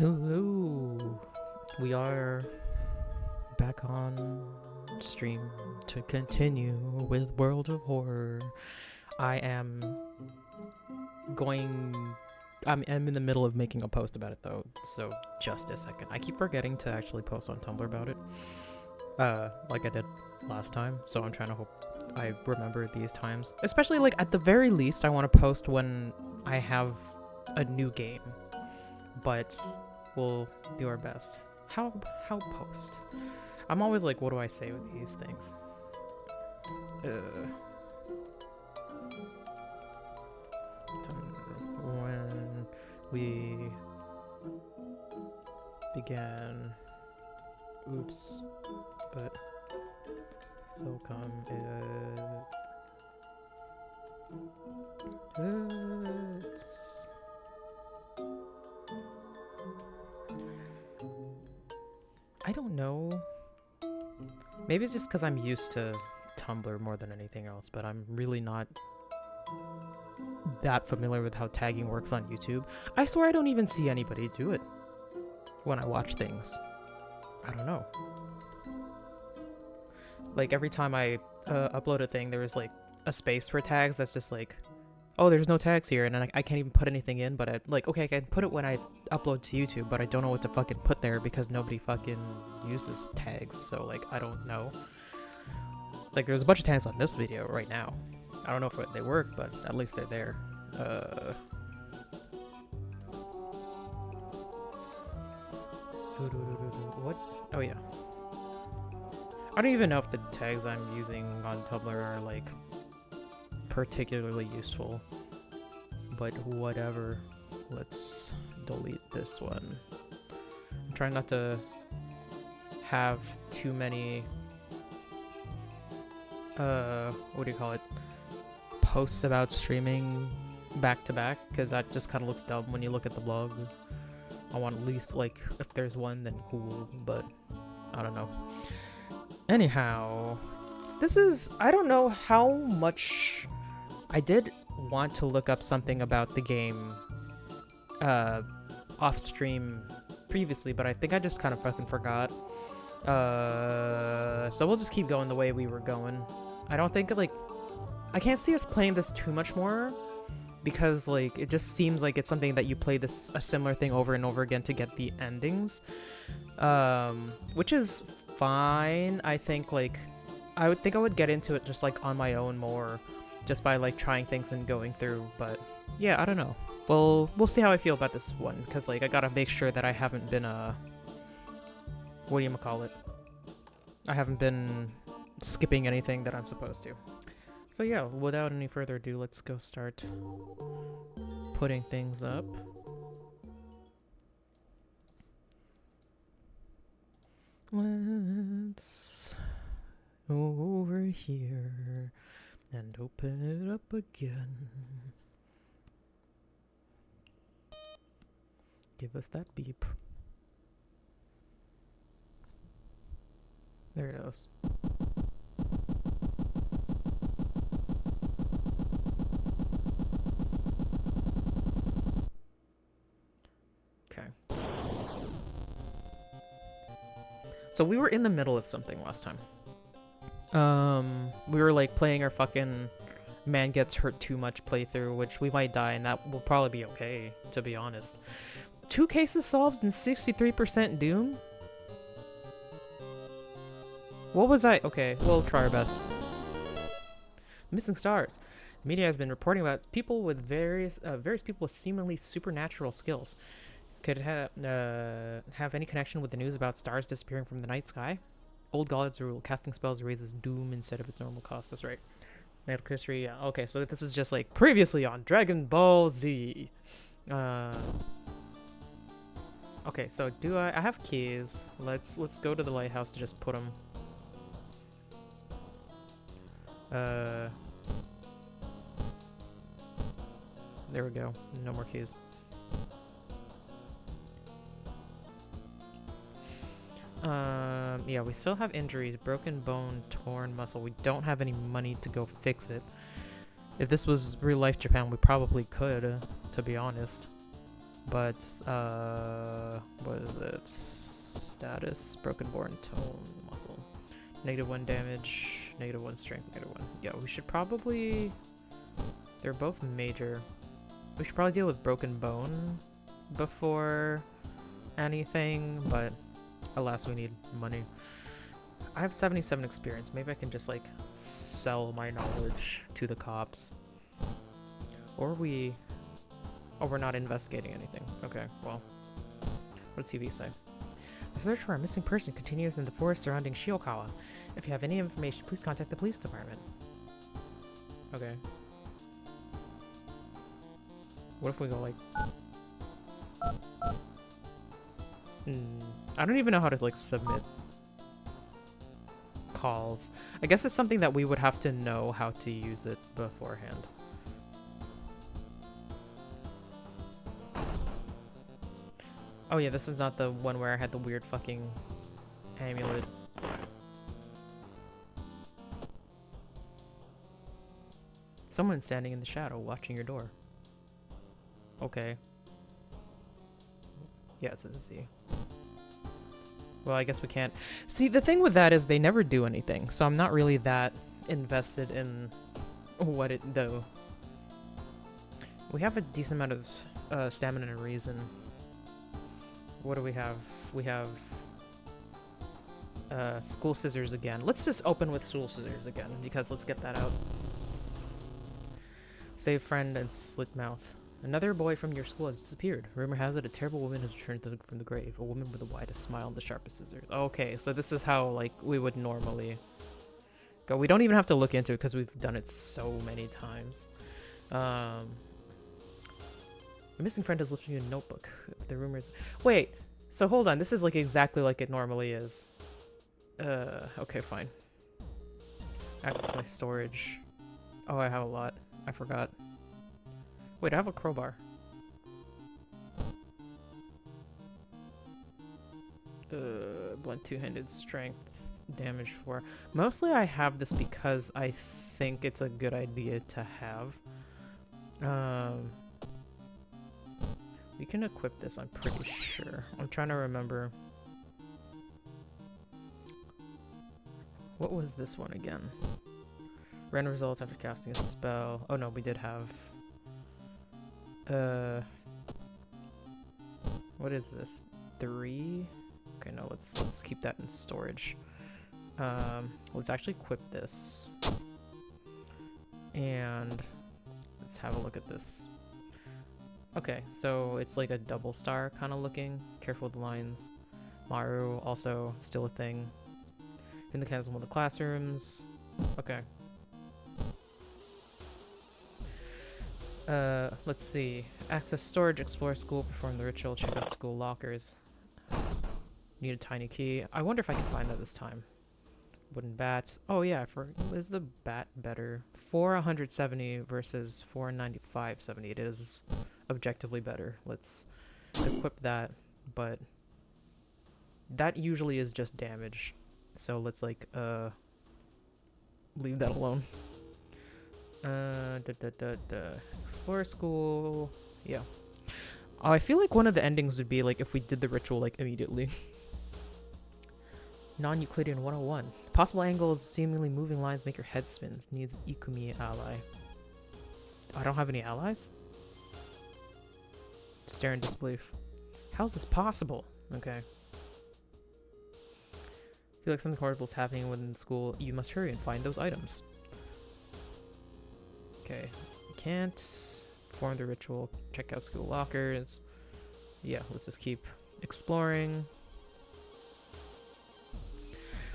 Hello, we are back on stream to continue with World of Horror. I am I'm in the middle of making a post about it though, so just a second. I keep forgetting to actually post on Tumblr about it, like I did last time, so I'm trying to hope I remember these times. Especially, like, at the very least, I want to post when I have a new game, but we'll do our best. How post? I'm always like, what do I say with these things? When we began, oops, but so come it's I don't know. Maybe it's just because I'm used to Tumblr more than anything else, but I'm really not that familiar with how tagging works on YouTube. I swear I don't even see anybody do it when I watch things. I don't know. Like, every time I upload a thing, there is like a space for tags that's just like, oh, there's no tags here, and then I can't even put anything in, but I, like, okay, I can put it when I upload to YouTube, but I don't know what to fucking put there because nobody fucking uses tags, so, like, I don't know. Like, there's a bunch of tags on this video right now. I don't know if they work, but at least they're there. What? Oh, yeah. I don't even know if the tags I'm using on Tumblr are, like, particularly useful, but whatever. Let's delete this one. I'm trying not to have too many what do you call it, posts about streaming back to back, because that just kind of looks dumb when you look at the blog. I want at least, like, if there's one, then cool, but I don't know. Anyhow, this is, I don't know how much. I did want to look up something about the game off stream previously, but I think I just kind of fucking forgot. So we'll just keep going the way we were going. I don't think, like, I can't see us playing this too much more, because, like, it just seems like it's something that you play a similar thing over and over again to get the endings, which is fine. I think, like, I would get into it just, like, on my own more, just by, like, trying things and going through, but yeah, I don't know. Well, we'll see how I feel about this one, because, like, I gotta make sure that I haven't been, whatchamacallit? I haven't been skipping anything that I'm supposed to. So yeah, without any further ado, let's go start putting things up. Let's go over here and open it up again. Give us that beep. There it goes. Okay. So we were in the middle of something last time. We were, like, playing our fucking man gets hurt too much playthrough, which we might die, and that will probably be okay, to be honest. 2 cases solved and 63% Doom? What was I? Okay, we'll try our best. Missing stars. The media has been reporting about people with various people with seemingly supernatural skills. Could it have any connection with the news about stars disappearing from the night sky? Old gods rule. Casting spells raises doom instead of its normal cost. That's right. Medical history. Yeah. Okay, so this is just like previously on Dragon Ball Z. Okay, so do I have keys? Let's go to the lighthouse to just put them. There we go. No more keys. Yeah, we still have injuries. Broken bone, torn muscle. We don't have any money to go fix it. If this was real life Japan, we probably could, to be honest. But, Status, broken bone, tone, muscle. -1 damage, -1 strength, -1. Yeah, we should probably... They're both major. We should probably deal with broken bone before anything, but alas, we need money. I have 77 experience. Maybe I can just, like, sell my knowledge to the cops. Or we... Oh, we're not investigating anything. Okay, well. What does CV say? The search for a missing person continues in the forest surrounding Shiokawa. If you have any information, please contact the police department. Okay. What if we go, like... I don't even know how to, like, submit calls. I guess it's something that we would have to know how to use it beforehand. Oh yeah, this is not the one where I had the weird fucking amulet. Someone's standing in the shadow watching your door. Okay. Yes, it's Z. Well, I guess we can't. See, the thing with that is they never do anything, so I'm not really that invested in what it do. We have a decent amount of stamina and reason. What do we have? We have school scissors again. Let's just open with school scissors again, because let's get that out. Save friend and slit mouth. Another boy from your school has disappeared. Rumor has it a terrible woman has returned from the grave. A woman with the widest smile and the sharpest scissors. Okay, so this is how, like, we would normally go. We don't even have to look into it because we've done it so many times. The missing friend has left you a notebook. The rumors... Wait, so hold on. This is, like, exactly like it normally is. Okay, fine. Access my storage. Oh, I have a lot. I forgot. Wait, I have a crowbar. Blunt two-handed strength, damage 4. Mostly I have this because I think it's a good idea to have. We can equip this, I'm pretty sure. I'm trying to remember. What was this one again? Random result after casting a spell. Oh no, we did have... what is this? 3? Okay, no, let's keep that in storage. Let's actually equip this. And let's have a look at this. Okay, so it's like a double star kind of looking. Careful with the lines. Maru, also still a thing. In the chasm of the classrooms. Okay. Let's see. Access storage, explore school, perform the ritual, check out school lockers. Need a tiny key. I wonder if I can find that this time. Wooden bats. Oh yeah, is the bat better? 470 versus 495.70. It is objectively better. Let's equip that, but that usually is just damage. So let's like leave that alone. Explore school. Yeah. Oh, I feel like one of the endings would be like if we did the ritual like immediately. Non-Euclidean 101. Possible angles, seemingly moving lines make your head spins. Needs Ikumi ally. I don't have any allies? Stare in disbelief. How is this possible? Okay. Feel like something horrible is happening within the school. You must hurry and find those items. Okay, we can't perform the ritual, check out school lockers. Yeah, let's just keep exploring.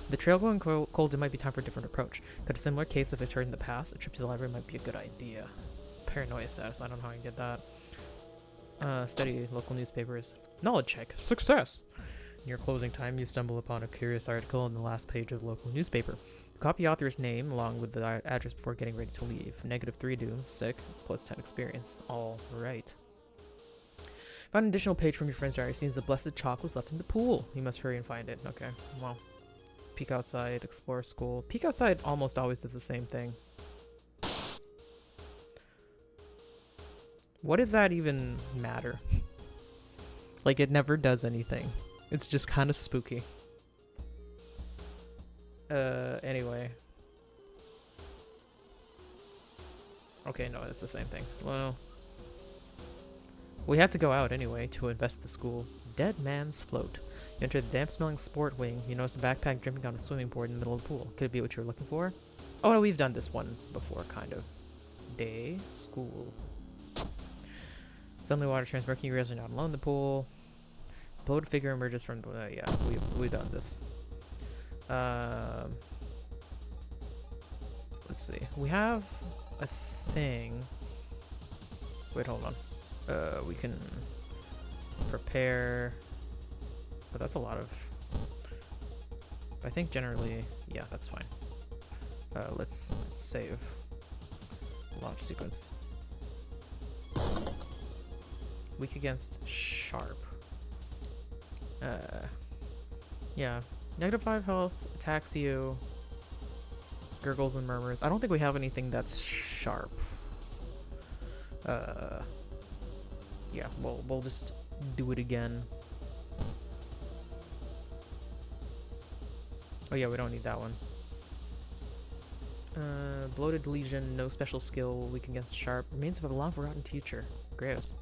The trail going cold, it might be time for a different approach. Could a similar case have occurred in the past? A trip to the library might be a good idea. Paranoia status, I don't know how I can get that. Study local newspapers. Knowledge check. Success! In your closing time, you stumble upon a curious article on the last page of the local newspaper. Copy the author's name along with the address before getting ready to leave. -3 do, sick, +10 experience. All right. Found an additional page from your friend's diary. Seems the blessed chalk was left in the pool. You must hurry and find it. Okay, well. Peek outside, explore school. Peek outside almost always does the same thing. What does that even matter? Like, it never does anything. It's just kind of spooky. Anyway. Okay, no, it's the same thing. Well, we had to go out anyway to invest the school. Dead Man's Float. You enter the damp-smelling sport wing. You notice a backpack dripping down a swimming board in the middle of the pool. Could it be what you're looking for? Oh, no, we've done this one before, kind of. Day school. Suddenly, water transparent. You realize you're not alone in the pool. Bloated figure emerges from. Yeah, we've done this. Let's see. We have a thing. Wait, hold on. We can prepare. But that's a lot of. I think generally, yeah, that's fine. Let's save. Launch sequence. Weak against sharp. Yeah. -5 health, attacks you, gurgles and murmurs. I don't think we have anything that's sharp. Yeah, we'll just do it again. Oh yeah, we don't need that one. Bloated legion, no special skill, weak against sharp. Remains of a long forgotten teacher. Gross.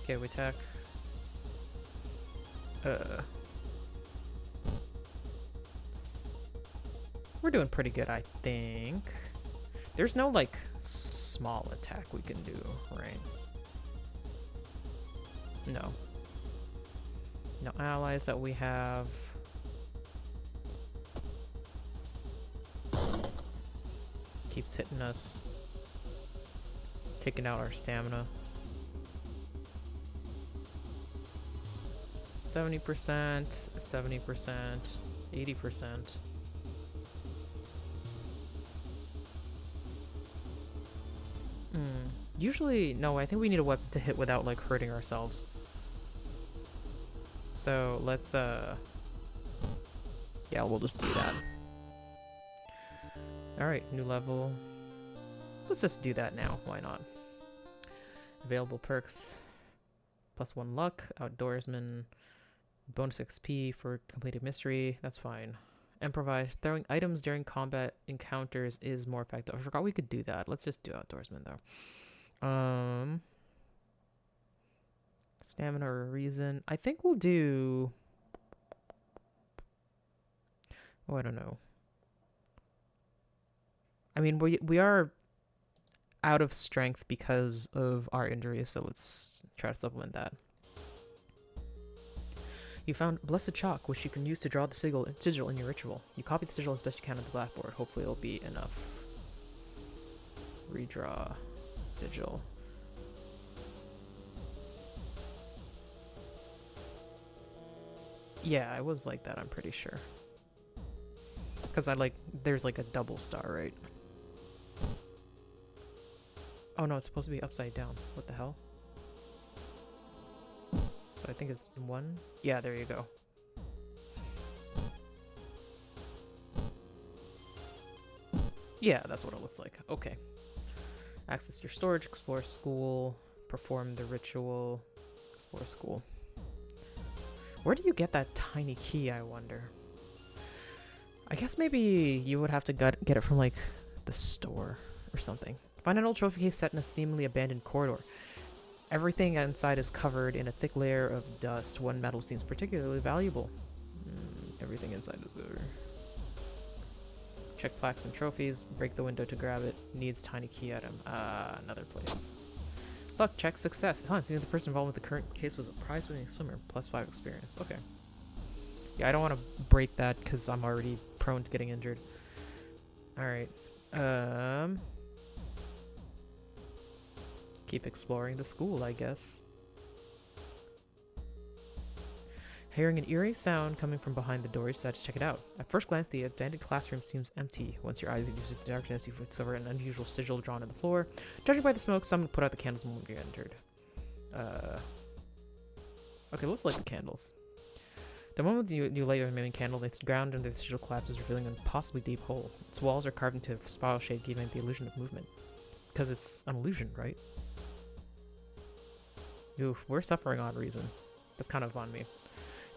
Okay, we attack. We're doing pretty good, I think. There's no, like, small attack we can do, right? No. No allies that we have. Keeps hitting us. Taking out our stamina. 70%, 70%, 80%. Usually, no, I think we need a weapon to hit without, like, hurting ourselves. So, let's, yeah, we'll just do that. Alright, new level. Let's just do that now, why not? Available perks. +1 luck, outdoorsman, bonus XP for completed mystery, that's fine. Improvise, throwing items during combat encounters is more effective. I forgot we could do that. Let's just do outdoorsman though. Stamina or reason. I think we'll do. Oh, I don't know. I mean, we are out of strength because of our injuries, so let's try to supplement that. You found Blessed Chalk, which you can use to draw the sigil in your ritual. You copy the sigil as best you can on the blackboard. Hopefully it'll be enough. Redraw sigil. Yeah, it was like that, I'm pretty sure. Because there's like a double star, right? Oh no, it's supposed to be upside down. What the hell? So I think it's 1. Yeah, there you go. Yeah, that's what it looks like. Okay. Access your storage, explore school, perform the ritual, explore school. Where do you get that tiny key, I wonder? I guess maybe you would have to get it from, like, the store or something. Find an old trophy case set in a seemingly abandoned corridor. Everything inside is covered in a thick layer of dust. One metal seems particularly valuable. Everything inside is over. Check plaques and trophies. Break the window to grab it. Needs tiny key item. Another place. Luck check success. Huh, seems the person involved with the current case was a prize-winning swimmer. +5 experience. Okay. Yeah, I don't want to break that because I'm already prone to getting injured. Alright. Keep exploring the school, I guess. Hearing an eerie sound coming from behind the door, you decide to check it out. At first glance, the abandoned classroom seems empty. Once your eyes are used to the darkness, you discover an unusual sigil drawn on the floor. Judging by the smoke, someone put out the candles the moment you entered. Okay, let's light the candles. The moment you light the remaining candle, the ground under the sigil collapses, revealing an impossibly deep hole. Its walls are carved into a spiral shape, giving it the illusion of movement. Because it's an illusion, right? Oof, we're suffering on reason. That's kind of on me.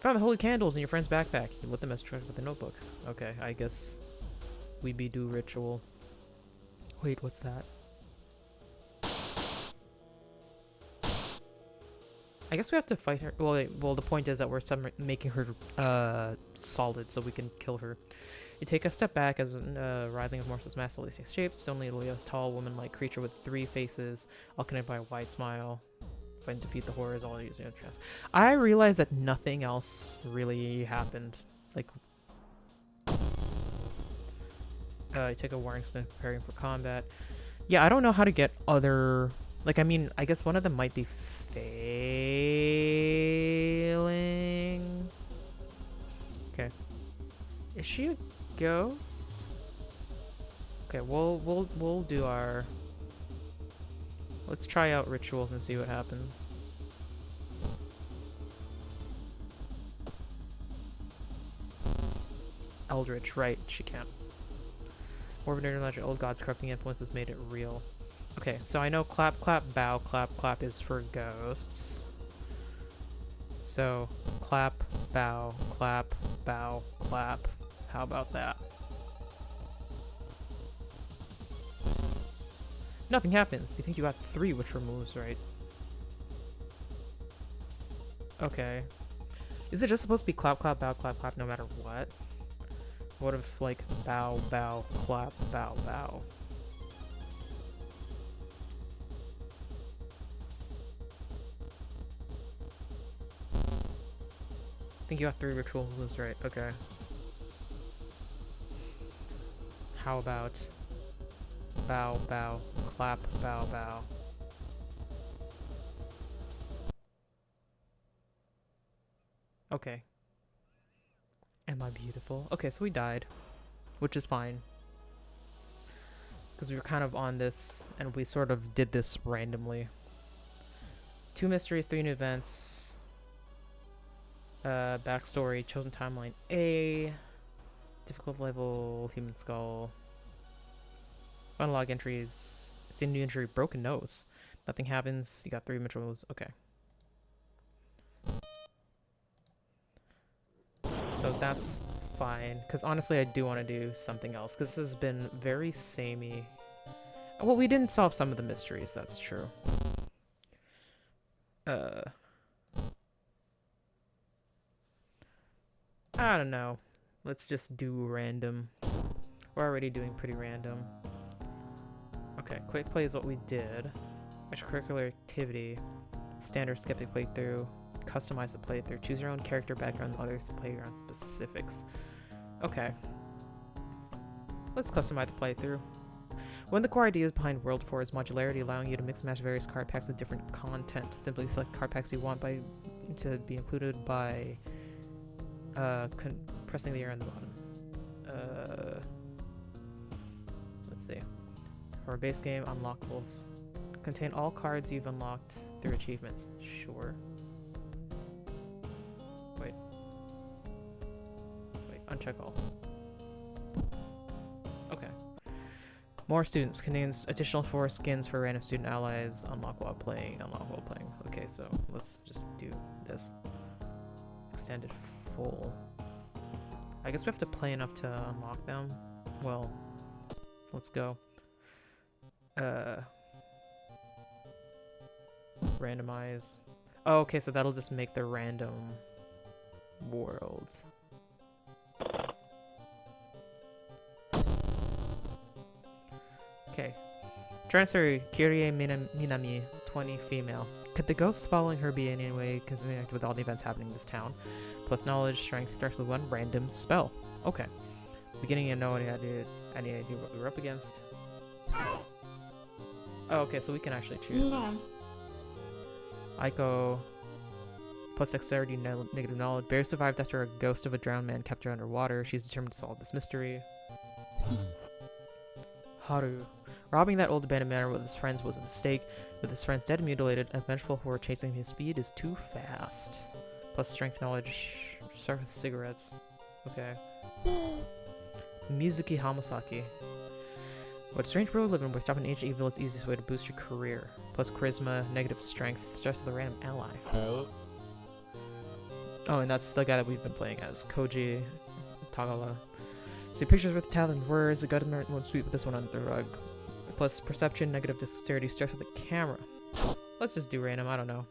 Found the holy candles in your friend's backpack. You lit them as treasure with the notebook. Okay, I guess we be do ritual. Wait, what's that? I guess we have to fight her. Well, well, the point is that we're making her solid so we can kill her. You take a step back as a writhing of Morsel's masterly shapes. Only Leo's tall, woman-like creature with 3 faces, all connected by a wide smile. Find defeat the horrors, all using your chest. I realized that nothing else really happened. Like, you take a warring stone preparing for combat. Yeah, I don't know how to get other. Like, I mean, I guess one of them might be failing. Okay. Is she a ghost? Okay, we'll do our. Let's try out rituals and see what happens. Eldritch, right? She can't. More of an legend, old gods corrupting influences made it real. Okay, so I know clap, clap, bow, clap, clap is for ghosts. So, clap, bow, clap, bow, clap. How about that? Nothing happens. You think you got 3 which removes, right? Okay. Is it just supposed to be clap, clap, bow, clap, clap no matter what? What if, like, bow, bow, clap, bow, bow? I think you got 3 ritual moves, right? Okay. How about bow, bow, clap, bow, bow? Okay. Am I beautiful? Okay, so we died, which is fine. Because we were kind of on this, and we sort of did this randomly. 2 mysteries, 3 new events. Backstory, chosen timeline A. Difficult level, human skull. Fun log entries. See new injury, broken nose. Nothing happens. You got 3 metro moves. Okay. So that's fine. Because honestly, I do want to do something else. Because this has been very samey. Well, we didn't solve some of the mysteries. That's true. I don't know. Let's just do random. We're already doing pretty random. Okay, quick play is what we did. Extracurricular activity. Standard skeptic playthrough. Customize the playthrough. Choose your own character background and others to playground specifics. Okay. Let's customize the playthrough. One of the core ideas behind World 4 is modularity, allowing you to mix and match various card packs with different content. Simply select card packs you want to be included by pressing the arrow on the bottom. Let's see. For our base game, unlockables. Contain all cards you've unlocked through achievements. Sure. Wait, uncheck all. Okay. More students. Contains additional 4 skins for random student allies. Unlock while playing. Okay, so let's just do this. Extended full. I guess we have to play enough to unlock them. Well, let's go. Randomize. Oh, okay, so that'll just make the random worlds. Okay. Transfer Kyrie Minami, 20, female. Could the ghosts following her be in any way connected with all the events happening in this town? Plus knowledge, strength, starts with 1 random spell. Okay. Beginning to know any idea what we were up against. Oh, okay, so we can actually choose. Yeah. Aiko, plus dexterity, negative knowledge. Bear survived after a ghost of a drowned man kept her underwater. She's determined to solve this mystery. Haru. Robbing that old abandoned manor with his friends was a mistake. With his friends dead and mutilated, a vengeful horde chasing his speed is too fast. Plus strength, knowledge. Start with cigarettes. Okay. Mizuki Hamasaki. What strange world we live in where stopping ancient evil is the easiest way to boost your career. plus charisma, negative strength, just the random ally. Oh, and that's the guy that we've been playing as, Koji Tagawa. See pictures with talent words, a government won't sweep this one under the rug. Plus perception, negative dexterity, stress with the camera. Let's just do random, I don't know.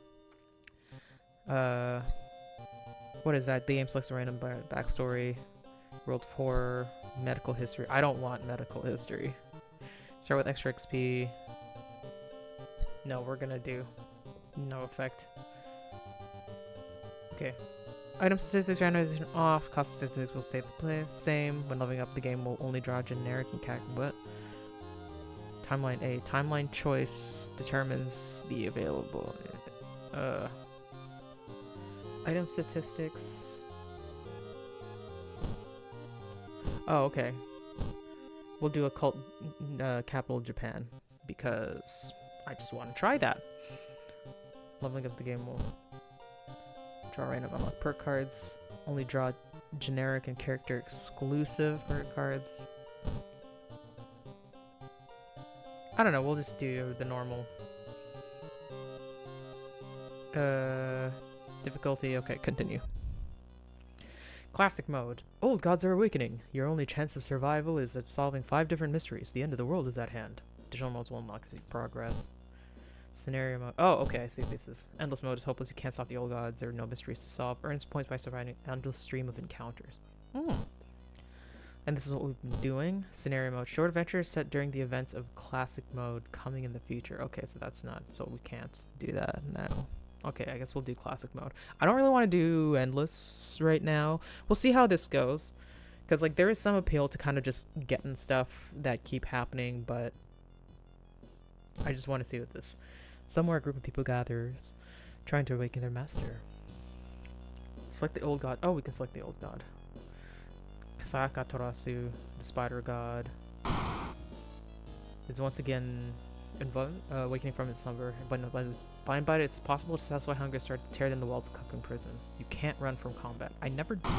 What is that? The game selects a random backstory, world of horror, medical history. I don't want medical history. Start with extra XP. No, we're gonna do no effect. Okay. Item statistics randomization off. Cost statistics will stay the same. When leveling up, the game will only draw generic and what? Timeline A. Timeline choice determines the available. Item statistics. Oh, okay. We'll do occult capital Japan because I just want to try that. Leveling up the game will draw random unlock perk cards. Only draw generic and character exclusive perk cards. I don't know, we'll just do the normal. Difficulty, okay, continue. Classic mode. Old gods are awakening. Your only chance of survival is at solving 5 different mysteries. The end of the world is at hand. Additional modes will unlock as you progress. Scenario mode. Oh, okay, I see this is. Endless mode is hopeless. You can't stop the old gods. There are no mysteries to solve. Earns points by surviving an endless stream of encounters. And this is what we've been doing. Scenario mode. Short adventures set during the events of classic mode coming in the future. Okay, so that's not... So we can't do that now. Okay, I guess we'll do classic mode. I don't really want to do endless right now. We'll see how this goes. Because, like, there is some appeal to kind of just getting stuff that keep happening, but... I just want to see what this... Somewhere a group of people gathers, trying to awaken their master. Select the old god. Oh, we can select the old god. Kathaka Torasu, the spider god, is once again awakening from its slumber. By and by, it's possible to satisfy hunger, start to tear down the walls of Cocoon Prison. You can't run from combat. I never do.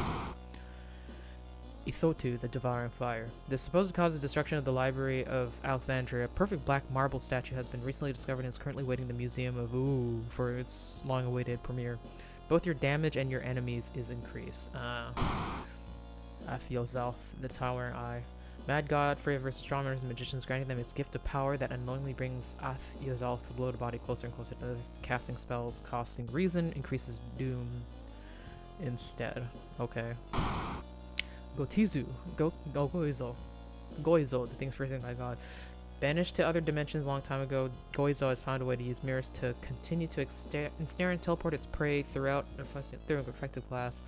Ithotu, the devouring fire. This supposed causes destruction of the Library of Alexandria. A perfect black marble statue has been recently discovered and is currently waiting in the Museum of for its long-awaited premiere. Both your damage and your enemies is increased. Athiozelf, the towering eye. Mad god, free of astronomers and magicians, granting them its gift of power that unknowingly brings Athiozelf's bloated body closer and closer to the casting spells, costing reason, increases doom instead. Okay. Gotizu, Goizo, the thing's freezing by God. Banished to other dimensions a long time ago, Goizo has found a way to use mirrors to continue to ensnare and teleport its prey through effective glass.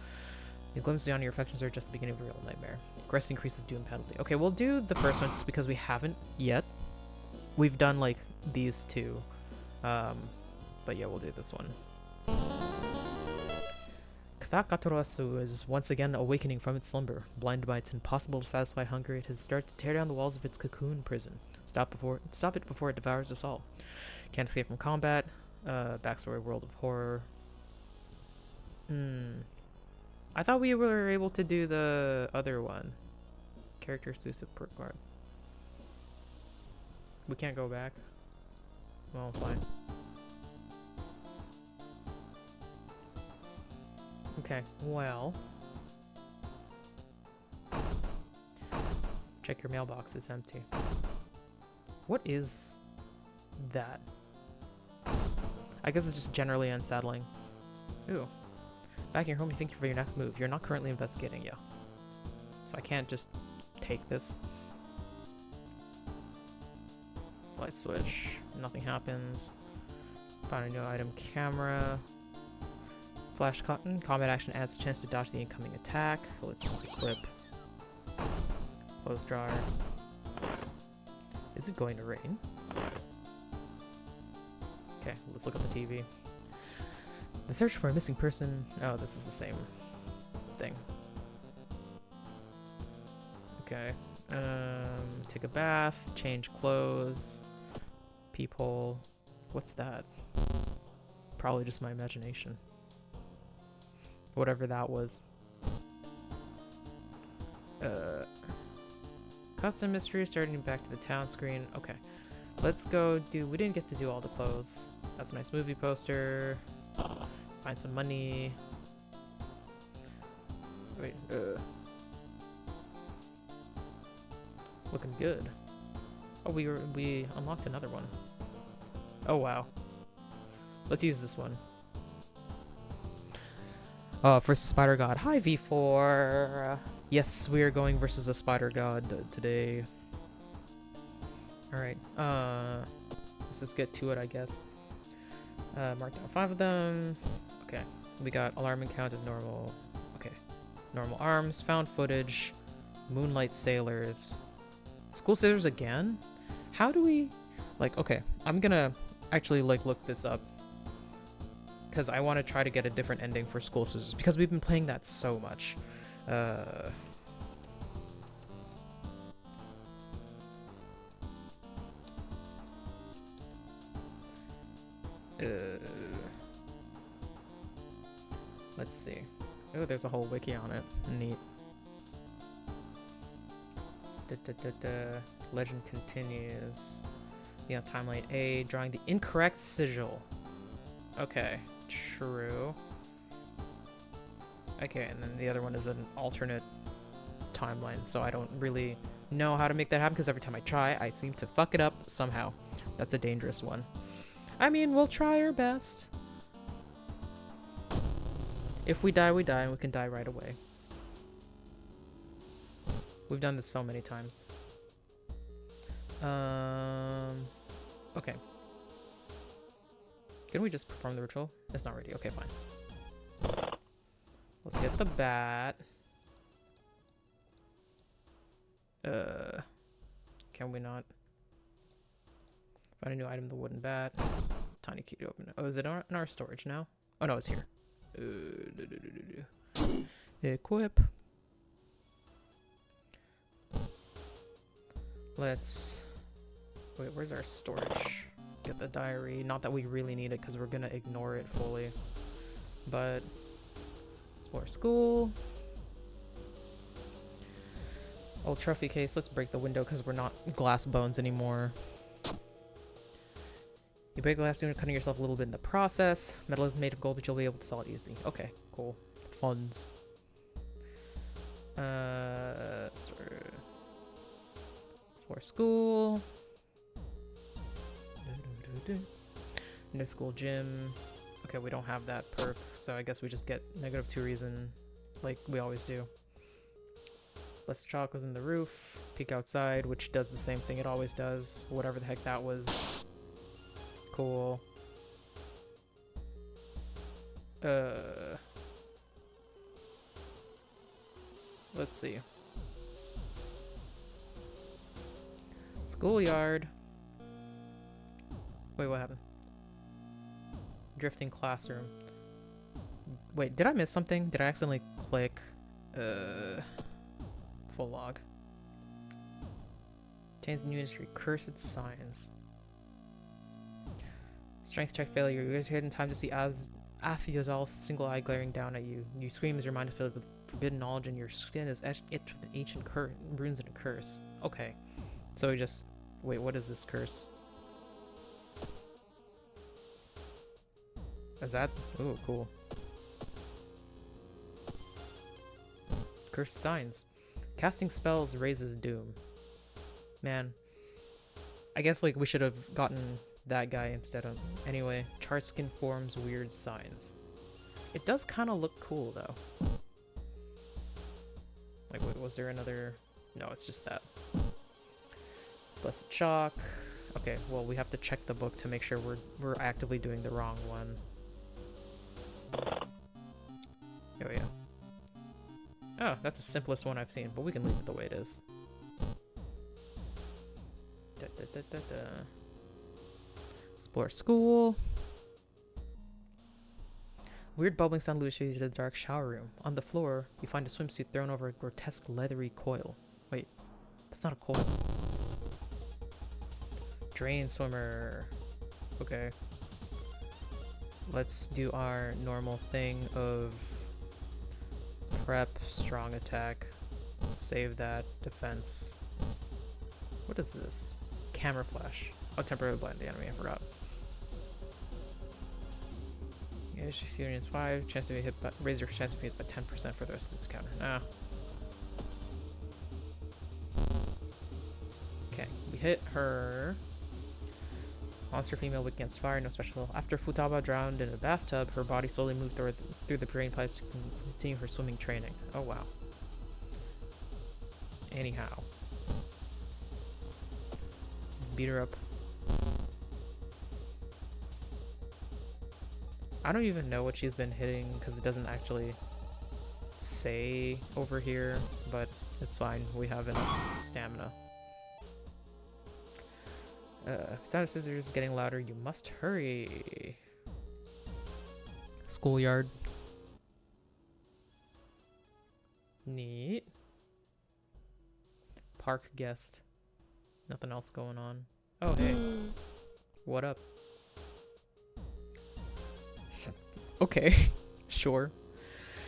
The glimpses beyond your reflections are just the beginning of a real nightmare. Aggress increases doom penalty. Okay, we'll do the first one just because we haven't yet. We've done, like, these two. But yeah, we'll do this one. Kathaka is once again awakening from its slumber. Blinded by its impossible to satisfy hunger, it has started to tear down the walls of its cocoon prison. Stop it before it devours us all. Can't escape from combat. Backstory, world of horror. I thought we were able to do the other one. Character exclusive perk cards. We can't go back. Well, fine. Okay, well. Check your mailbox, it's empty. What is that? I guess it's just generally unsettling. Ooh. Back in your home, you think for your next move. You're not currently investigating, yeah. So I can't just take this. Light switch. Nothing happens. Find a new item. Camera. Flash cotton. Combat action adds a chance to dodge the incoming attack. Let's equip. Clothes dryer. Is it going to rain? Okay, let's look at the TV. The search for a missing person. Oh, this is the same thing. Okay. Take a bath. Change clothes. Peephole. What's that? Probably just my imagination. Whatever that was. Custom mystery starting back to the town screen. Okay. Let's go do... We didn't get to do all the clothes. That's a nice movie poster. Find some money. Wait, looking good. Oh, we unlocked another one. Oh, wow. Let's use this one. Versus Spider God. Hi, V4. Yes, we are going versus the Spider God today. Alright, let's just get to it, I guess. Mark down 5 of them. Okay, we got alarm encountered, normal. Okay, normal arms, found footage, moonlight sailors. School sailors again? How do we... Like, okay, I'm gonna actually, like, look this up. Because I want to try to get a different ending for School Scissors, because we've been playing that so much. Let's see. Oh, there's a whole wiki on it. Neat. Legend continues. Yeah, timeline A, drawing the incorrect sigil. Okay, true. Okay, and then the other one is an alternate timeline, so I don't really know how to make that happen, because every time I try, I seem to fuck it up somehow. That's a dangerous one. I mean, we'll try our best. If we die, we die, and we can die right away. We've done this so many times. Okay. Can we just perform the ritual? It's not ready. Okay, fine. Let's get the bat. Can we not? Find a new item, the wooden bat. Tiny key to open it. Oh, is it in our storage now? Oh no, it's here. Equip. Let's... Wait, where's our storage? Get the diary. Not that we really need it, because we're gonna ignore it fully. But... explore school. Old trophy case. Let's break the window, because we're not glass bones anymore. You break glass doing cutting yourself a little bit in the process. Metal is made of gold, but you'll be able to sell it easily. Okay, cool. Funds. Explore school. New school gym. Okay, we don't have that perk, so I guess we just get -2 reason, like we always do. Less chalk was in the roof. Peek outside, which does the same thing it always does. Whatever the heck that was. Cool. Let's see. Schoolyard. Wait, what happened? Drifting classroom. Wait, did I miss something? Did I accidentally click? Full log. Change new industry. Cursed signs. Strength check failure. You guys in time to see Athiazal single eye glaring down at you. You scream as your mind is filled with forbidden knowledge and your skin is etched with ancient runes and a curse. Okay. So we just... Wait, what is this curse? Is that... Ooh, cool. Cursed signs. Casting spells raises doom. Man. I guess, like, we should have gotten that guy instead of... Anyway, chart skin forms weird signs. It does kind of look cool, though. Like, wait, was there another... No, it's just that. Blessed chalk. Okay, well, we have to check the book to make sure we're actively doing the wrong one. Oh, yeah. Oh, that's the simplest one I've seen, but we can leave it the way it is. Explore school. Weird bubbling sound lures you to the dark shower room. On the floor, you find a swimsuit thrown over a grotesque leathery coil. Wait, that's not a coil. Drain swimmer. Okay. Let's do our normal thing of prep, strong attack, save that, defense. What is this? Camera flash. Oh, temporarily blind the enemy, I forgot. Yeah, experience 5, chance to be hit by, raise your chance to be hit by 10% for the rest of this counter. Ah. Okay, we hit her. Monster female weak against fire, no special. After Futaba drowned in a bathtub, her body slowly moved through the brain pipes to continue her swimming training. Oh wow. Anyhow. Beat her up. I don't even know what she's been hitting because it doesn't actually say over here, but it's fine. We have enough stamina. Sound of scissors is getting louder. You must hurry. Schoolyard. Neat. Park guest. Nothing else going on. Oh, hey. What up? Okay. Sure.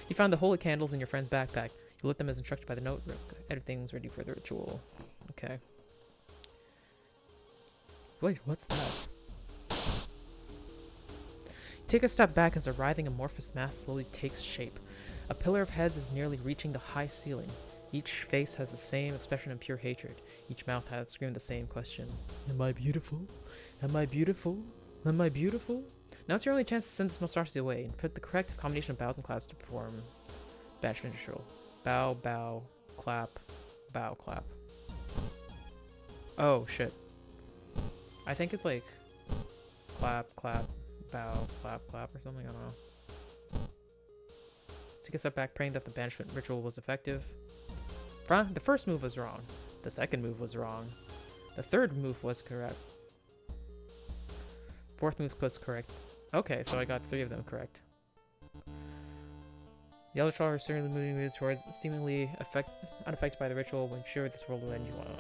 You found the holy candles in your friend's backpack. You lit them as instructed by the notebook. Everything's ready for the ritual. Okay. Wait, what's that? Take a step back as a writhing amorphous mass slowly takes shape. A pillar of heads is nearly reaching the high ceiling. Each face has the same expression of pure hatred. Each mouth has screamed the same question. Am I beautiful? Am I beautiful? Am I beautiful? Now's your only chance to send this monstrosity away and put the correct combination of bows and claps to perform banishment ritual. Bow, bow, clap, bow, clap. Oh, shit. I think it's like clap, clap, bow, clap, clap, or something. I don't know. Take a step back, praying that the banishment ritual was effective. The first move was wrong. The second move was wrong. The third move was correct. Fourth move was correct. Okay, so I got 3 of them correct. The other troll are certainly moving moves towards seemingly unaffected by the ritual. When sure this world will end, you wanna.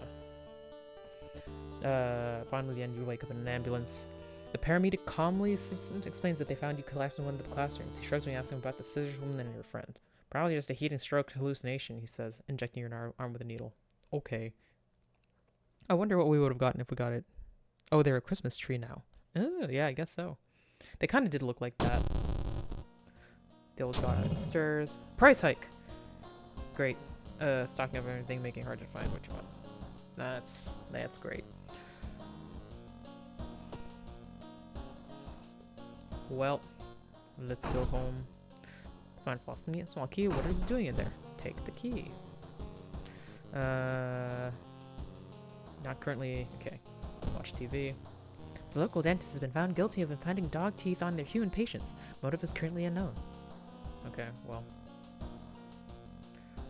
Finally, the end, you wake up in an ambulance. The paramedic calmly explains that they found you collapsed in one of the classrooms. He shrugs when you ask him about the scissors woman and your friend. Probably just a heat and stroke hallucination, he says, injecting your arm with a needle. Okay. I wonder what we would have gotten if we got it. Oh, they're a Christmas tree now. Oh, yeah, I guess so. They kind of did look like that. The old god stirs. Price hike! Great. Stocking up everything, making it hard to find what you want. That's great. Well, let's go home. Find small key. What is he doing in there? Take the key. Not currently. Okay. Watch TV. The local dentist has been found guilty of implanting dog teeth on their human patients. Motive is currently unknown. Okay, well.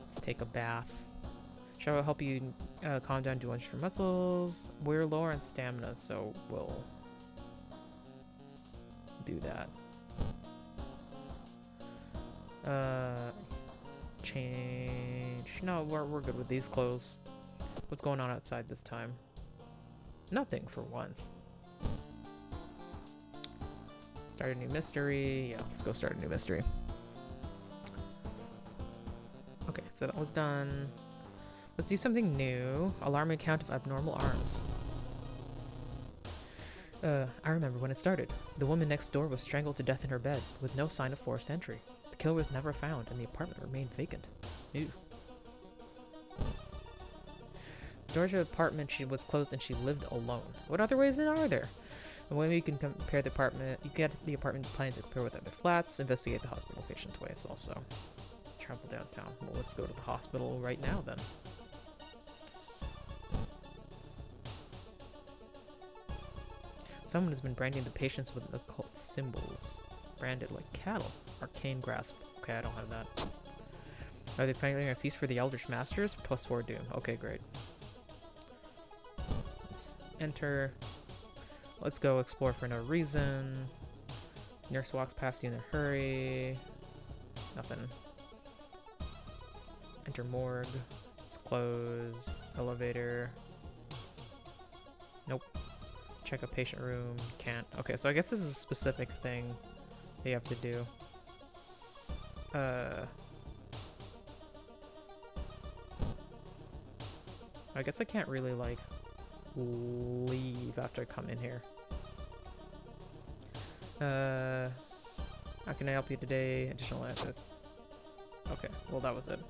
Let's take a bath. Shower will help you calm down, do lunge for muscles. We're lower on stamina, so we'll do that. Change. No, we're good with these clothes. What's going on outside this time? Nothing for once. Start a new mystery. Yeah, let's go start a new mystery. Okay, so that was done. Let's do something new. Alarming count of abnormal arms. I remember when it started. The woman next door was strangled to death in her bed, with no sign of forced entry. The killer was never found, and the apartment remained vacant. Ew. The door to the apartment was closed, and she lived alone. What other ways are there? And when you can compare the apartment, you get the apartment planning to compare with other flats. Investigate the hospital patient ways also. Travel downtown. Well, let's go to the hospital right now then. Someone has been branding the patients with occult symbols. Branded like cattle. Arcane grasp. Okay, I don't have that. Are they planning a feast for the Eldritch Masters? +4 doom. Okay, great. Let's enter. Let's go explore for no reason. Nurse walks past you in a hurry. Nothing. Enter morgue. Let's close. Elevator. Nope. Check a patient room. Can't. Okay, so I guess this is a specific thing they have to do. I guess I can't really, like, leave after I come in here. How can I help you today? Additional assets. Okay, well that was it.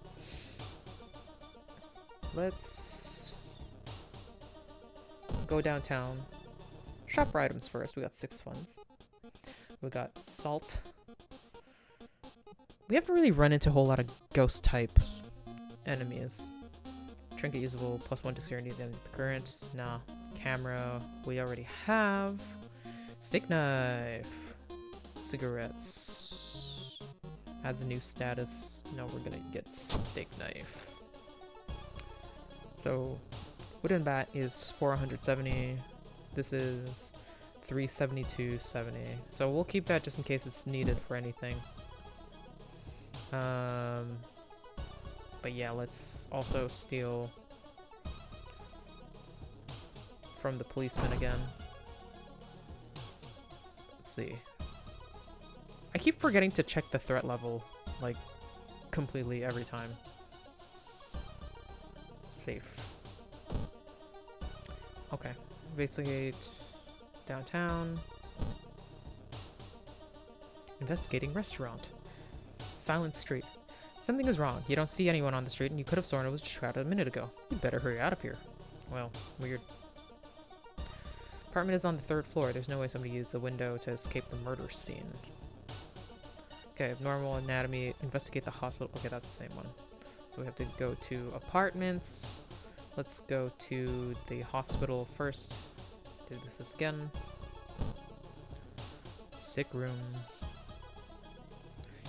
Let's go downtown. Shop for items first. We got 6 funds. We got salt. We haven't really run into a whole lot of ghost type enemies. Trinket usable, +1 dexterity at the end of the current. Nah. Camera, we already have. Steak knife. Cigarettes. Adds a new status. Now we're gonna get steak knife. So, wooden bat is 470. This is 372.70. So we'll keep that just in case it's needed for anything. But yeah, let's also steal from the policeman again. Let's see. I keep forgetting to check the threat level, like, completely every time. Safe. Okay. Investigate downtown. Investigating restaurant. Silent street. Something is wrong. You don't see anyone on the street, and you could have sworn it was just crowded a minute ago. You better hurry out of here. Well, weird. Apartment is on the 3rd floor. There's no way somebody used the window to escape the murder scene. Okay, abnormal anatomy. Investigate the hospital. Okay, that's the same one. So we have to go to apartments. Let's go to the hospital first. Do this again. Sick room.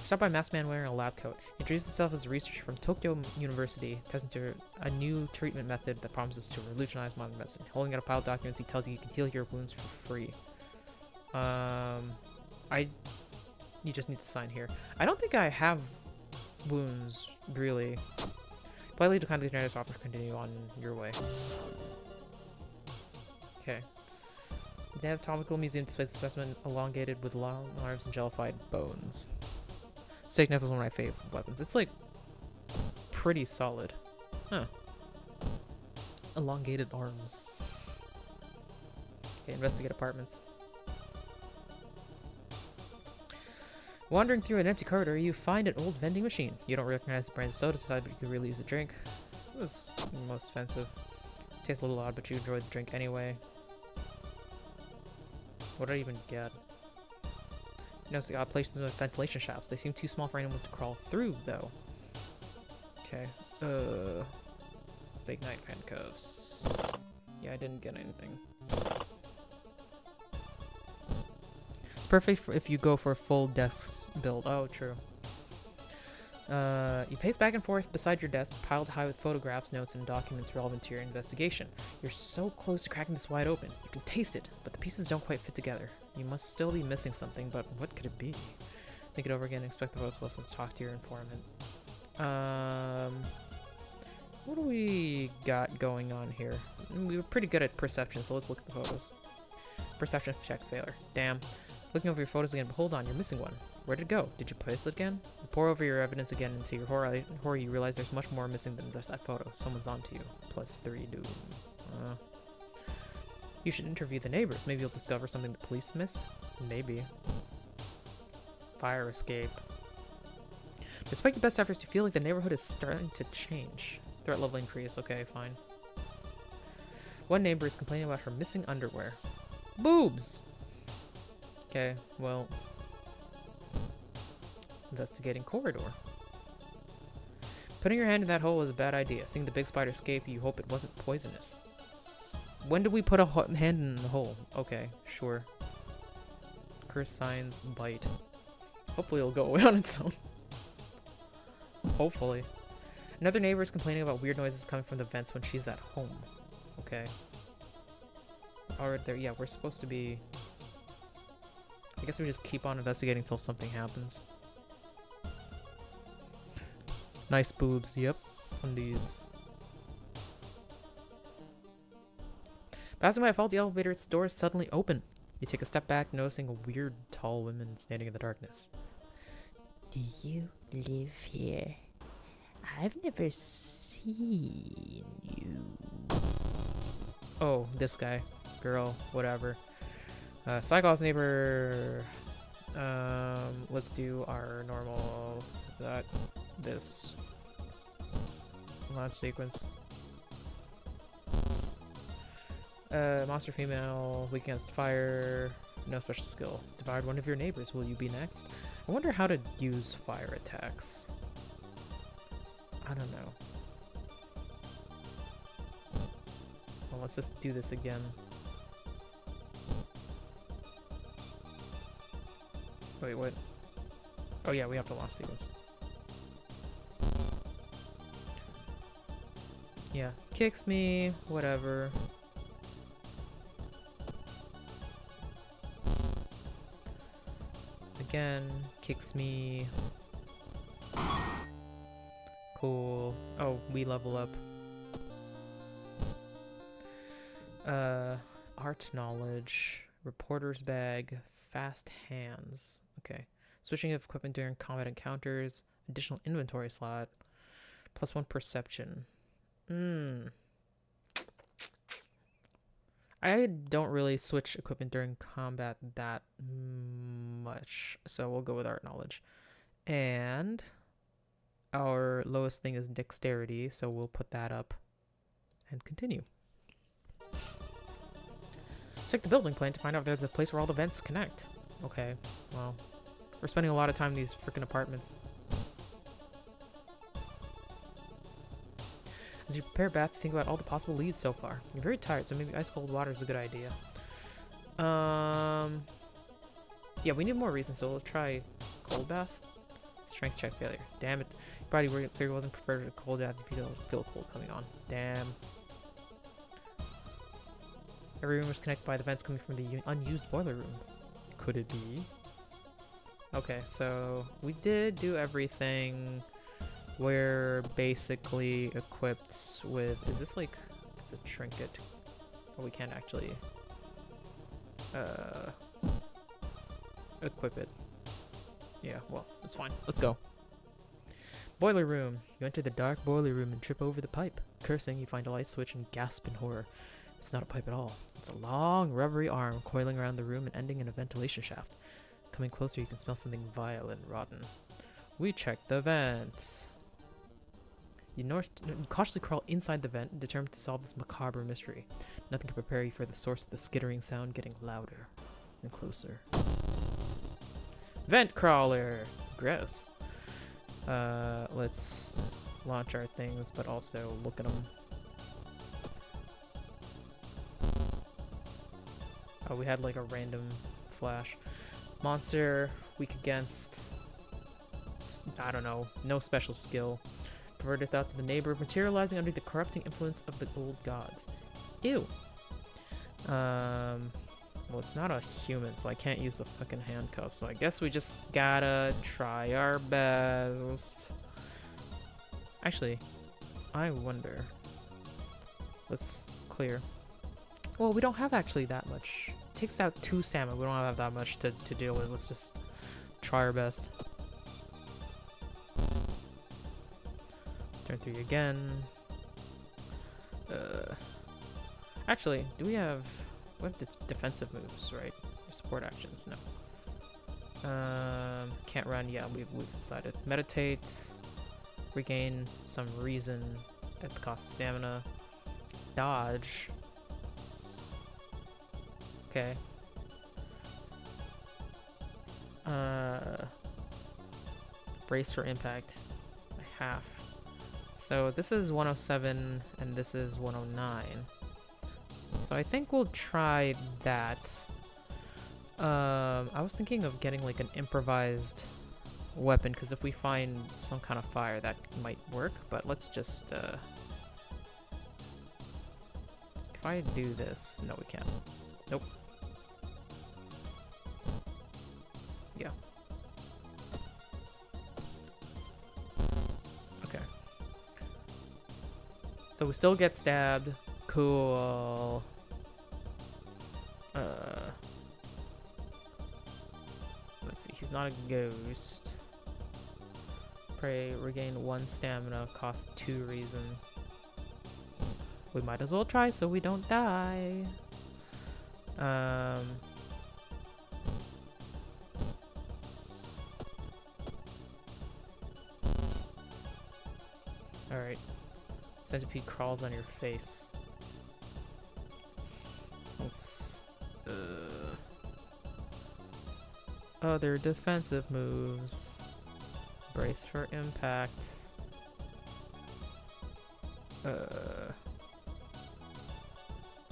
Stopped by a masked man wearing a lab coat. He introduced himself as a researcher from Tokyo University, testing a new treatment method that promises to revolutionize modern medicine. Holding out a pile of documents, he tells you you can heal your wounds for free. You just need to sign here. I don't think I have wounds, really. Politely decline the generous offer to continue on your way. Okay. The Anatomical Museum displays a specimen elongated with long arms and jellified bones. Steak knife is one of my favorite weapons. It's like pretty solid. Huh. Elongated arms. Okay, investigate apartments. Wandering through an empty corridor, you find an old vending machine. You don't recognize the brand of soda inside, but you could really use a drink. It was the most expensive. Tastes a little odd, but you enjoyed the drink anyway. What did I even get? Notice the odd places with ventilation shafts. They seem too small for anyone to crawl through, though. Okay. Steak knife handcuffs. Yeah, I didn't get anything. It's perfect if you go for a full desk build. Oh, true. You pace back and forth beside your desk, piled high with photographs, notes, and documents relevant to your investigation. You're so close to cracking this wide open. You can taste it, but the pieces don't quite fit together. You must still be missing something, but what could it be? Think it over again. Expect the votes Wilson's talk to your informant. What do we got going on here? We were pretty good at perception, so let's look at the photos. Perception check failure. Damn. Looking over your photos again, but hold on, you're missing one. Where did it go? Did you place it again? You pour over your evidence again into your horror, you realize there's much more missing than just that photo. Someone's onto you. +3 doom. You should interview the neighbors. Maybe you'll discover something the police missed? Maybe. Fire escape. Despite your best efforts, you feel like the neighborhood is starting to change. Threat level increase. Okay, fine. One neighbor is complaining about her missing underwear. Boobs! Okay, well... Investigating corridor. Putting your hand in that hole is a bad idea. Seeing the big spider escape, you hope it wasn't poisonous. When did we put a hand in the hole? Okay, sure. Curse signs, bite. Hopefully it'll go away on its own. Hopefully. Another neighbor is complaining about weird noises coming from the vents when she's at home. Okay. Alright, there. Yeah, we're supposed to be... I guess we just keep on investigating until something happens. Nice boobs, yep. Undies. Passing by a faulty elevator, its doors suddenly open. You take a step back, noticing a weird, tall woman standing in the darkness. Do you live here? I've never seen you. Oh, this guy. Girl, whatever. Cyclops neighbor. Let's do our normal, this launch sequence. Monster female, weak against fire, no special skill. Devoured one of your neighbors, will you be next? I wonder how to use fire attacks. I don't know. Well, let's just do this again. Wait, what? Oh yeah, we have to launch sequence. Yeah, kicks me, whatever. Again, kicks me. Cool. Oh, we level up. Art knowledge, reporter's bag, fast hands. Okay. Switching of equipment during combat encounters, additional inventory slot, +1 perception. I don't really switch equipment during combat that much, so we'll go with art knowledge. And our lowest thing is dexterity, so we'll put that up and continue. Check the building plan to find out if there's a place where all the vents connect. Okay, well, we're spending a lot of time in these freaking apartments. As you prepare a bath, think about all the possible leads so far. You're very tired, so maybe ice cold water is a good idea. Yeah, we need more reasons, so we'll try cold bath. Strength check failure. Damn it. Your body clearly wasn't prepared for cold bath if you feel cold coming on. Damn. Every room was connected by the vents coming from the unused boiler room. Could it be? Okay, so we did do everything. We're basically equipped with... Is this like... It's a trinket. Oh, we can't actually... equip it. Yeah, well, it's fine. Let's go. Boiler room. You enter the dark boiler room and trip over the pipe. Cursing, you find a light switch and gasp in horror. It's not a pipe at all. It's a long, rubbery arm coiling around the room and ending in a ventilation shaft. Coming closer, you can smell something vile and rotten. We check the vents. You cautiously crawl inside the vent, determined to solve this macabre mystery. Nothing can prepare you for the source of the skittering sound getting louder and closer. Vent crawler! Gross. Let's launch our things, but also look at them. Oh, we had like a random flash. Monster, weak against... I don't know, no special skill. Perverted thought to the neighbor, materializing under the corrupting influence of the old gods. Ew. Well, it's not a human, so I can't use the fucking handcuffs, so I guess we just gotta try our best. Actually, I wonder. Let's clear. Well, we don't have actually that much. It takes out 2 stamina. We don't have that much to deal with. Let's just try our best. Turn 3 again. Actually, do we have defensive moves, right? Or support actions? No. Can't run. Yeah, we've decided. Meditate. Regain some reason at the cost of stamina. Dodge. Okay. Brace for impact. By half. So this is 107 and this is 109. So I think we'll try that. I was thinking of getting like an improvised weapon, because if we find some kind of fire that might work, but let's just if I do this, no we can't. Nope. Yeah. Okay. So we still get stabbed. Cool. Let's see. He's not a ghost. Pray, regain 1 stamina, cost 2 reason. We might as well try so we don't die. Alright. Centipede crawls on your face. Let's... Other defensive moves. Brace for impact.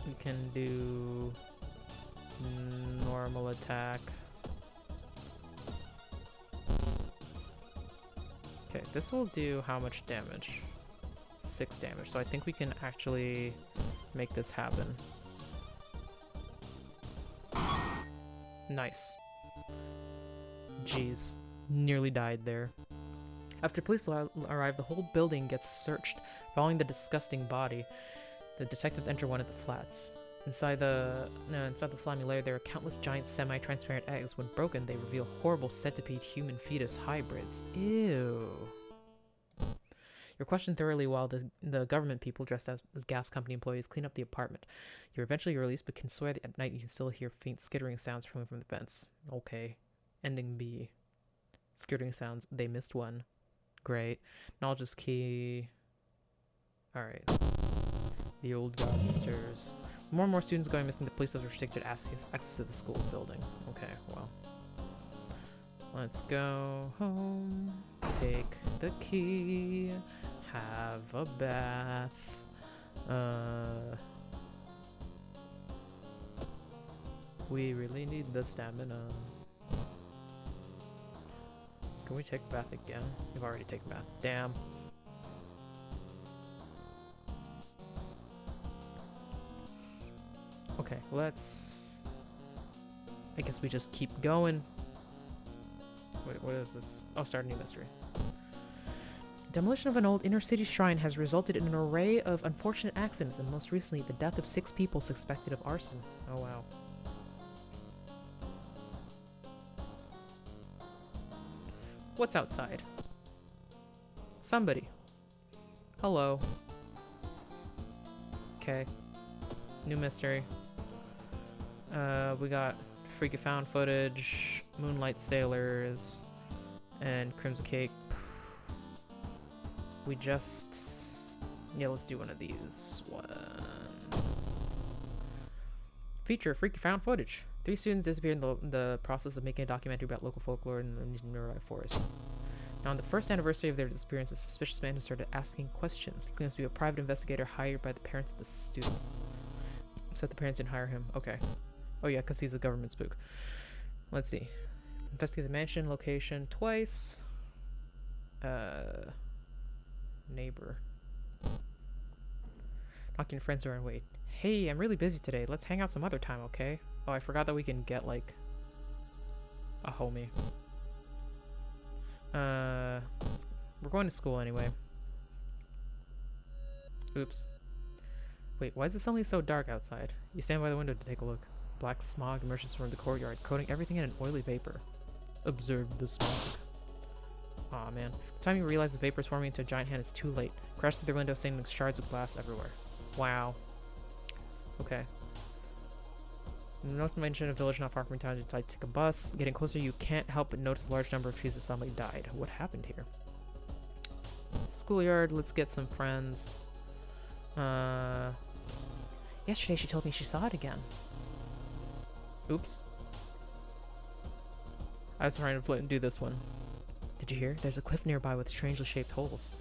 We can do... normal attack. Okay, this will do how much damage? 6 damage, so I think we can actually make this happen. Nice. Jeez, nearly died there. After police arrive, the whole building gets searched. Following the disgusting body, the detectives enter one of the flats. Inside the slimy lair, there are countless giant semi-transparent eggs. When broken, they reveal horrible centipede human fetus hybrids. Ew. You're questioned thoroughly while the government people dressed as gas company employees clean up the apartment. You're eventually released, but can swear that at night you can still hear faint skittering sounds coming from the vents. Okay. Ending B. Skittering sounds. They missed one. Great. Knowledge is key. Alright. The old god stirs. More and more students going missing. The police have restricted access to the school's building. Okay, well. Let's go home. Take the key. Have a bath. We really need the stamina. Can we take a bath again? We've already taken a bath. Damn. Okay, let's... I guess we just keep going. Wait, what is this? Oh, start a new mystery. Demolition of an old inner-city shrine has resulted in an array of unfortunate accidents, and most recently, the death of 6 people suspected of arson. Oh, wow. What's outside? Somebody. Hello. Okay. New mystery. We got Freaky Found footage, Moonlight Sailors, and Crimson Cake. We just... yeah, let's do one of these ones. Feature Freaky Found footage. 3 students disappeared in the process of making a documentary about local folklore in the nearby forest. Now, on the first anniversary of their disappearance, a suspicious man has started asking questions. He claims to be a private investigator hired by the parents of the students. Except the parents didn't hire him. Okay. Oh yeah, because he's a government spook. Let's see. Investigate the mansion location twice. Neighbor. Knock your friends around. Wait. Hey, I'm really busy today. Let's hang out some other time, okay? Oh, I forgot that we can get, like, a homie. We're going to school anyway. Oops. Wait, why is it suddenly so dark outside? You stand by the window to take a look. Black smog emerges from the courtyard, coating everything in an oily vapor. Observe the smog. Aw, man. By the time you realize the vapor is forming into a giant hand, it's too late. Crash through the window, sending shards of glass everywhere. Wow. Okay. No mention of a village not far from town. You decide to take a bus. Getting closer, you can't help but notice a large number of trees that suddenly died. What happened here? Schoolyard, let's get some friends. Yesterday she told me she saw it again. Oops. I was trying to do this one. Did you hear? There's a cliff nearby with strangely shaped holes.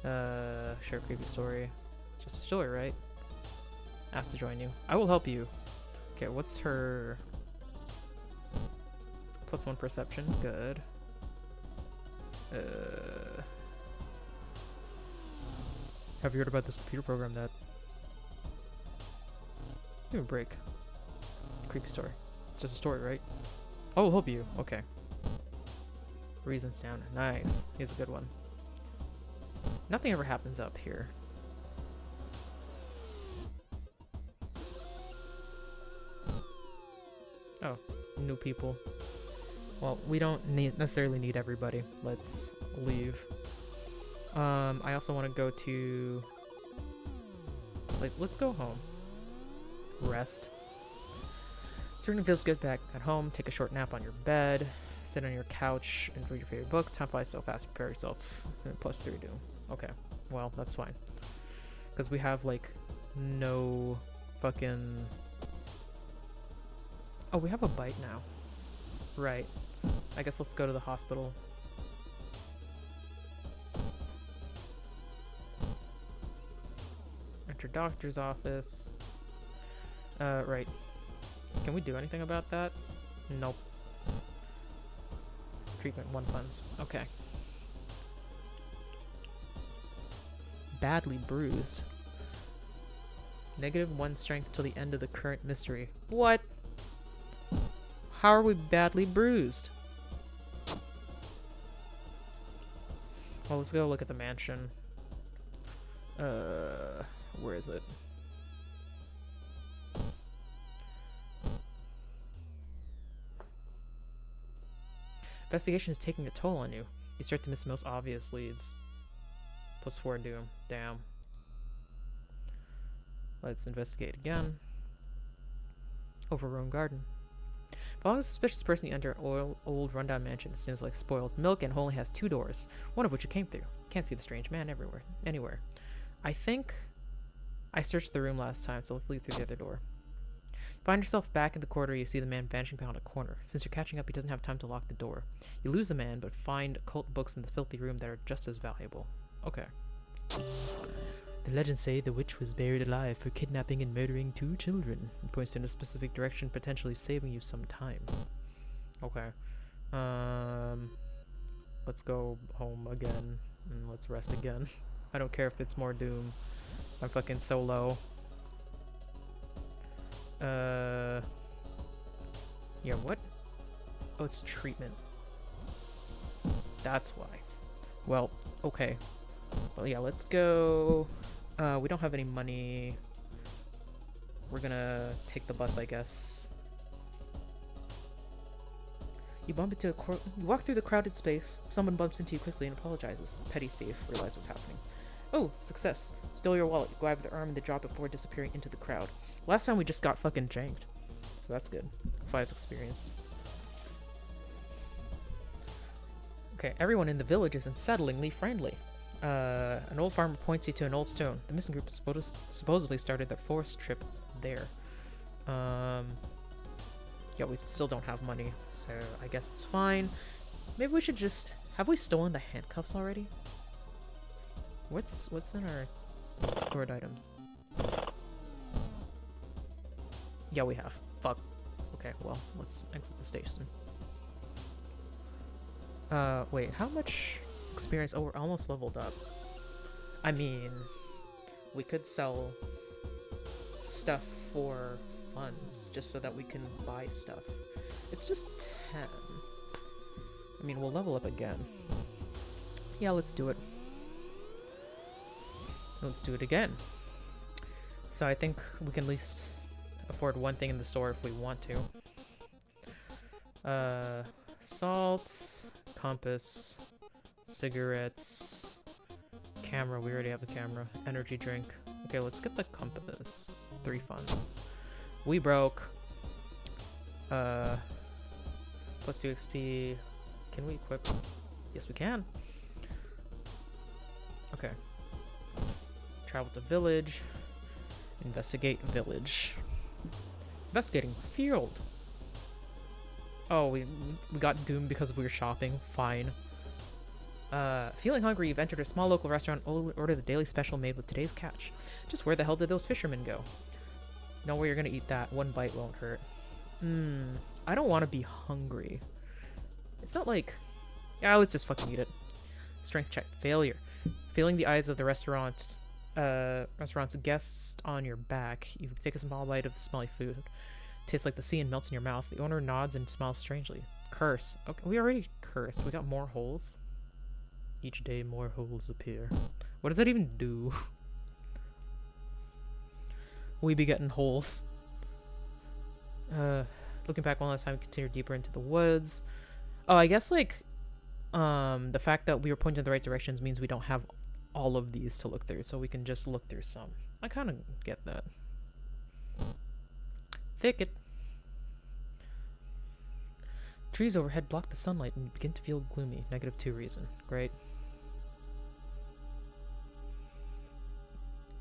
Sure, creepy story. It's just a story, right? Asked to join you. I will help you. Okay, what's her... +1 perception. Good. Have you heard about this computer program that... Give me a break. Creepy story. It's just a story, right? Oh, we'll help you. Okay. Reasons down. Nice. He's a good one. Nothing ever happens up here. Oh, new people. Well, we don't necessarily need everybody. Let's leave. I also want to go to Like, let's go home. Rest. Certainly feels good back at home. Take a short nap on your bed. Sit on your couch and read your favorite book. Time flies so fast. Prepare yourself. Plus 3 doom. Okay. Well, that's fine. Because we have, like, no fucking... Oh, we have a bite now. Right. I guess let's go to the hospital. Enter doctor's office. Right. Can we do anything about that? Nope. Treatment 1 funds. Okay. Badly bruised. -1 strength till the end of the current mystery. What? How are we badly bruised? Well, let's go look at the mansion. Where is it? Investigation is taking a toll on you. You start to miss the most obvious leads. Plus 4 doom. Damn. Let's investigate again. Overgrown garden. Following a suspicious person, you enter an old rundown mansion. It seems like spoiled milk and only has 2 doors, one of which you came through. Can't see the strange man anywhere. I think I searched the room last time, so let's leave through the other door. Find yourself back in the corridor. You see the man vanishing behind a corner. Since you're catching up, he doesn't have time to lock the door. You lose the man, but find occult books in the filthy room that are just as valuable. Okay. The legends say the witch was buried alive for kidnapping and murdering 2 children. It points in a specific direction, potentially saving you some time. Okay. Let's go home again, and let's rest again. I don't care if it's more doom. I'm fucking so low. Yeah, what? Oh, it's treatment. That's why. Well, okay. Well, yeah, let's go. We don't have any money. We're gonna take the bus, I guess. You bump into you walk through the crowded space. Someone bumps into you quickly and apologizes. Petty thief. Realize what's happening. Oh, success. Steal your wallet. You grab their arm and they drop it before disappearing into the crowd. Last time we just got fucking janked. So that's good. 5 experience. Okay, everyone in the village is unsettlingly friendly. An old farmer points you to an old stone. The missing group supposedly started their forest trip there. Yeah, we still don't have money, so I guess it's fine. Maybe we should just... Have we stolen the handcuffs already? What's in our stored items? Yeah, we have. Fuck. Okay, well, let's exit the station. Wait, how much experience? Oh, we're almost leveled up. I mean, we could sell stuff for funds just so that we can buy stuff. It's just 10. I mean, we'll level up again. Yeah, let's do it. Let's do it again. So I think we can at least afford 1 thing in the store if we want to. Salt, compass, cigarettes, camera. We already have the camera. Energy drink. Okay, let's get the compass. 3 funds. We broke. Plus 2 XP. Can we equip? Yes, we can. Okay. Travel to village. Investigate village. Investigating field. Oh, we got doomed because we were shopping. Fine. Feeling hungry, you've entered a small local restaurant. Order the daily special made with today's catch. Just where the hell did those fishermen go? No way you're gonna eat that. 1 bite won't hurt. I don't want to be hungry. It's not like... Yeah, let's just fucking eat it. Strength check. Failure. Feeling the eyes of the restaurant's guests on your back, you take a small bite of the smelly food. Tastes like the sea and melts in your mouth. The owner nods and smiles strangely. Curse. Okay, we already cursed. We got more holes. Each day more holes appear. What does that even do? We be getting holes. Looking back one last time, continue deeper into the woods. Oh, I guess like the fact that we were pointing in the right directions means we don't have all of these to look through, so we can just look through some. I kind of get that. Thicket. Trees overhead block the sunlight and you begin to feel gloomy. -2 reason. Great.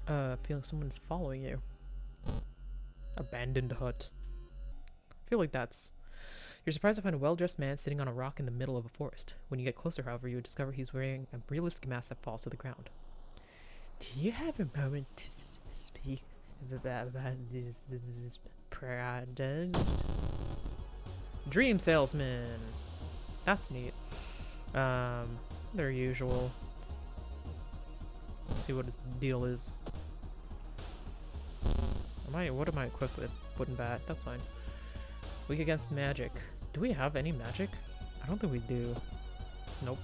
Feeling someone's following you. Abandoned hut. I feel like that's... You're surprised to find a well-dressed man sitting on a rock in the middle of a forest. When you get closer, however, you discover he's wearing a realistic mask that falls to the ground. Do you have a moment to speak about this product? Dream salesman! That's neat. Their usual. Let's see what his deal is. What am I equipped with? Wooden bat. That's fine. Weak against magic. Do we have any magic? I don't think we do. Nope.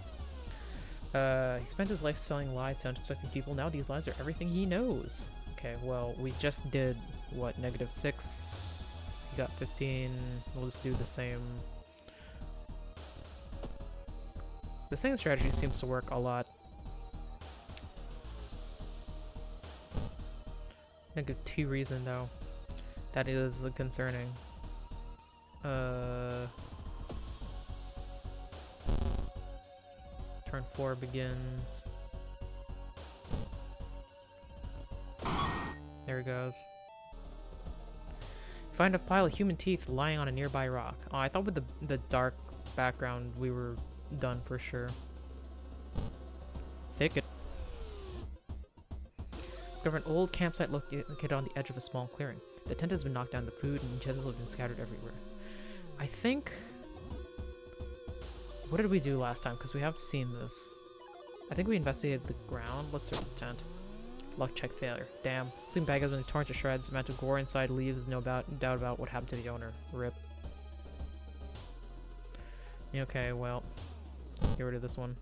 He spent his life selling lies to unsuspecting people. Now these lies are everything he knows. Okay, well, we just did, what, -6? He got 15. We'll just do the same. The same strategy seems to work a lot. -2 reason, though. That is concerning. Turn 4 begins. There he goes. Find a pile of human teeth lying on a nearby rock. Oh, I thought with the dark background we were done for sure. Thicket. Discover an old campsite located on the edge of a small clearing. The tent has been knocked down, the food and utensils have been scattered everywhere. I think... What did we do last time? Because we have seen this. I think we investigated the ground. Let's search the tent. Luck check failure. Damn. Sleeping bag has been torn to shreds. The amount of gore inside leaves no doubt about what happened to the owner. Rip. Okay, well. Let's get rid of this one.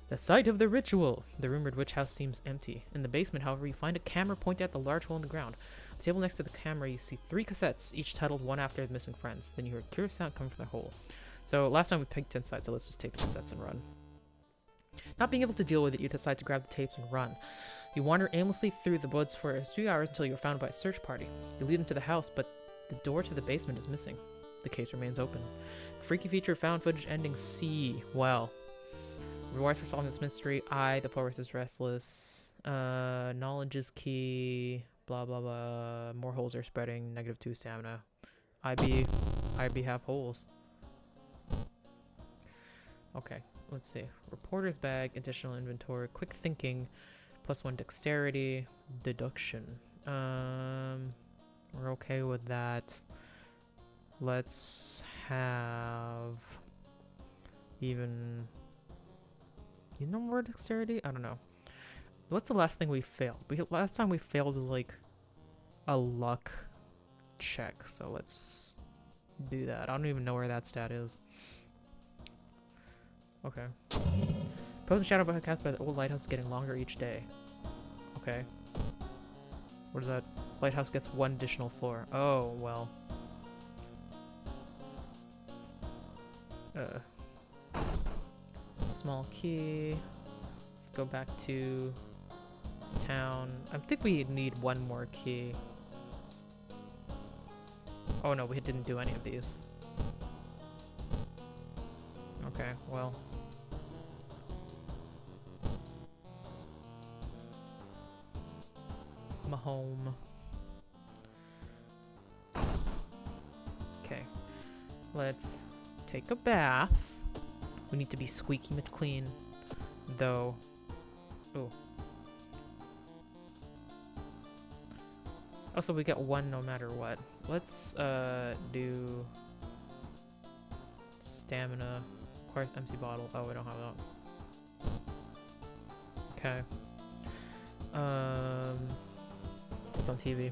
The site of the ritual! The rumored witch house seems empty. In the basement, however, you find a camera pointed at the large hole in the ground. On the table next to the camera, you see 3 cassettes, each titled one after the missing friends. Then you hear a curious sound coming from the hole. So last time we picked inside, so let's just take the cassettes and run. Not being able to deal with it, you decide to grab the tapes and run. You wander aimlessly through the woods for a few hours until you are found by a search party. You lead them to the house, but the door to the basement is missing. The case remains open. Freaky feature found footage ending C. Well. Rewards for solving this mystery. I, the forest is restless. Knowledge is key. Blah, blah, blah. More holes are spreading. -2 stamina. IB have holes. Okay, let's see. Reporter's bag, additional inventory, quick thinking, +1 dexterity, deduction. We're okay with that. Let's have even... You know more dexterity? I don't know. What's the last thing we failed? Last time we failed was like a luck check. So let's do that. I don't even know where that stat is. Okay. Pose and shadow cast by the old lighthouse is getting longer each day. Okay. What is that? Lighthouse gets 1 additional floor. Oh, well. Small key. Let's go back to town. I think we need 1 more key. Oh no, we didn't do any of these. Okay, well. I'm home. Okay. Let's take a bath. We need to be squeaky McClean, though. Ooh. Also, we get 1 no matter what. Let's do stamina. Requires empty bottle. Oh, we don't have that. Okay. It's on TV.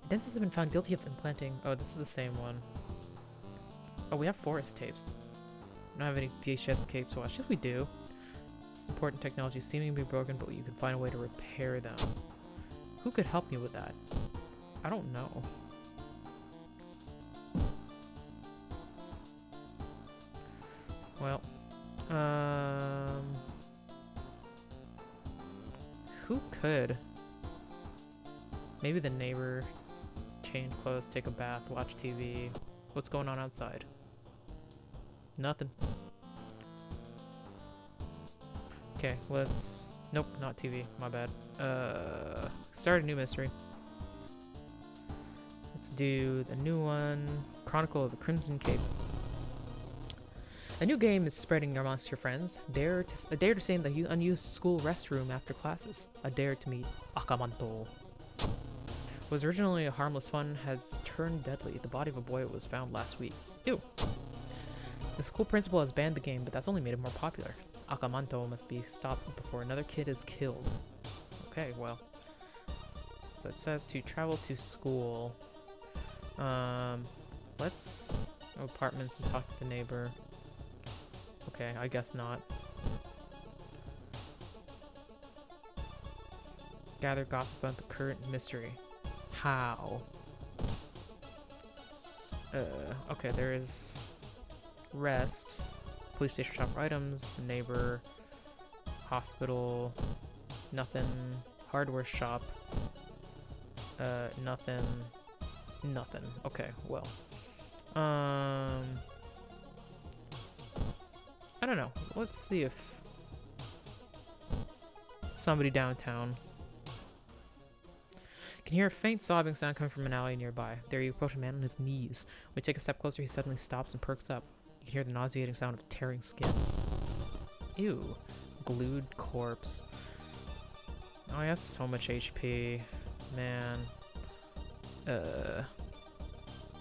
Dentists have been found guilty of implanting. Oh, this is the same one. Oh, we have forest tapes. We don't have any VHS tapes to watch. Yes, we do. It's important technology seeming to be broken, but you can find a way to repair them. Who could help me with that? I don't know. Well, Who could? Maybe the neighbor. Change clothes, take a bath, watch TV. What's going on outside? Nothing. Okay, let's... Nope, not TV. My bad. Start a new mystery. Let's do the new one. Chronicle of the Crimson Cape. A new game is spreading amongst your friends. Dare to stay in the unused school restroom after classes. A dare to meet Akamanto. Was originally a harmless fun has turned deadly. The body of a boy was found last week. Ew. The school principal has banned the game, but that's only made it more popular. Akamanto must be stopped before another kid is killed. Okay, well. So it says to travel to school. Let's go apartments and talk to the neighbor. Okay, I guess not. Gather gossip about the current mystery. How? Okay, there is rest, police station shop for items, neighbor, hospital, nothing, hardware shop, nothing, nothing. Okay, well. I don't know. Let's see if somebody downtown. Can hear a faint sobbing sound coming from an alley nearby. There you approach a man on his knees. When you take a step closer, he suddenly stops and perks up. You can hear the nauseating sound of tearing skin. Ew. Glued corpse. Oh, he has so much HP. Man.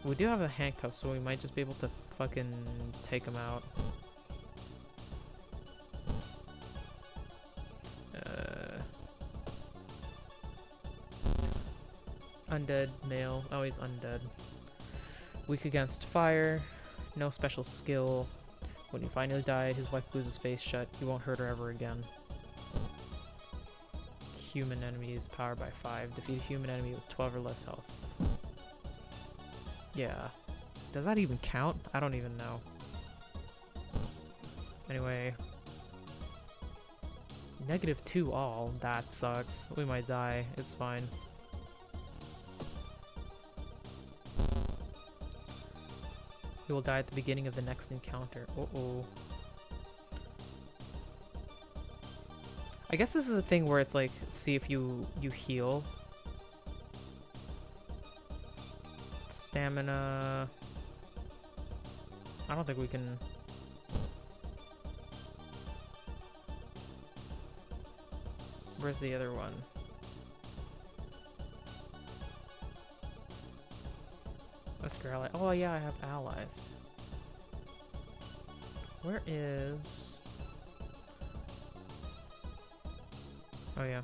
We do have a handcuff, so we might just be able to fucking take him out. Undead male. Oh, he's undead. Weak against fire. No special skill. When you finally die, his wife glues his face shut. You won't hurt her ever again. Human enemies, power by 5. Defeat a human enemy with 12 or less health. Yeah. Does that even count? I don't even know. Anyway. -2 all. That sucks. We might die. It's fine. You will die at the beginning of the next encounter. Uh-oh. I guess this is a thing where it's like, see if you heal. Stamina. I don't think we can... Where's the other one? Wesker ally. Oh yeah, I have allies. Where is... Oh yeah.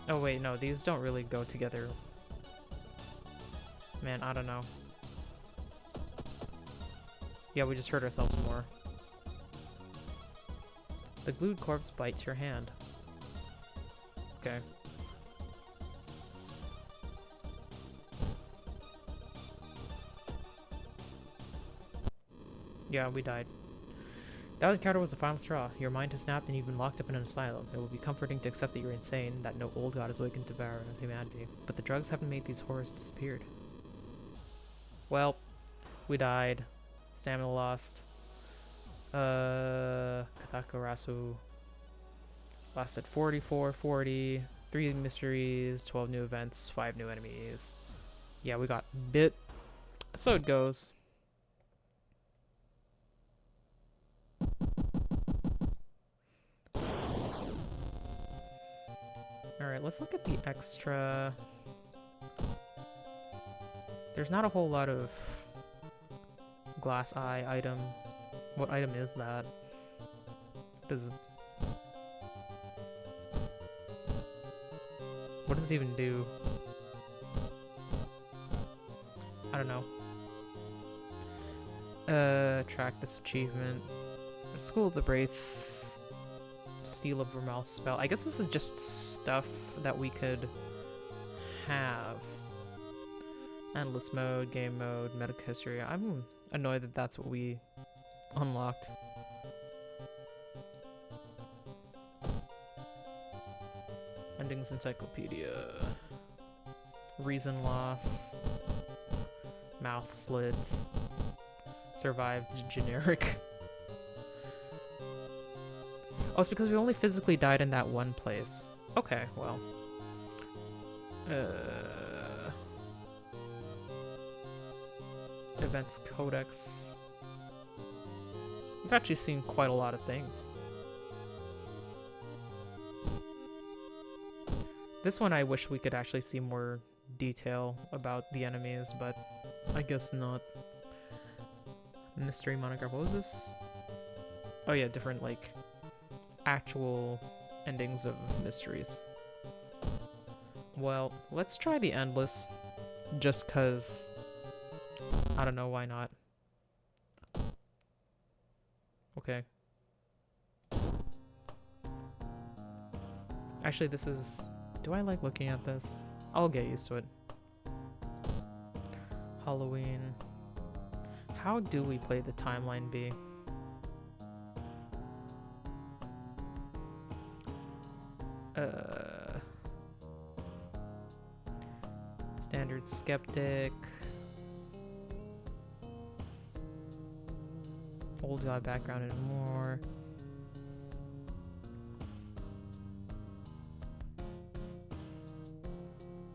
Oh wait, no, these don't really go together. Man, I don't know. Yeah, we just hurt ourselves more. The glued corpse bites your hand. Okay. Yeah, we died. That encounter was the final straw. Your mind has snapped and you've been locked up in an asylum. It will be comforting to accept that you're insane, that no old god is awakened to devour humanity. But the drugs haven't made these horrors disappeared. Well, we died. Stamina lost. Katakurasu lasted 40, 3 mysteries, 12 new events, 5 new enemies. Yeah, we got bit. So it goes. Alright, let's look at the extra. There's not a whole lot of glass eye item. What item is that? What does it even do? I don't know. Track this achievement. School of the Wraith. Steel of Vermal's spell. I guess this is just stuff that we could have. Endless mode, game mode, medical history. annoyed that that's what we unlocked. Endings Encyclopedia. Reason loss. Mouth slit. Survived generic. Oh, it's because we only physically died in that one place. Okay, well. Events Codex. We've actually seen quite a lot of things. This one I wish we could actually see more detail about the enemies, but I guess not. Mystery monograph. What was this? Oh yeah, different like actual endings of mysteries. Well, let's try the Endless, just cause I don't know, why not? Okay. Actually, this is... Do I like looking at this? I'll get used to it. Halloween. How do we play the timeline B? Standard skeptic. Old god background and more.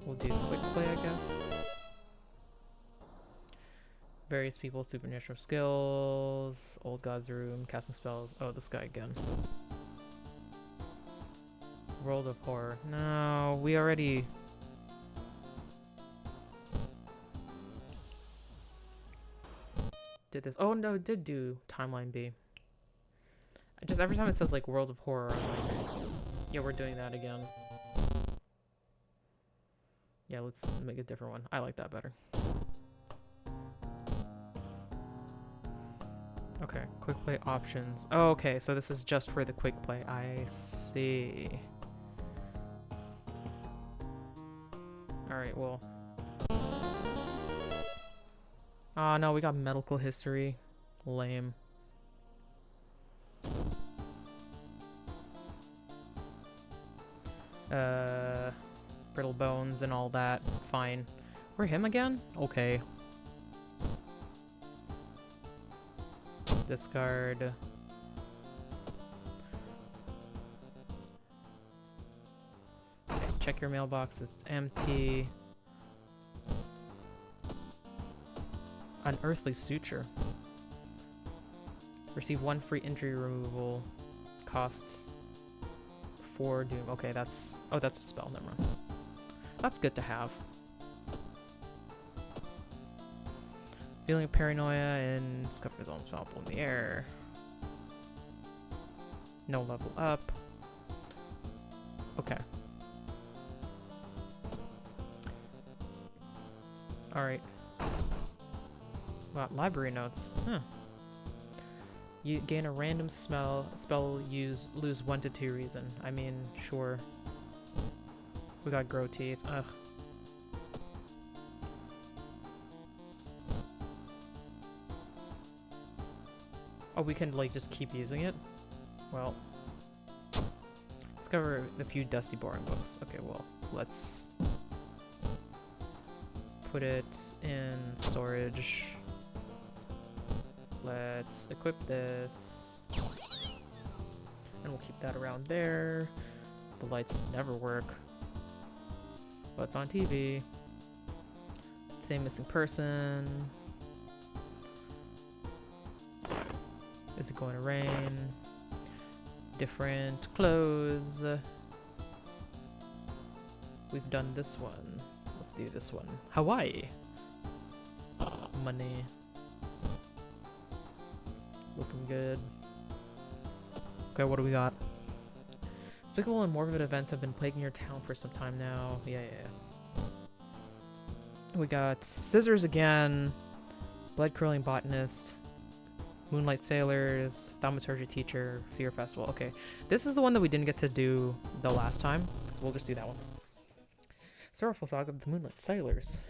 We'll do quick play, I guess. Various people, supernatural skills, old god's room, casting spells. Oh, this guy again. World of horror. No, we already... did this. Oh no, it did do timeline B. Just every time it says like World of Horror, I'm like, yeah, we're doing that again. Yeah, let's make a different one. I like that better. Okay, quick play options. Oh, okay, so this is just for the quick play. I see. Alright, well. Oh no, we got medical history. Lame. Brittle bones and all that. Fine. We're him again? Okay. Discard. Okay, check your mailbox. It's empty. Unearthly suture. Receive 1 free injury removal. Costs 4 doom. Okay, that's... oh, that's a spell. Never mind. That's good to have. Feeling of paranoia and discover his own palpable in the air. No level up. Okay. Alright. Wow, library notes. Huh. You gain a random spell lose 1 to 2 reason. I mean, sure. We got grow teeth. Ugh. Oh, we can like just keep using it? Well. Discover the few dusty boring books. Okay, well, let's put it in storage. Let's equip this. And we'll keep that around there. The lights never work. What's on TV? Same missing person. Is it going to rain? Different clothes. We've done this one. Let's do this one. Hawaii. Money. Looking good. Okay, what do we got? Despicable and morbid events have been plaguing your town for some time now. Yeah. We got Scissors again. Blood Curling Botanist. Moonlight Sailors. Thaumaturgy Teacher. Fear Festival. Okay, this is the one that we didn't get to do the last time, so we'll just do that one. Sorrowful Saga of the Moonlight Sailors.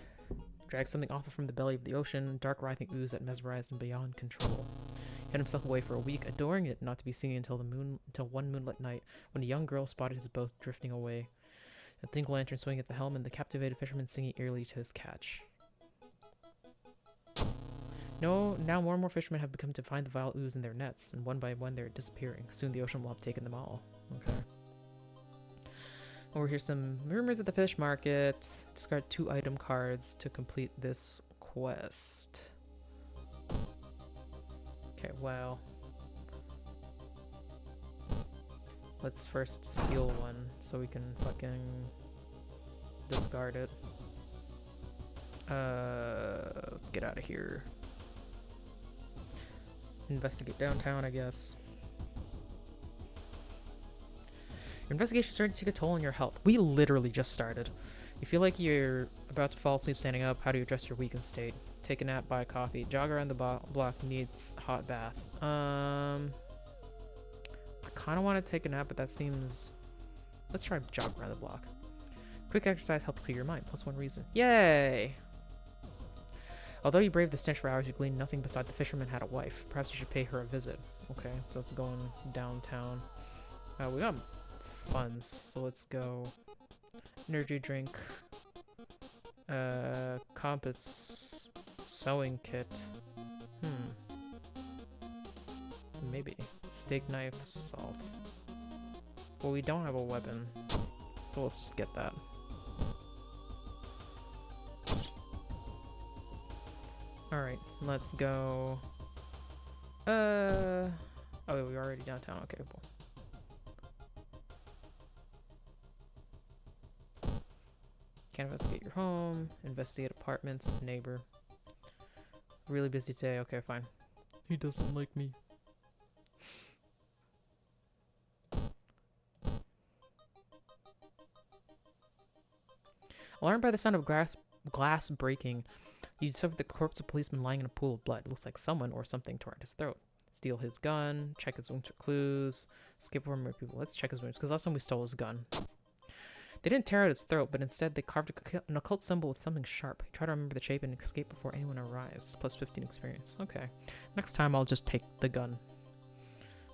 Dragged something awful from the belly of the ocean, dark writhing ooze that mesmerized him beyond control. He hid himself away for a week, adoring it not to be seen until one moonlit night, when a young girl spotted his boat drifting away. A twinkle lantern swinging at the helm, and the captivated fisherman singing eerily to his catch. No, now more and more fishermen have become to find the vile ooze in their nets, and one by one they're disappearing. Soon the ocean will have taken them all. Okay. Over here, some rumors at the fish market. Discard 2 item cards to complete this quest. Okay, well. Let's first steal one so we can fucking discard it. Let's get out of here. Investigate downtown, I guess. Your investigation is starting to take a toll on your health. We literally just started. You feel like you're about to fall asleep standing up. How do you address your weakened state? Take a nap, buy coffee. Jog around the block, needs hot bath. I kind of want to take a nap, but that seems... Let's try jog around the block. Quick exercise helps clear your mind. +1 reason. Yay! Although you braved the stench for hours, you gleaned nothing beside the fisherman had a wife. Perhaps you should pay her a visit. Okay, so let's go on downtown. We got funds, so let's go. Energy drink. Compass. Sewing kit. Maybe. Steak knife, salt. Well, we don't have a weapon, so let's just get that. Alright, let's go. Oh, we're already downtown. Okay, cool. Can't investigate your home. Investigate apartments. Neighbor. Really busy today. Okay, fine. He doesn't like me. Alarmed by the sound of glass breaking, you discover the corpse of a policeman lying in a pool of blood. It looks like someone or something tore at his throat. Steal his gun, check his wounds for clues, escape from more people. Let's check his wounds, because last time we stole his gun. They didn't tear out his throat, but instead they carved an occult symbol with something sharp. Try to remember the shape and escape before anyone arrives. +15 experience. Okay. Next time I'll just take the gun.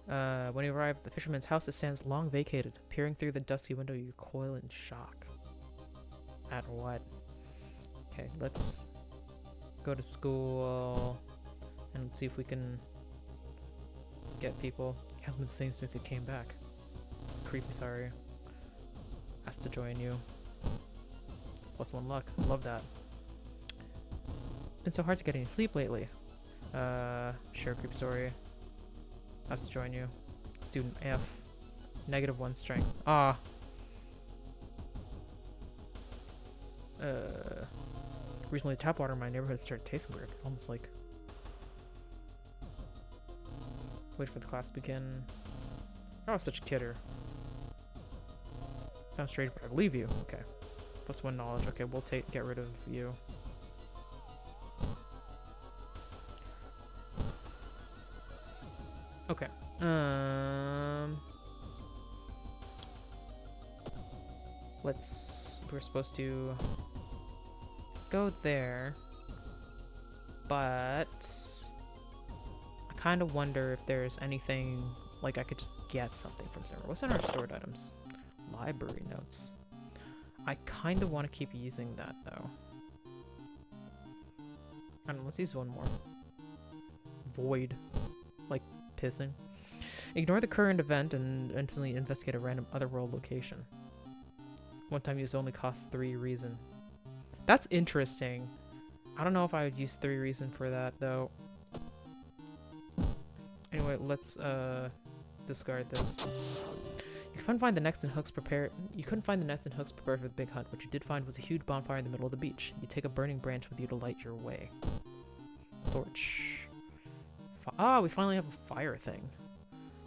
When you arrive at the fisherman's house, it stands long vacated. Peering through the dusty window, you recoil in shock. At what? Okay, let's go to school and see if we can get people. It hasn't been the same since he came back. Creepy, sorry. Asked to join you. +1 luck. Love that. Been so hard to get any sleep lately. Share creepy story. Asked to join you. Student F. -1 strength. Ah. Recently tap water in my neighborhood started tasting weird. Almost like... Wait for the class to begin. Oh, such a kidder. Sounds strange, but I believe you. Okay. +1 knowledge. Okay, we'll get rid of you. Okay. We're supposed to go there, but I kind of wonder if there's anything like I could just get something from there. What's in our stored items? Library notes. I kind of want to keep using that though. I don't know, let's use one more. Void. Like pissing. Ignore the current event and instantly investigate a random otherworld location. One time use only costs 3 reason. That's interesting. I don't know if I would use 3 reason for that though. Anyway, let's discard this. You couldn't find the nets and hooks prepared for the big hunt. What you did find was a huge bonfire in the middle of the beach. You take a burning branch with you to light your way. Torch. We finally have a fire thing.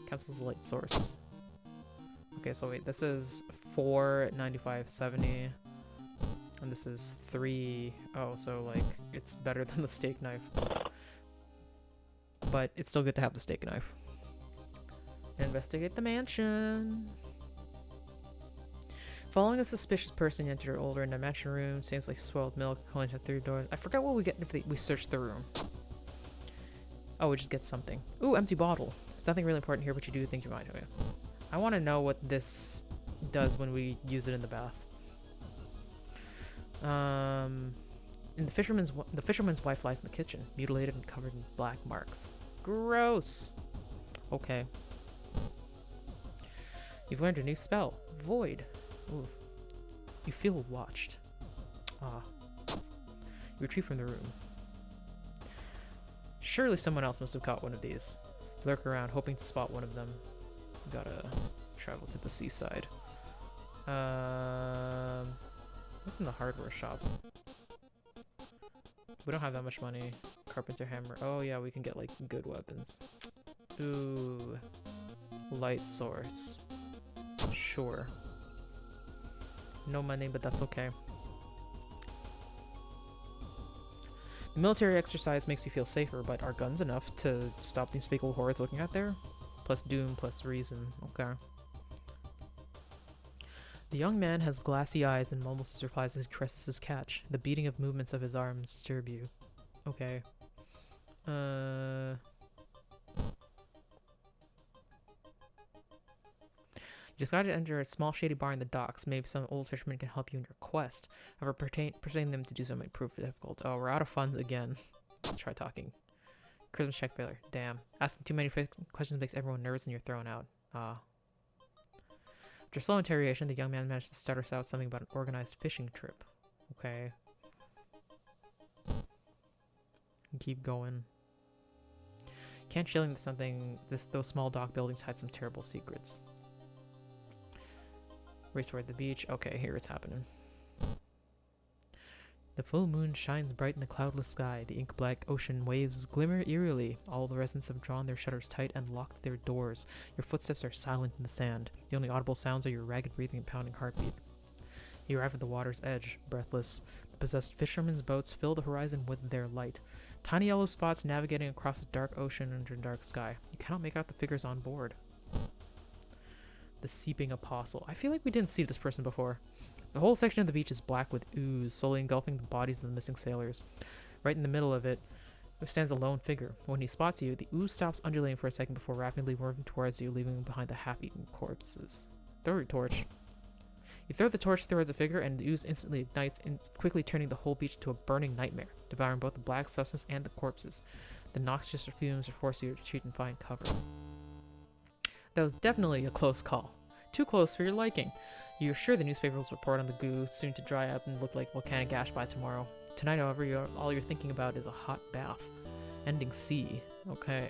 Cancels the light source. Okay, so wait, this is 495.70, and this is 3. Oh, so like it's better than the steak knife, but it's still good to have the steak knife. Investigate the mansion. Following a suspicious person, you enter an older dimension room. Things like spoiled milk, going to 3 doors. I forgot what we get if we search the room. Oh, we just get something. Ooh, empty bottle. There's nothing really important here, but you do think you might. Okay. I want to know what this does when we use it in the bath. And the fisherman's wife lies in the kitchen, mutilated and covered in black marks. Gross. Okay. You've learned a new spell, Void. Ooh. You feel watched. Ah. You retrieve from the room. Surely someone else must have caught one of these. You lurk around, hoping to spot one of them. You gotta travel to the seaside. What's in the hardware shop? We don't have that much money. Carpenter hammer. Oh yeah, we can get like good weapons. Ooh. Light source. Sure. No money, but that's okay. The military exercise makes you feel safer, but are guns enough to stop these fatal hordes looking out there? Plus doom, plus reason. Okay. The young man has glassy eyes and mumbles his replies as he caresses his catch. The beating of movements of his arms disturb you. Okay. You just gotta enter a small shady bar in the docks. Maybe some old fisherman can help you in your quest. However, persuading them to do so might prove difficult. Oh, we're out of funds again. Let's try talking. Charisma check failure. Damn. Asking too many questions makes everyone nervous and you're thrown out. Ah. After slow interrogation, the young man managed to stutter out something about an organized fishing trip. Okay. Keep going. Can't chilling that something. Those small dock buildings hide some terrible secrets. Race toward the beach. Okay, here it's happening. The full moon shines bright in the cloudless sky. The ink-black ocean waves glimmer eerily. All the residents have drawn their shutters tight and locked their doors. Your footsteps are silent in the sand. The only audible sounds are your ragged breathing and pounding heartbeat. You arrive at the water's edge, breathless. The possessed fishermen's boats fill the horizon with their light. Tiny yellow spots navigating across a dark ocean under a dark sky. You cannot make out the figures on board. The Seeping Apostle. I feel like we didn't see this person before. The whole section of the beach is black with ooze, slowly engulfing the bodies of the missing sailors. Right in the middle of it stands a lone figure. When he spots you, the ooze stops undulating for a second before rapidly moving towards you, leaving behind the half-eaten corpses. Throw your torch. You throw the torch towards the figure, and the ooze instantly ignites, quickly turning the whole beach into a burning nightmare, devouring both the black substance and the corpses. The noxious fumes force you to retreat and find cover. That was definitely a close call. Too close for your liking. You're sure the newspaper will report on the goo, soon to dry up and look like volcanic ash by tomorrow. Tonight, however, all you're thinking about is a hot bath. Ending C. Okay.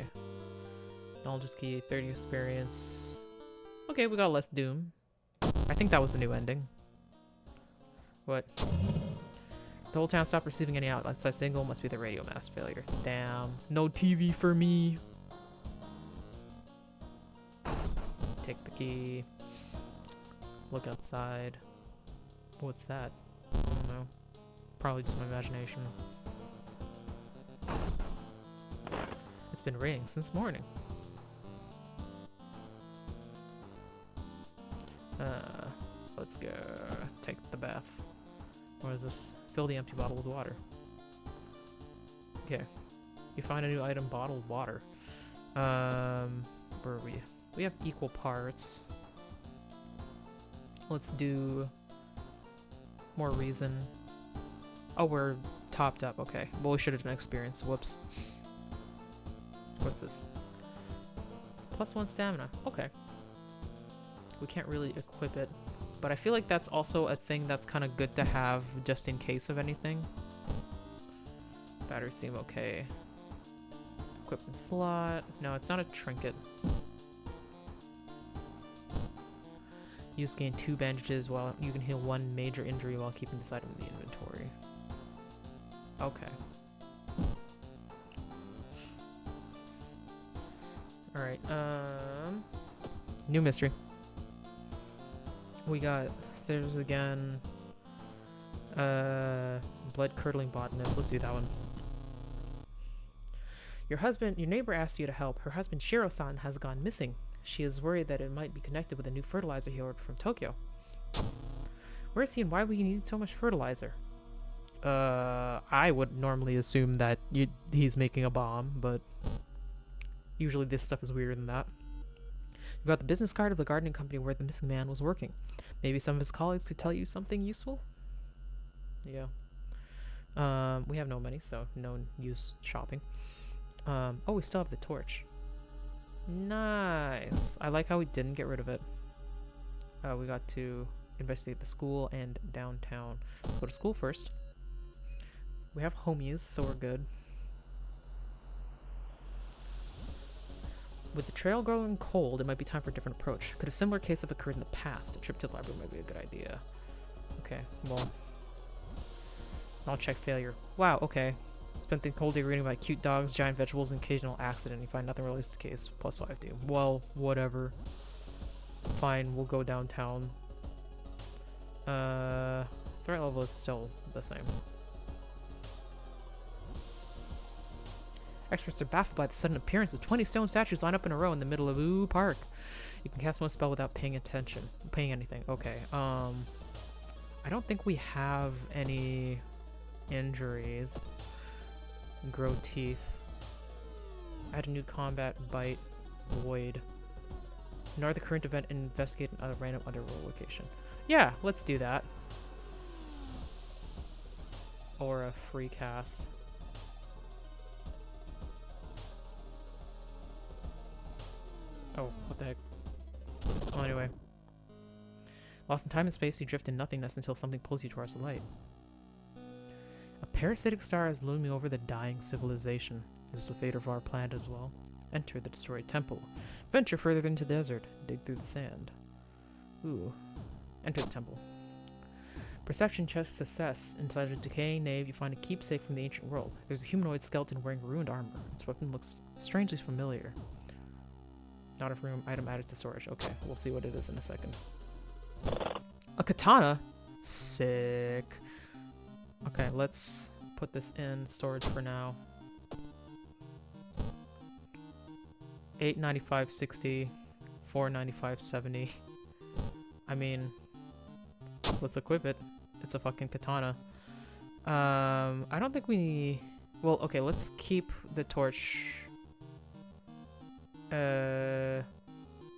Knowledge key, 30 experience. Okay, we got less doom. I think that was the new ending. What? The whole town stopped receiving any outside signal. Must be the radio mast failure. Damn. No TV for me. Take the key. Look outside. What's that? I don't know. Probably just my imagination. It's been raining since morning. Let's go take the bath. What is this? Fill the empty bottle with water. Okay. You find a new item, bottled water. Where are we? We have equal parts. Let's do more reason. Oh, we're topped up. Okay. Well, we should have done experience. Whoops. What's this? +1 stamina. Okay. We can't really equip it, but I feel like that's also a thing that's kind of good to have just in case of anything. Batteries seem okay. Equipment slot. No, it's not a trinket. You just gain 2 bandages while you can heal 1 major injury while keeping this item in the inventory. Okay. Alright, new mystery. We got stairs again. Blood-curdling botanist. Let's do that one. Your neighbor asked you to help. Her husband, Shiro-san, has gone missing. She is worried that it might be connected with a new fertilizer he ordered from Tokyo. Where is he and why would he need so much fertilizer? I would normally assume that he's making a bomb, but usually this stuff is weirder than that. You got the business card of the gardening company where the missing man was working. Maybe some of his colleagues could tell you something useful? Yeah. We have no money, so no use shopping. Oh, we still have the torch. Nice. I like how we didn't get rid of it. We got to investigate the school and downtown. Let's go to school first. We have homies, so we're good. With the trail growing cold, it might be time for a different approach. Could a similar case have occurred in the past? A trip to the library might be a good idea. Okay, well... I'll check failure. Wow, okay. Spent the whole day reading about cute dogs, giant vegetables, and occasional accident. You find nothing relates to the case. +5 do. Well, whatever. Fine, we'll go downtown. Threat level is still the same. Experts are baffled by the sudden appearance of 20 stone statues lined up in a row in the middle of Ooh Park. You can cast one spell without paying anything. Okay, I don't think we have any injuries. Grow teeth. Add a new combat, bite, void. Ignore the current event and investigate a random otherworld location. Yeah, let's do that. Or a free cast. Oh, what the heck? Well, anyway. Lost in time and space, you drift in nothingness until something pulls you towards the light. A parasitic star is looming over the dying civilization. This is the fate of our planet as well. Enter the destroyed temple. Venture further into the desert. Dig through the sand. Ooh. Enter the temple. Perception check success. Inside a decaying nave, you find a keepsake from the ancient world. There's a humanoid skeleton wearing ruined armor. Its weapon looks strangely familiar. Not a room item added to storage. Okay, we'll see what it is in a second. A katana? Sick. Okay, let's put this in storage for now. 895.60, 495.70. I mean, let's equip it. It's a fucking katana. I don't think we... Well, okay, let's keep the torch.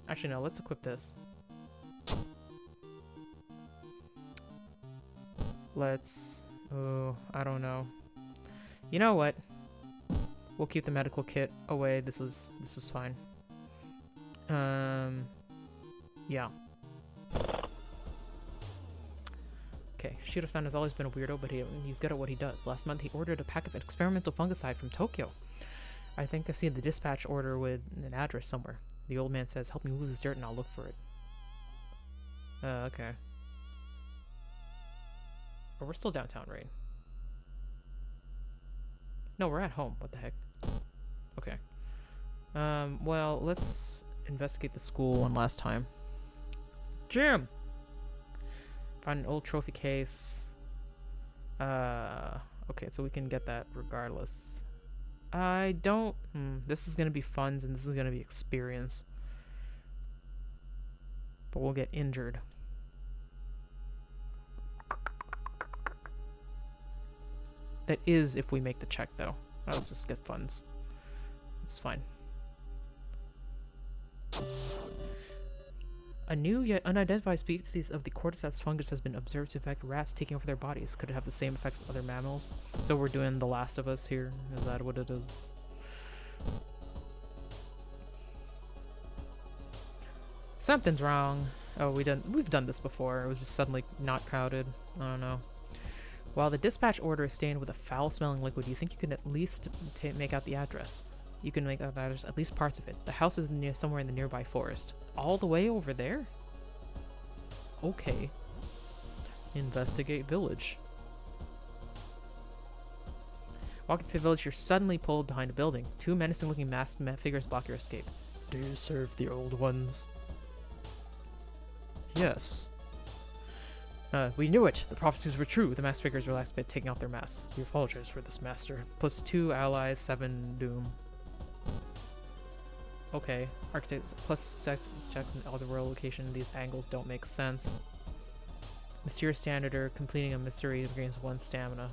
Actually, no, let's equip this. Let's... Oh, I don't know. You know what? We'll keep the medical kit away. This is fine. Yeah. Okay, Shiro-san has always been a weirdo, but he's good at what he does. Last month, he ordered a pack of experimental fungicide from Tokyo. I think I've seen the dispatch order with an address somewhere. The old man says, help me move this dirt and I'll look for it. Okay. Oh, we're still downtown, right? No, we're at home. What the heck? Okay. Well, let's investigate the school one last time. Jim! Found an old trophy case. Okay, so we can get that regardless. I don't... this is gonna be funds and this is gonna be experience. But we'll get injured. That is if we make the check, though. Let's just get funds. It's fine. A new yet unidentified species of the cordyceps fungus has been observed to affect rats taking over their bodies. Could it have the same effect with other mammals? So we're doing The Last of Us here. Is that what it is? Something's wrong. Oh, we've done this before. It was just suddenly not crowded. I don't know. While the dispatch order is stained with a foul-smelling liquid, you think you can at least make out the address. You can make out the address, at least parts of it. The house is somewhere in the nearby forest. All the way over there? Okay. Investigate village. Walking through the village, you're suddenly pulled behind a building. Two menacing-looking masked figures block your escape. Do you serve the old ones? Yes. We knew it! The prophecies were true. The masked figures relaxed a bit, taking off their masks. We apologize for this, Master. Plus 2 allies, 7 doom. Okay. Architects plus checks in otherworld location. These angles don't make sense. Mysterious janitor completing a mystery gains 1 stamina.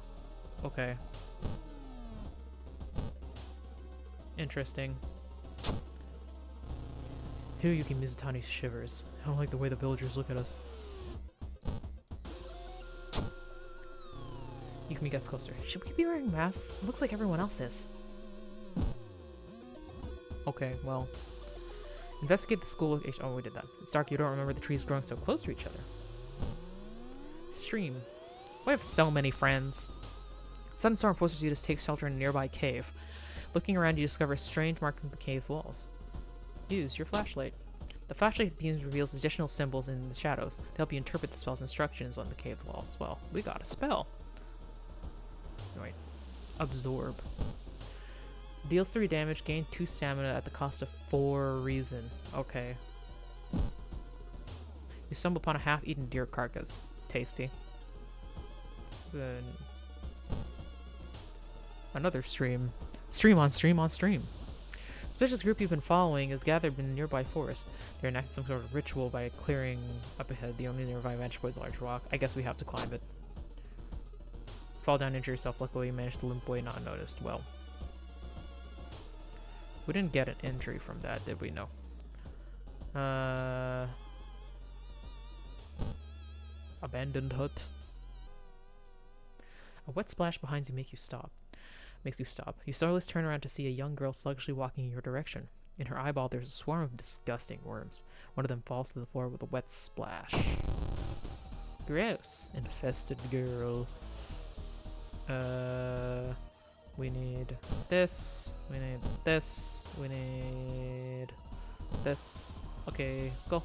Okay. Interesting. Hiroyuki Mizutani shivers. I don't like the way the villagers look at us. Yukimi gets closer. Should we be wearing masks? It looks like everyone else is. Okay, well. Investigate the school location. Oh, we did that. It's dark, you don't remember the trees growing so close to each other. Stream. We have so many friends. Sudden storm forces you to take shelter in a nearby cave. Looking around, you discover strange markings in the cave walls. Use your flashlight. The flashlight beam reveals additional symbols in the shadows to help you interpret the spell's instructions on the cave walls. Well, we got a spell. Wait. Absorb. Deals 3 damage, gain 2 stamina at the cost of 4 reason. Okay. You stumble upon a half-eaten deer carcass. Tasty. Then another stream. Stream on stream on stream. The suspicious group you've been following is gathered in a nearby forest. They're enacting some sort of ritual by clearing up ahead. The only nearby vantage point is a large rock. I guess we have to climb it. Fall down, injure yourself. Luckily, you managed to limp away not noticed. Well. We didn't get an injury from that, did we? No. Abandoned hut. A wet splash behind you makes you stop. You slowly turn around to see a young girl sluggishly walking in your direction. In her eyeball, there's a swarm of disgusting worms. One of them falls to the floor with a wet splash. Gross. Infested girl. We need this. We need this. We need this. Okay, go.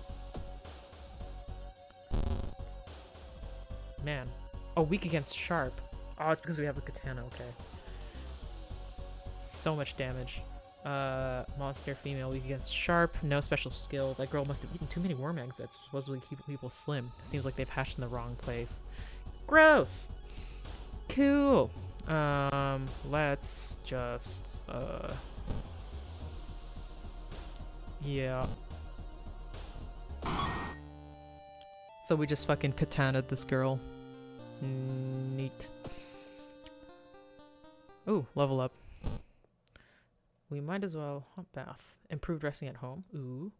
Man. Oh, weak against sharp. Oh, it's because we have a katana. Okay. So much damage. Monster female, weak against sharp. No special skill. That girl must have eaten too many worm eggs that supposedly keep people slim. It seems like they've hatched in the wrong place. Gross. Cool. Let's just, yeah. So we just fucking katanaed this girl. Neat. Ooh, level up. We might as well hot bath. Improved resting at home. Ooh.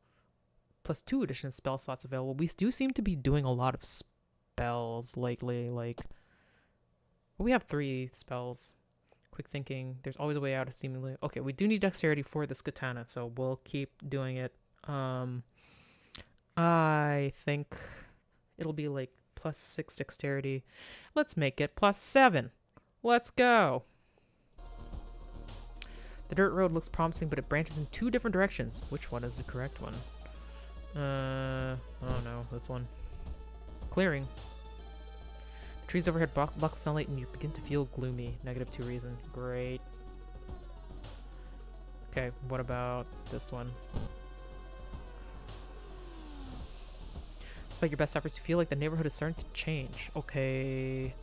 Plus 2 additional spell slots available. We do seem to be doing a lot of spells lately, like... We have 3 spells. Quick thinking. There's always a way out of seemingly... Okay, we do need dexterity for this katana, so we'll keep doing it. I think it'll be like plus 6 dexterity. Let's make it plus 7. Let's go. The dirt road looks promising, but it branches in 2 different directions. Which one is the correct one? Oh no, this one. Clearing. The trees overhead block the sunlight and you begin to feel gloomy. -2 reason. Great. Okay, what about this one? Despite your best efforts, you feel like the neighborhood is starting to change. Okay.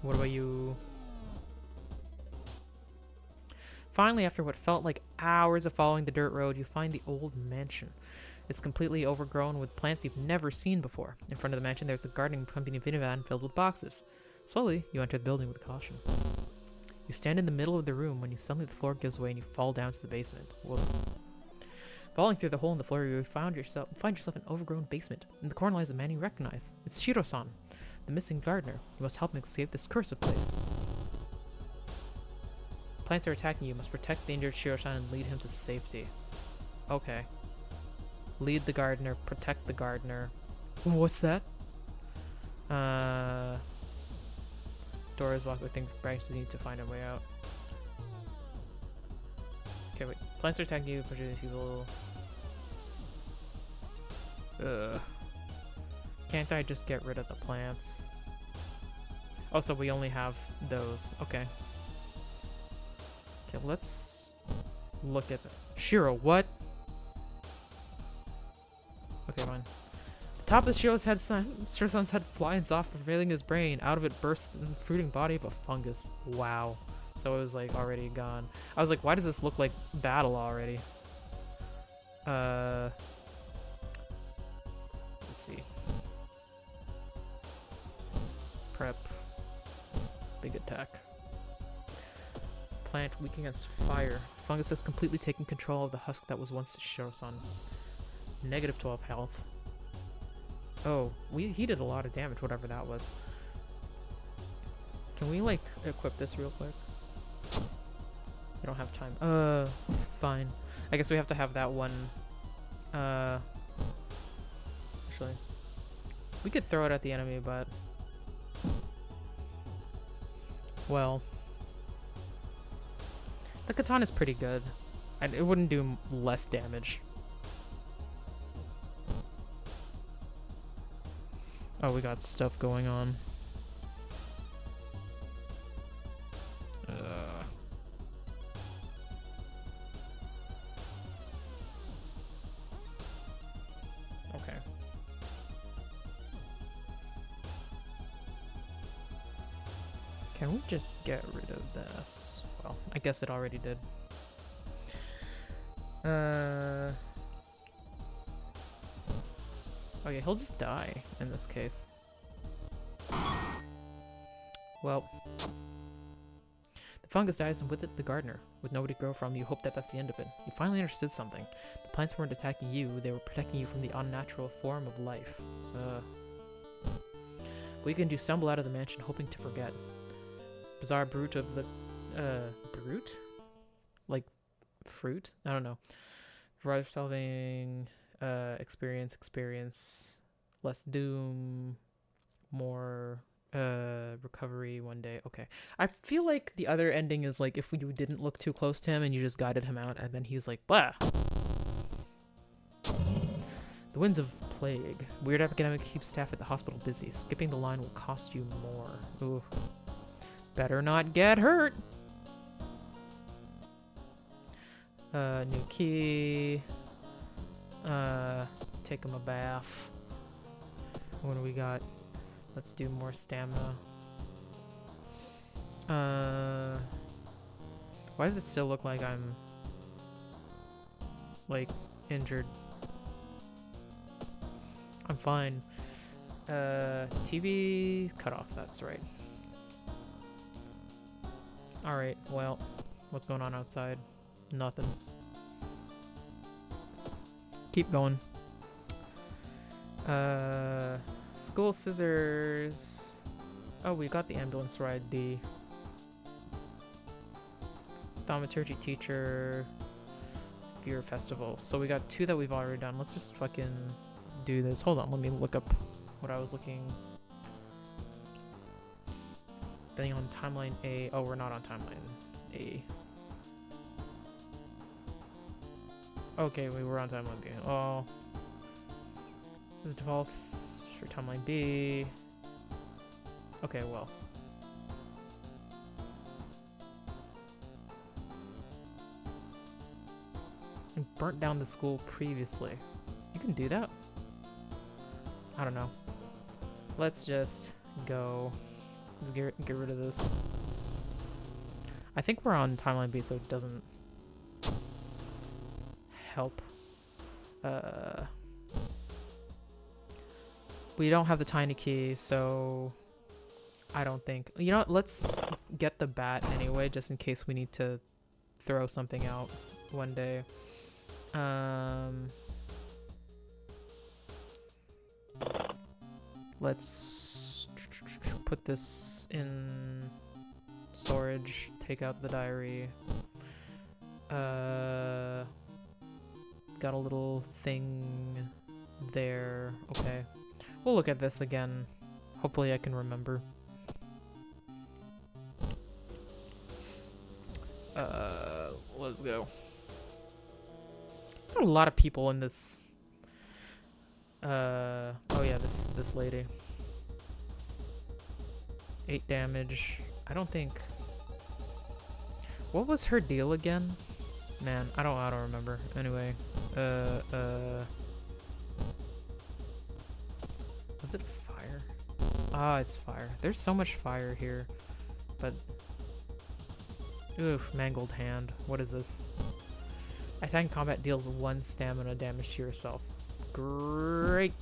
What about you? Finally, after what felt like hours of following the dirt road, you find the old mansion. It's completely overgrown with plants you've never seen before. In front of the mansion, there's a gardening company minivan filled with boxes. Slowly, you enter the building with caution. You stand in the middle of the room when suddenly the floor gives way and you fall down to the basement. Whoa. Falling through the hole in the floor, you find yourself in an overgrown basement. In the corner lies a man you recognize. It's Shiro-san, the missing gardener. You must help him escape this cursed place. Plants are attacking you. You must protect the injured Shiro-san and lead him to safety. Okay. Lead the gardener, protect the gardener. What's that? Doors locked. I think branches need to find a way out. Okay, wait. Plants are attacking you, pushing people. Can't I just get rid of the plants? Oh, so we only have those. Okay. Okay, let's look at Shiro. What? Okay, fine. The top of Shiro's Shiro-san's head flies off, revealing his brain. Out of it bursts the fruiting body of a fungus. Wow. So it was like already gone. I was like, why does this look like battle already? Let's Let's see. Prep. Big attack. Plant weak against fire. Fungus has completely taken control of the husk that was once Shiro-san. Negative 12 health. Oh, he did a lot of damage, whatever that was. Can we, like, equip this real quick? We don't have time. Fine. I guess we have to have that one. Actually. We could throw it at the enemy, but... Well... The katana is pretty good. And it wouldn't do less damage. Oh, we got stuff going on. Okay. Can we just get rid of this? Well, I guess it already did. Okay, he'll just die in this case. Well, the fungus dies and with it the gardener. With nobody to grow from, you hope that that's the end of it. You finally understood something. The plants weren't attacking you, they were protecting you from the unnatural form of life. Weekend you stumble out of the mansion hoping to forget. Bizarre brute of the... brute? Like, fruit? I don't know. Variety solving... experience, less doom, more recovery one day. Okay, I feel like the other ending is like if you didn't look too close to him and you just guided him out and then he's like, blah. The winds of plague. Weird epidemic keeps staff at the hospital busy. Skipping the line will cost you more. Ooh. Better not get hurt. New key. Take him a bath. What do we got? Let's do more stamina. Why does it still look like I'm like injured? I'm fine. TV cut off, that's right. Alright, well, what's going on outside? Nothing. Keep going. School scissors. Oh, we got the ambulance ride. The thaumaturgy teacher. Fear festival. So we got 2 that we've already done. Let's just fucking do this. Hold on, let me look up what I was looking. Getting on timeline A. Oh, we're not on timeline A. Okay, we were on timeline B. Oh. This is default for timeline B. Okay, well. And burnt down the school previously. You can do that? I don't know. Let's just go. Let's get rid of this. I think we're on timeline B, so it doesn't help. We don't have the tiny key, so I don't think. You know what? Let's get the bat anyway, just in case we need to throw something out one day. Let's put this in storage. Take out the diary. Got a little thing there. Okay. We'll look at this again. Hopefully I can remember. Let's go. There are a lot of people in this. Oh yeah, this lady. 8 damage. I don't think. What was her deal again? Man, I don't remember. Anyway, was it fire? Ah, it's fire. There's so much fire here, but oof, mangled hand. What is this? Attack in combat deals 1 stamina damage to yourself. Great.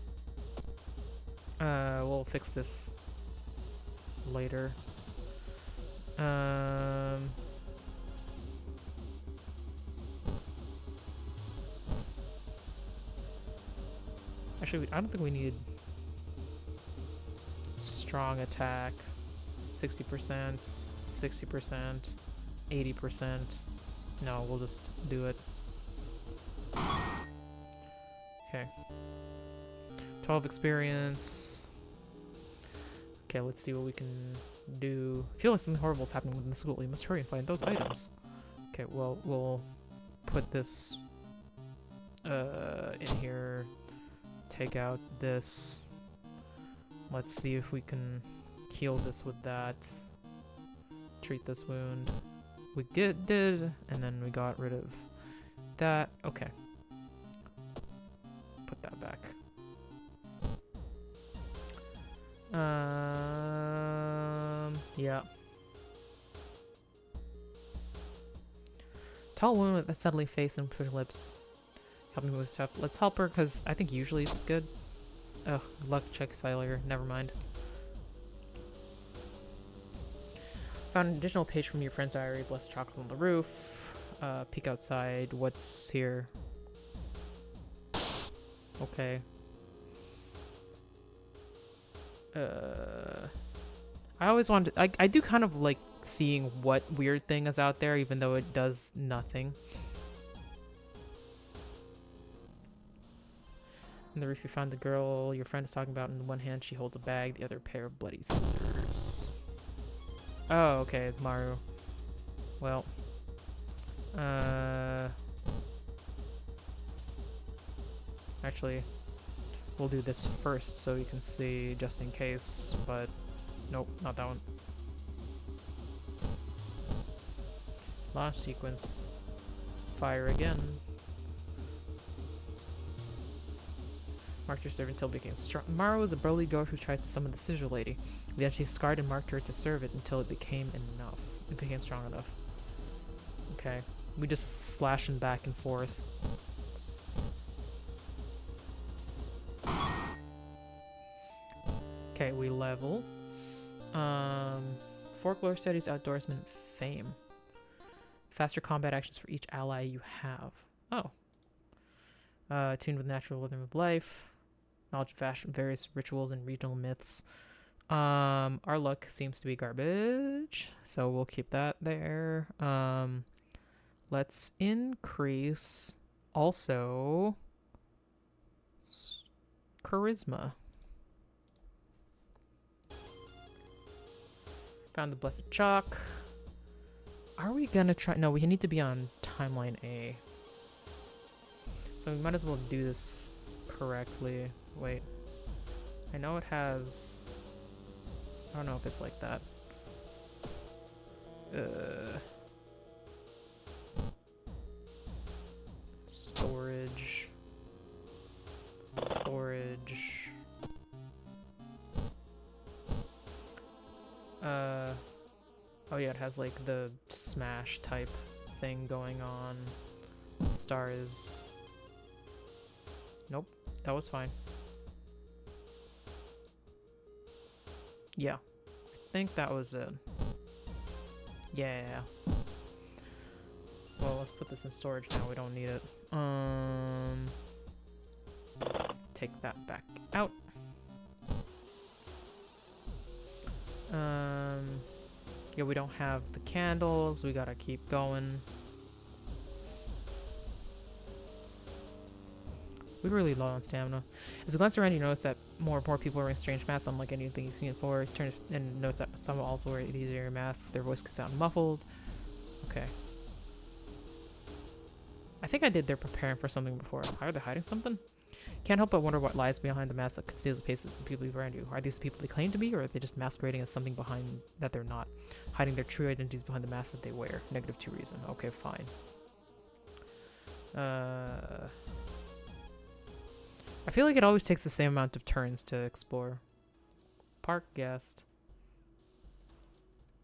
We'll fix this later. Actually, I don't think we need strong attack. 60%, 60%, 80%. No, we'll just do it. Okay. 12 experience. Okay, let's see what we can do. I feel like something horrible is happening within the school. We must hurry and find those items. Okay, well, we'll put this in here. Take out this. Let's see if we can heal this with that. Treat this wound. We did, and then we got rid of that. Okay. Put that back. Yeah. Tall woman with a suddenly face and pretty lips. Helping me with stuff. Let's help her, because I think usually it's good. Ugh, luck check failure. Never mind. Found an additional page from your friend's diary. Blessed chocolate on the roof. Peek outside. What's here? Okay. I always wanted to, I do kind of like seeing what weird thing is out there, even though it does nothing. In the roof, you find the girl your friend is talking about. In one hand, she holds a bag, the other, a pair of bloody scissors. Oh, okay, Maru. Well. Actually, we'll do this first so you can see just in case, but nope, not that one. Last sequence. Fire again. Marked her servant until it became strong. Maru was a burly dwarf who tried to summon the Sigil Lady. Then she scarred and marked her to serve it until it became enough. It became strong enough. Okay. We just slashing back and forth. Okay, we level. Folklore studies outdoorsman fame. Faster combat actions for each ally you have. Oh. Tuned with natural rhythm of life. Knowledge of fashion, various rituals and regional myths. Our luck seems to be garbage, so we'll keep that there. Let's increase also charisma. Found the blessed chalk. Are we gonna try? No, we need to be on timeline A. So we might as well do this correctly. Wait. I know it has... I don't know if it's like that. Storage. Storage. Oh yeah, it has like the smash type thing going on. The star is... Nope, that was fine. Yeah, I think that was it. Yeah. Well, let's put this in storage now. We don't need it. Take that back out. Yeah, we don't have the candles. We gotta keep going. We're really low on stamina. As you glance around, you notice that more and more people are wearing strange masks, unlike anything you've seen before. Turn and notice that some also wear these masks. Their voice can sound muffled. Okay. I think I did their preparing for something before. Are they hiding something? Can't help but wonder what lies behind the mask that conceals the face of the people around you. Are these the people they claim to be, or are they just masquerading as something behind that they're not? Hiding their true identities behind the mask that they wear. -2 reason. Okay, fine. I feel like it always takes the same amount of turns to explore. Park guest.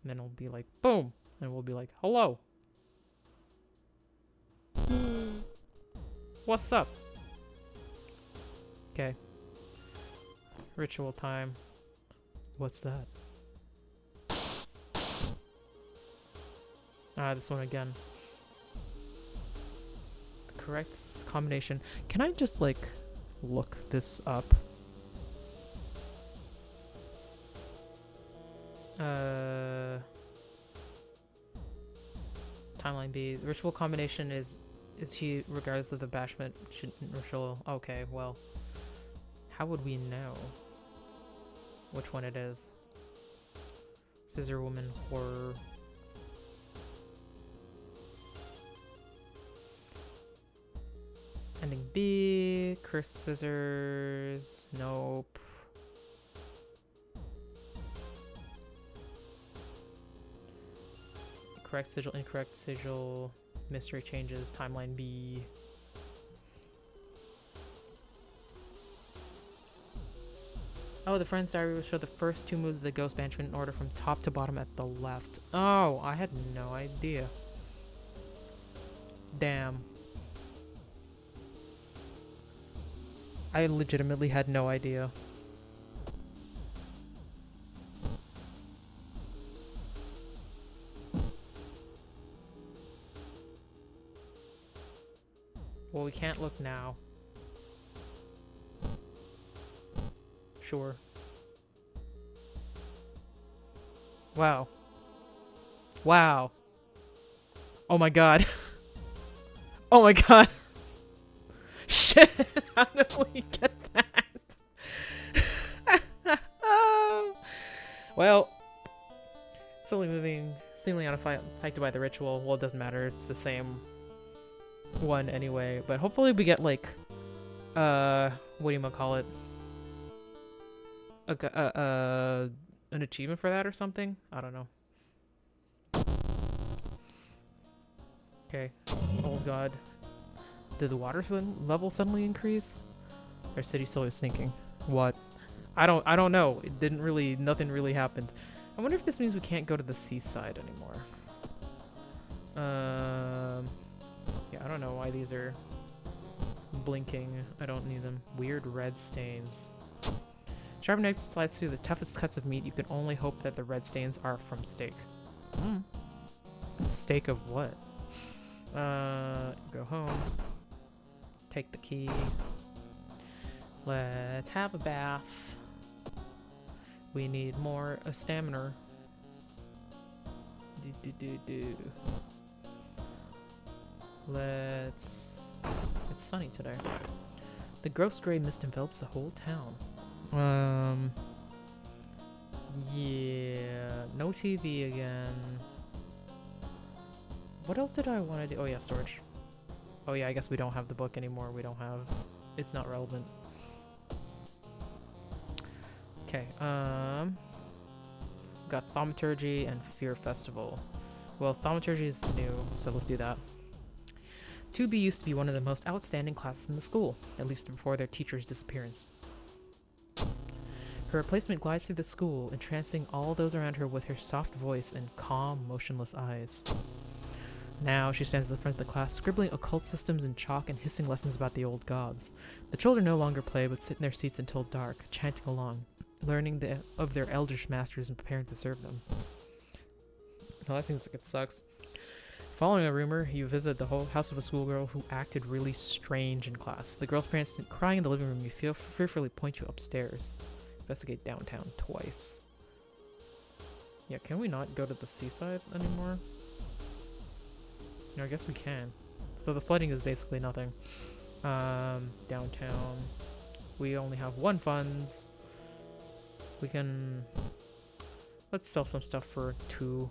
And then it'll be like, boom! And we'll be like, hello! What's up? Okay. Ritual time. What's that? Ah, this one again. The correct combination. Can I just, like, look this up? Timeline B. Ritual combination is he, regardless of the bashment, ritual. Okay, well. How would we know which one it is? Scissor Woman Horror. Ending B. Cursed Scissors. Nope. Correct sigil, incorrect sigil. Mystery changes. Timeline B. Oh, the Friend's Diary will show the first 2 moves of the Ghost Banishment in order from top to bottom at the left. Oh, I had no idea. Damn. I legitimately had no idea. Well, we can't look now. Sure. Wow. Wow. Oh my god. Oh my god. Shit. How did we get that? Well, it's only moving seemingly unaffected by the ritual. Well, it doesn't matter. It's the same one anyway. But hopefully we get, like, what do you call it? An achievement for that or something? I don't know. Okay. Oh god. Did the water level suddenly increase? Our city still is sinking. What? I don't know. It didn't really, nothing really happened. I wonder if this means we can't go to the seaside anymore. Yeah, I don't know why these are blinking. I don't need them. Weird red stains. Sharpen knife slides through the toughest cuts of meat. You can only hope that the red stains are from steak. Steak of what? Go home. Take the key. Let's have a bath. We need more stamina. It's sunny today. The gross gray mist envelops the whole town. Yeah, no TV again. What else did I want to do? Oh yeah, storage. Oh yeah, I guess we don't have the book anymore. We don't have, it's not relevant. Okay, got Thaumaturgy and Fear Festival. Well, Thaumaturgy is new, so let's do that. 2B used to be one of the most outstanding classes in the school, at least before their teacher's disappearance. Her replacement glides through the school, entrancing all those around her with her soft voice and calm, motionless eyes. Now she stands at the front of the class, scribbling occult systems in chalk and hissing lessons about the old gods. The children no longer play, but sit in their seats until dark, chanting along, learning of their eldritch masters and preparing to serve them. Well, that seems like it sucks. Following a rumor, you visit the whole house of a schoolgirl who acted really strange in class. The girl's parents crying in the living room. You fearfully point you upstairs. Investigate downtown twice. Yeah, can we not go to the seaside anymore? No, I guess we can. So the flooding is basically nothing. Downtown. We only have 1 funds. We can... Let's sell some stuff for 2.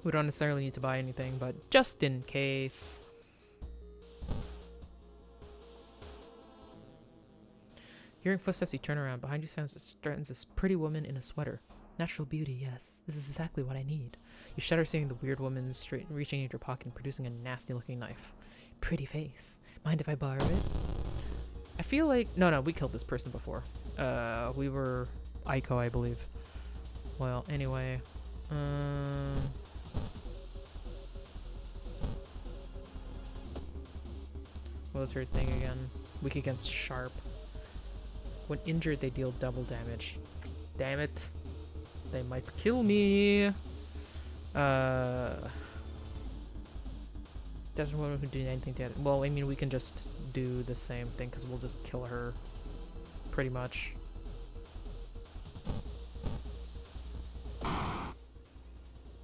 We don't necessarily need to buy anything, but just in case. Hearing footsteps, you turn around. Behind you stands this pretty woman in a sweater. Natural beauty, yes. This is exactly what I need. You shudder seeing the weird woman reaching into your pocket and producing a nasty-looking knife. Pretty face. Mind if I borrow it? I feel like... No, we killed this person before. We were... Aiko, I believe. Well, anyway. What was her thing again? Weak against sharp. When injured, they deal double damage. Damn it. They might kill me. Doesn't want to do anything to it. Well, I mean, we can just do the same thing because we'll just kill her. Pretty much.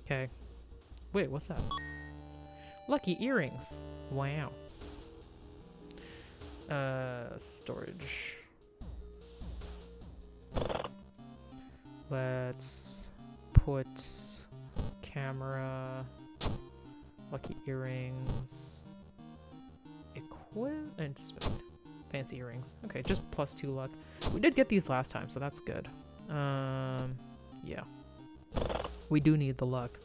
Okay. Wait, what's that? Lucky earrings. Wow. Storage. Let's put camera, lucky earrings, equip, inspect. Fancy earrings. Okay, just +2 luck. We did get these last time, so that's good. Yeah. We do need the luck.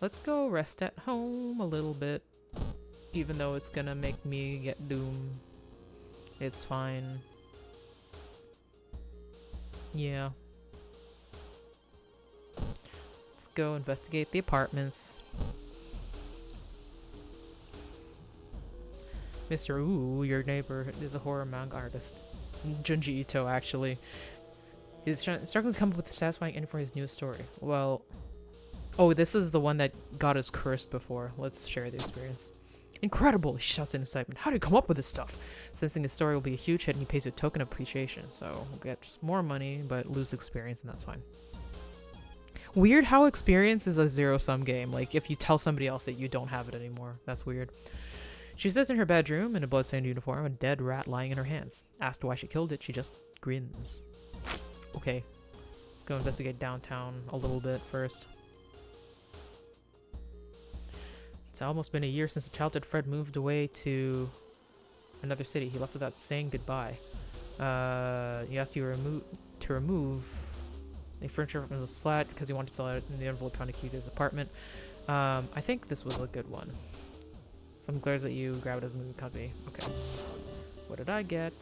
Let's go rest at home a little bit. Even though it's gonna make me get doom. It's fine. Yeah. Let's go investigate the apartments. Mr. Ooh, your neighbor is a horror manga artist. Junji Ito, actually. He's struggling to come up with a satisfying ending for his new story. Well... Oh, this is the one that got us cursed before. Let's share the experience. Incredible! He shouts in excitement. How did you come up with this stuff? Sensing the story will be a huge hit and he pays you a token of appreciation. So, we'll get more money, but lose experience, and that's fine. Weird how experience is a zero-sum game. Like, if you tell somebody else that you don't have it anymore. That's weird. She sits in her bedroom in a bloodstained uniform, a dead rat lying in her hands. Asked why she killed it, she just grins. Okay. Let's go investigate downtown a little bit first. It's almost been a year since the childhood Fred moved away to another city. He left without saying goodbye. He asked you to remove the furniture from his flat because he wanted to sell it in the envelope trying to keep his apartment. I think this was a good one. Some glares at you, grab it as a moving company. Okay. What did I get?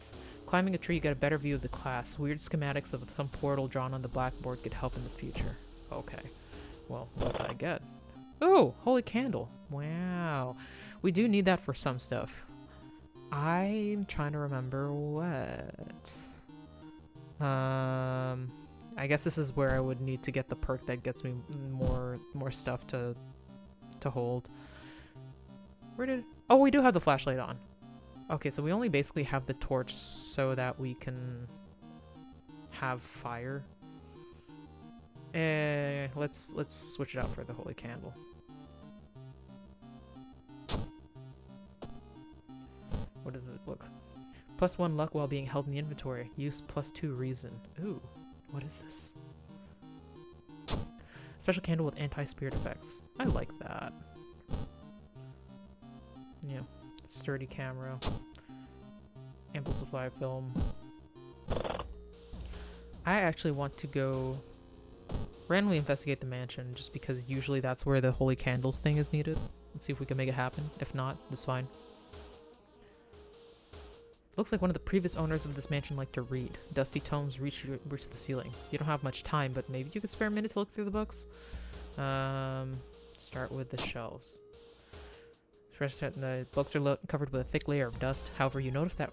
Climbing a tree, you get a better view of the class. Weird schematics of some portal drawn on the blackboard could help in the future. Okay. Well, what did I get? Oh, holy candle. Wow. We do need that for some stuff. I'm trying to remember what. I guess this is where I would need to get the perk that gets me more stuff to hold. Where did... Oh, we do have the flashlight on. Okay, so we only basically have the torch so that we can have fire. Let's switch it out for the holy candle. What does it look? +1 luck while being held in the inventory. Use +2 reason. Ooh, what is this? Special candle with anti-spirit effects. I like that. Yeah. Sturdy camera. Ample supply of film. I actually want to go randomly investigate the mansion just because usually that's where the holy candles thing is needed. Let's see if we can make it happen. If not, that's fine. Looks like one of the previous owners of this mansion liked to read. Dusty tomes reach the ceiling. You don't have much time, but maybe you could spare a minute to look through the books? Start with the shelves. The books are covered with a thick layer of dust. However, you notice that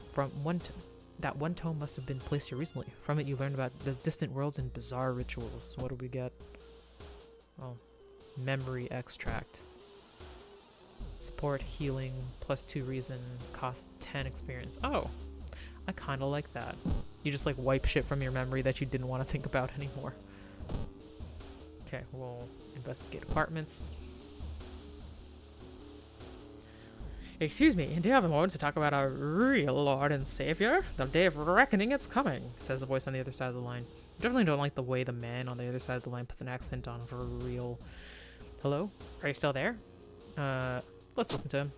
that one tome must have been placed here recently. From it, you learn about the distant worlds and bizarre rituals. What do we get? Oh, memory extract. Support, healing, +2 reason, cost 10 experience. Oh, I kind of like that. You just like wipe shit from your memory that you didn't want to think about anymore. Okay, we'll investigate apartments. Excuse me, do you have a moment to talk about our real Lord and Savior? The day of reckoning is coming, says a voice on the other side of the line. I definitely don't like the way the man on the other side of the line puts an accent on for real. Hello? Are you still there? Let's listen to him.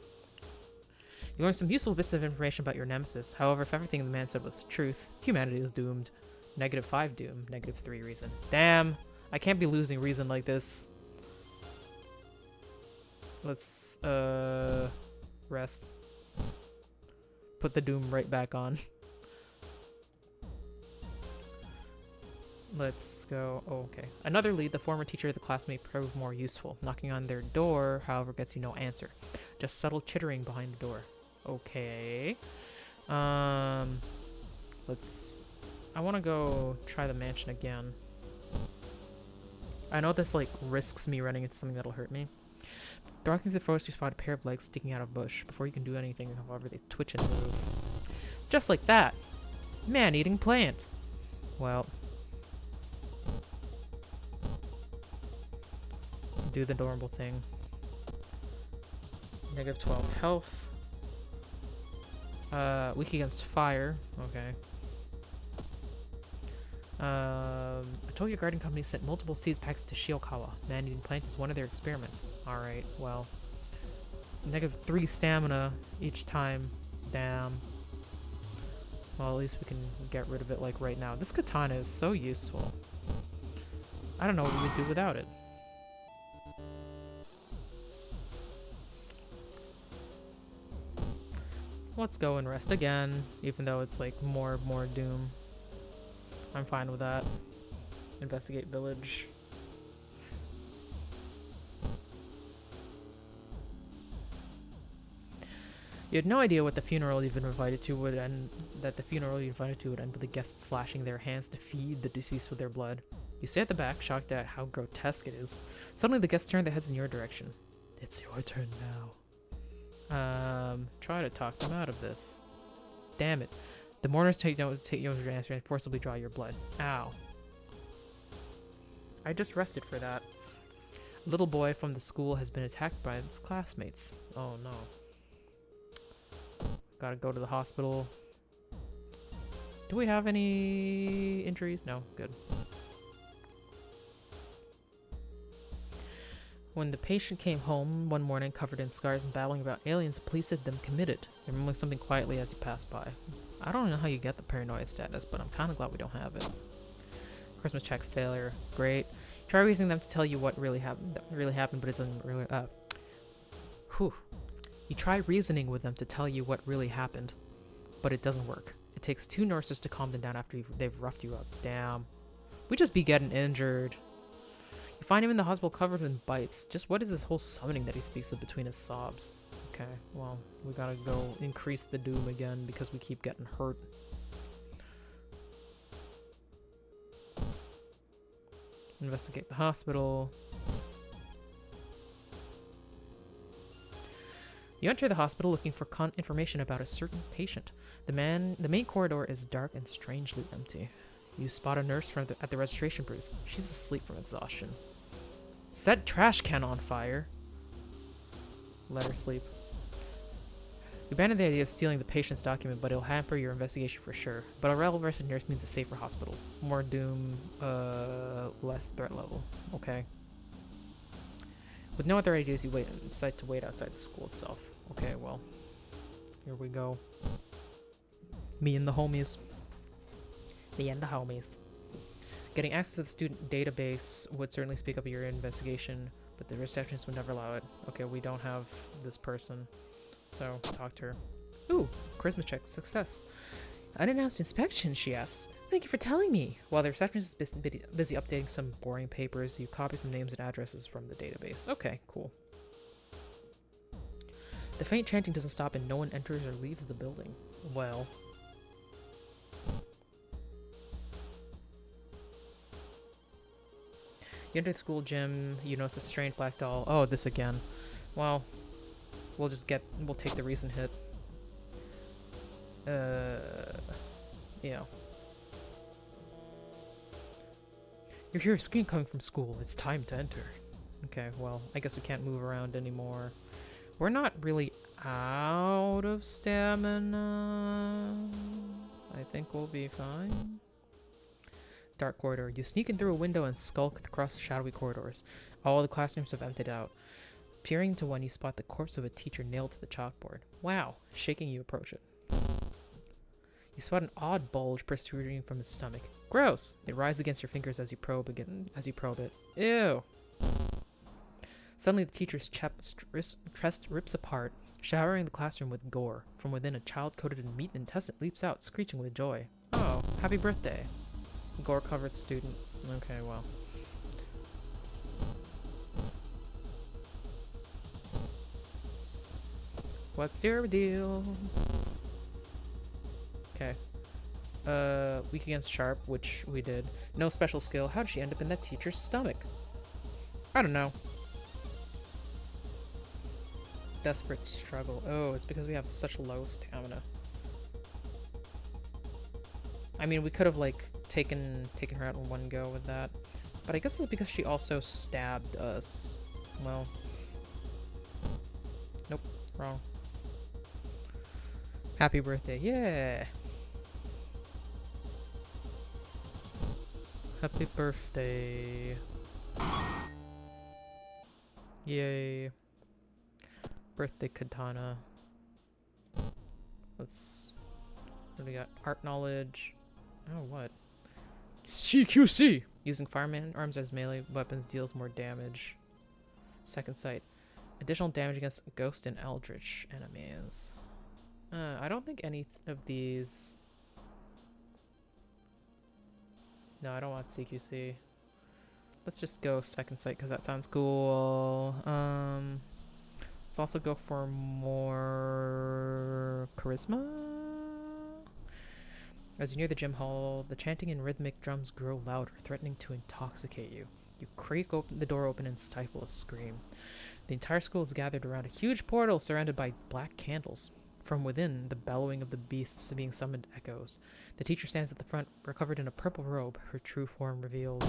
You learned some useful bits of information about your nemesis. However, if everything the man said was truth, humanity is doomed. -5 doom, -3 reason. Damn! I can't be losing reason like this. Let's, rest. Put the doom right back on. Let's go. Oh, okay. Another lead, the former teacher of the class may prove more useful. Knocking on their door, however, gets you no answer. Just subtle chittering behind the door. Okay. I want to go try the mansion again. I know this, like, risks me running into something that'll hurt me. Throwing through the forest, you spot a pair of legs sticking out of a bush. Before you can do anything, however, they twitch and move. Just like that! Man-eating plant! Well. Do the adorable thing. Negative 12 health. Weak against fire. Okay. I told your garden company sent multiple seeds packs to Shiokawa. Man-eating plant is one of their experiments. Alright, well. Negative 3 stamina each time. Damn. Well, at least we can get rid of it, like, right now. This katana is so useful. I don't know what we would do without it. Let's go and rest again, even though it's, like, more doom. I'm fine with that. Investigate village. You had no idea what the funeral you've been invited to would end. That the funeral you invited to would end with the guests slashing their hands to feed the deceased with their blood. You stay at the back, shocked at how grotesque it is. Suddenly, the guests turn their heads in your direction. It's your turn now. Try to talk them out of this. Damn it. The mourners take your answer and forcibly draw your blood. Ow. I just rested for that. A little boy from the school has been attacked by its classmates. Oh no. Gotta go to the hospital. Do we have any injuries? No, good. When the patient came home one morning covered in scars and babbling about aliens, the police had them committed. They're mumbling something quietly as you pass by. I don't know how you get the paranoia status, but I'm kind of glad we don't have it. Christmas check failure. Great. Try reasoning them to tell you what really happened, but it doesn't really. You try reasoning with them to tell you what really happened, but it doesn't work. It takes 2 nurses to calm them down after they've roughed you up. Damn. We just be getting injured. You find him in the hospital covered in bites. Just what is this whole summoning that he speaks of between his sobs? Okay, well, we gotta go increase the doom again because we keep getting hurt. Investigate the hospital. You enter the hospital looking for information about a certain patient. The main corridor is dark and strangely empty. You spot a nurse at the registration booth. She's asleep from exhaustion. Set trash can on fire. Let her sleep. You abandon the idea of stealing the patient's document, but it'll hamper your investigation for sure. But a well-versed nurse means a safer hospital. More doom, less threat level. Okay. With no other ideas, you decide to wait outside the school itself. Okay, well. Here we go. Me and the homies. Me and the homies. Getting access to the student database would certainly speak up your investigation, but the receptionist would never allow it. Okay, we don't have this person. So, talk to her. Ooh, charisma check, success. Unannounced inspection, she asks. Thank you for telling me. While the receptionist is busy updating some boring papers, you copy some names and addresses from the database. Okay, cool. The faint chanting doesn't stop and no one enters or leaves the building. Well. You enter the school gym, you notice a strange black doll. Oh, this again. Well, we'll take the recent hit. Yeah. You hear a scream coming from school. It's time to enter. Okay, well, I guess we can't move around anymore. We're not really out of stamina. I think we'll be fine. Dark corridor. You sneak in through a window and skulk across the shadowy corridors. All the classrooms have emptied out. Peering to one, you spot the corpse of a teacher nailed to the chalkboard. Wow. Shaking, you approach it. You spot an odd bulge protruding from his stomach. Gross! It rises against your fingers as you probe it. Ew! Suddenly, the teacher's chest rips apart, showering the classroom with gore. From within, a child coated in meat and intestine leaps out, screeching with joy. Oh, happy birthday. Gore-covered student. Okay, well. What's your deal? Okay. Weak against sharp, which we did. No special skill. How did she end up in that teacher's stomach? I don't know. Desperate struggle. Oh, it's because we have such low stamina. I mean, we could have like taken her out in one go with that, but I guess it's because she also stabbed us. Well, nope, wrong. Happy birthday, yeah! Happy birthday. Yay. Birthday katana. Let's... What do we got? Art knowledge. Oh, what? CQC! Using fireman arms as melee weapons deals more damage. Second sight. Additional damage against ghost and eldritch enemies. I don't think any of these... No, I don't want CQC. Let's just go second sight because that sounds cool. Let's also go for more charisma. As you near the gym hall, the chanting and rhythmic drums grow louder, threatening to intoxicate you. You creak the door open and stifle a scream. The entire school is gathered around a huge portal surrounded by black candles. From within, the bellowing of the beasts being summoned echoes. The teacher stands at the front, recovered in a purple robe, her true form revealed.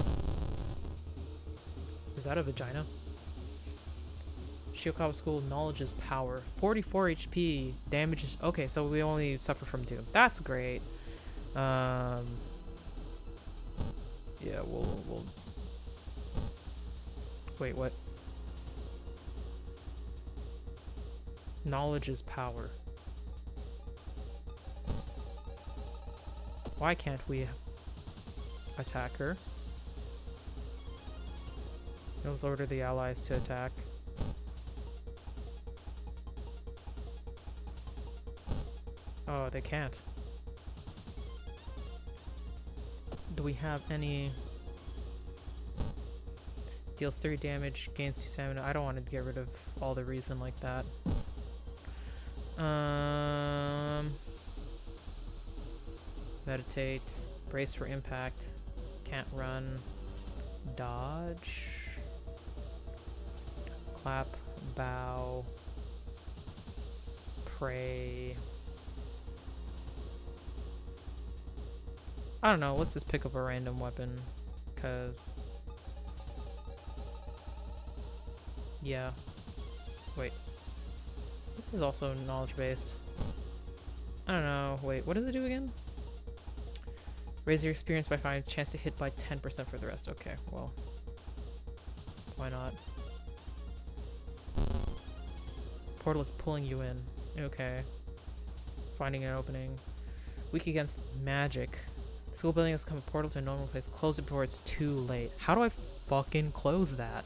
Is that a vagina? Shiokawa School, knowledge is power. 44 HP, damage is... Okay, so we only suffer from 2. That's great. Yeah, we'll... Wait, what? Knowledge is power. Why can't we attack her? Let's order the allies to attack. Oh, they can't. Do we have any... Deals 3 damage, gains 2 stamina. I don't want to get rid of all the reason like that. Meditate. Brace for impact. Can't run. Dodge. Clap. Bow. Pray. I don't know, let's just pick up a random weapon, cause... Yeah. Wait. This is also knowledge-based. I don't know, wait, what does it do again? Raise your experience by 5, chance to hit by 10% for the rest. Okay, well. Why not? Portal is pulling you in. Okay. Finding an opening. Weak against magic. The school building has become a portal to a normal place. Close it before it's too late. How do I fucking close that?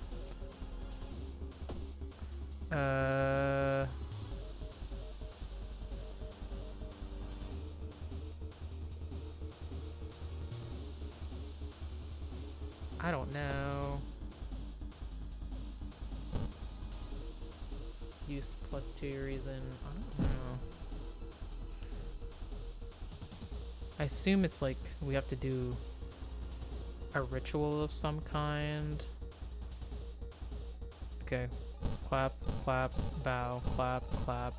I don't know. Use +2 reason. I don't know. I assume it's like we have to do a ritual of some kind. Okay. Clap, clap, bow, clap, clap.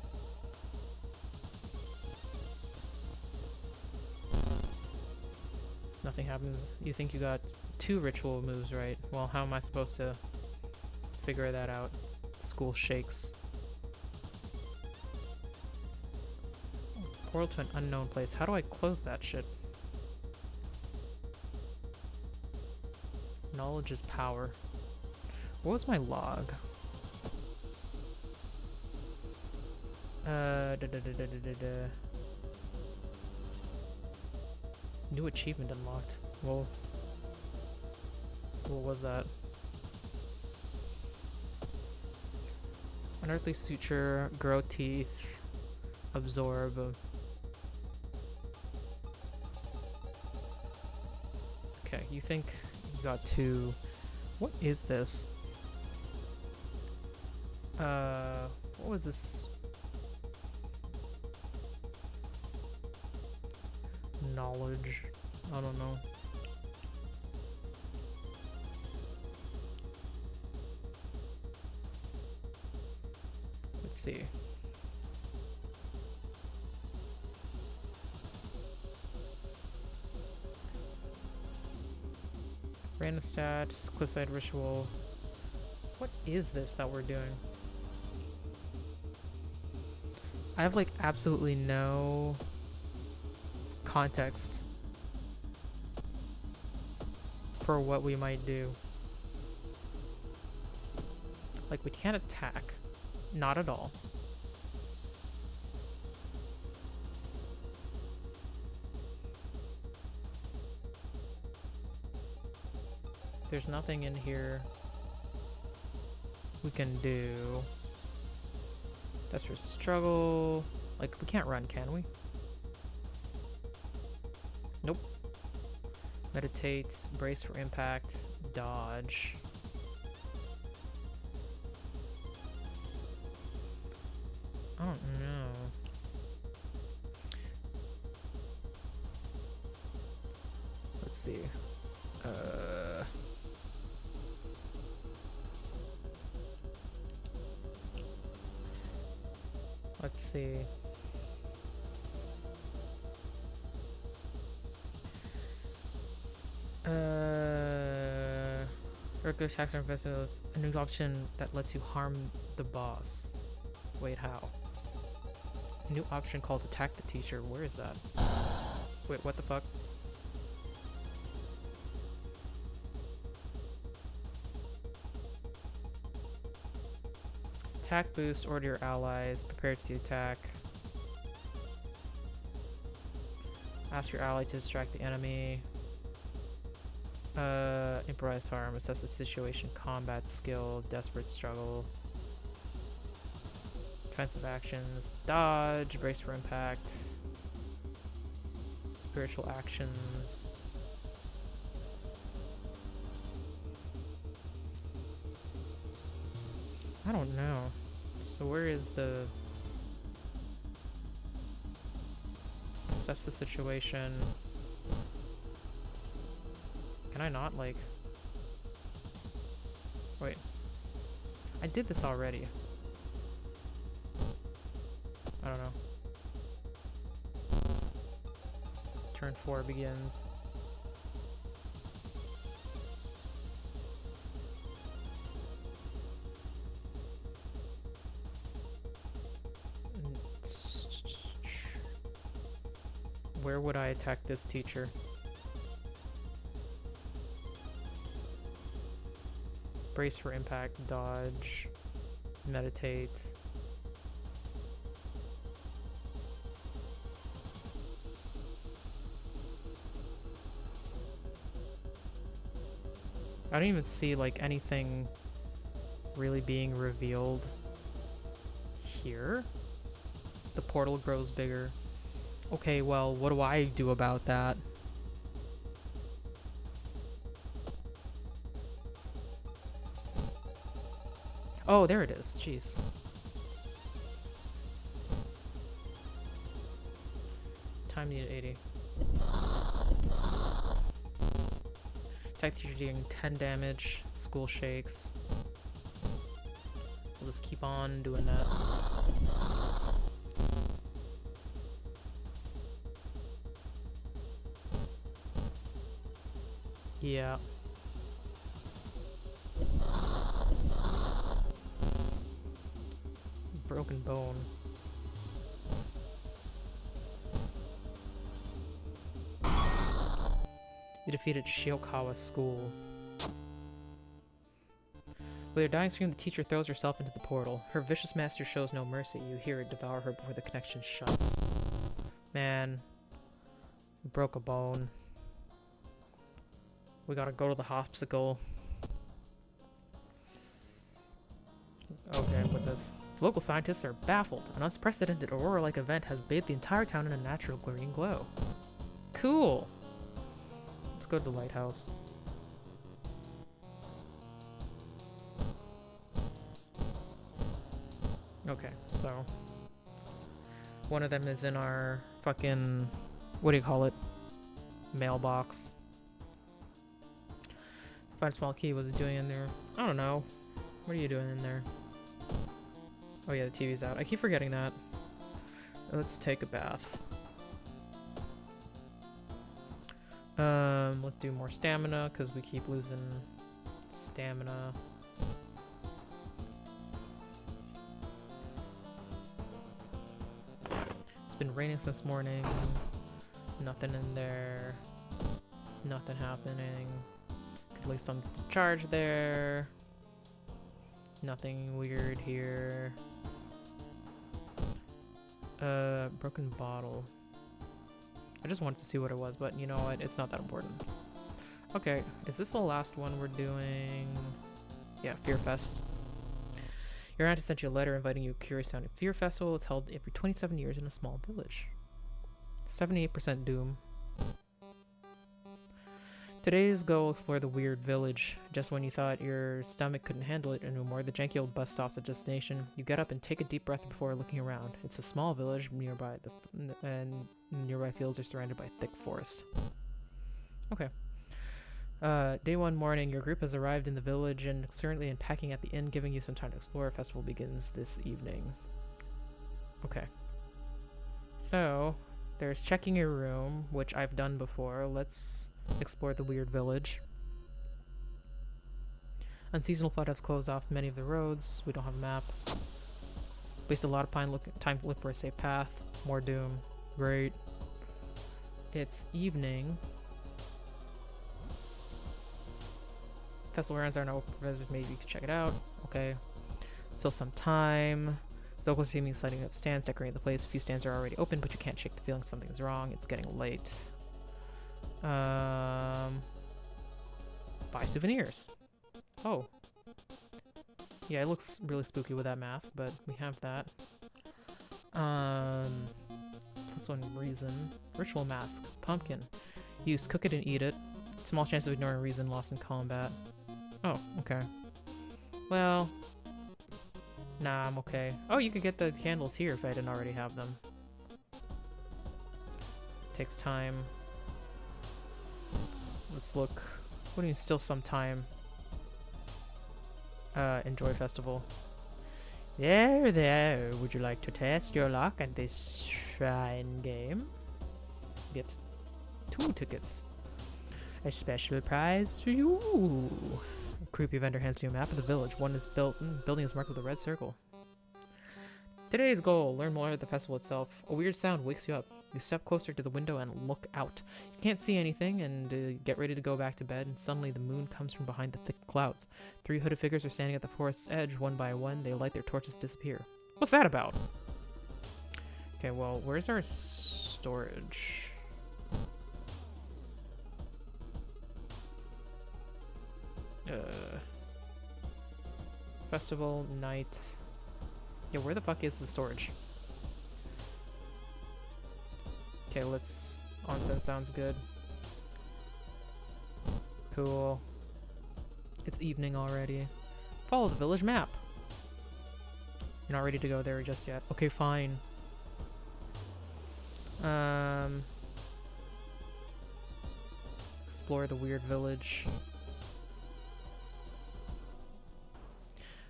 Nothing happens. You think you got 2 ritual moves right. Well, how am I supposed to figure that out? School shakes. Portal to an unknown place. How do I close that shit? Knowledge is power. What was my log? New achievement unlocked. Well, what was that? Unearthly suture, grow teeth, absorb. Okay, you think you got 2. What is this? What was this? knowledge. I don't know. Let's see. Random stats, cliffside ritual. What is this that we're doing? I have like absolutely no context for what we might do. Like, we can't attack. Not at all. There's nothing in here we can do. Desperate struggle. Like, we can't run, can we? Nope. Meditate, brace for impact, dodge. I don't know. Let's see. Let's see. Regular attacks are festivals. A new option that lets you harm the boss. Wait, how? A new option called attack the teacher. Where is that? Wait, what the fuck? Attack boost, order your allies, prepare to attack. Ask your ally to distract the enemy. Improvise farm, assess the situation, combat skill, desperate struggle. Defensive actions, dodge, brace for impact. Spiritual actions. I don't know. So where is the... Assess the situation. Can I not, like... Wait. I did this already. I don't know. Turn 4 begins. Where would I attack this teacher? Brace for impact, dodge, meditate. I don't even see like anything really being revealed here. The portal grows bigger. Okay, well, what do I do about that? Oh, there it is. Jeez. Time needed 80. Attack teacher dealing 10 damage. School shakes. We'll just keep on doing that. Yeah. Broken bone. You defeated Shiokawa School. With her dying scream, the teacher throws herself into the portal. Her vicious master shows no mercy. You hear it devour her before the connection shuts. Man. Broke a bone. We gotta go to the hospital. Okay, with this. The local scientists are baffled. An unprecedented aurora-like event has bathed the entire town in a natural green glow. Cool! Let's go to the lighthouse. Okay, so... one of them is in our fucking... what do you call it? Mailbox. Find a small key. What's it doing in there? I don't know. What are you doing in there? Oh yeah, the TV's out. I keep forgetting that. Let's take a bath. Let's do more stamina because we keep losing stamina. It's been raining since morning. Nothing in there. Nothing happening. Could leave something to charge there. Nothing weird here. Broken bottle. I just wanted to see what it was, but you know what? It's not that important. Okay, is this the last one we're doing? Yeah, Fear Fest. Your aunt sent you a letter inviting you to a curious sounding Fear Festival. It's held every 27 years in a small village. 78% doom. Today's goal: explore the weird village. Just when you thought your stomach couldn't handle it anymore, the janky old bus stops at destination. You get up and take a deep breath before looking around. It's a small village nearby, and nearby fields are surrounded by thick forest. Okay. Day one morning, your group has arrived in the village and is currently unpacking at the inn, giving you some time to explore. Festival begins this evening. Okay. So, there's checking your room, which I've done before. Let's explore the weird village. Unseasonal flood has closed off many of the roads. We don't have a map. Waste a lot of time to look for a safe path. More doom. Great. It's evening. Festival runs are no visitors. Maybe you can check it out. Okay. Still some time. Zoko seeming setting up stands, decorating the place. A few stands are already open, but you can't shake the feeling something's wrong. It's getting late. Buy souvenirs. Oh. Yeah, it looks really spooky with that mask, but we have that. Plus one reason. Ritual mask. Pumpkin. Use, cook it and eat it. Small chance of ignoring reason lost in combat. Oh, okay. Well, nah, I'm okay. Oh, you could get the candles here if I didn't already have them. Takes time. Let's look. What do you mean, still some time? Enjoy festival. There. Would you like to test your luck at this shrine game? Get 2 tickets. A special prize for you. A creepy vendor hands you a map of the village. One is building is marked with a red circle. Today's goal: learn more of the festival itself. A weird sound wakes you up. You step closer to the window and look out. You can't see anything and get ready to go back to bed, and suddenly the moon comes from behind the thick clouds. 3 hooded figures are standing at the forest's edge. One by one, they light their torches, disappear. What's that about? Okay, well, where's our storage? Festival, night. Yeah, where the fuck is the storage? Okay, let's... Onsen sounds good. Cool. It's evening already. Follow the village map. You're not ready to go there just yet. Okay, fine. Explore the weird village.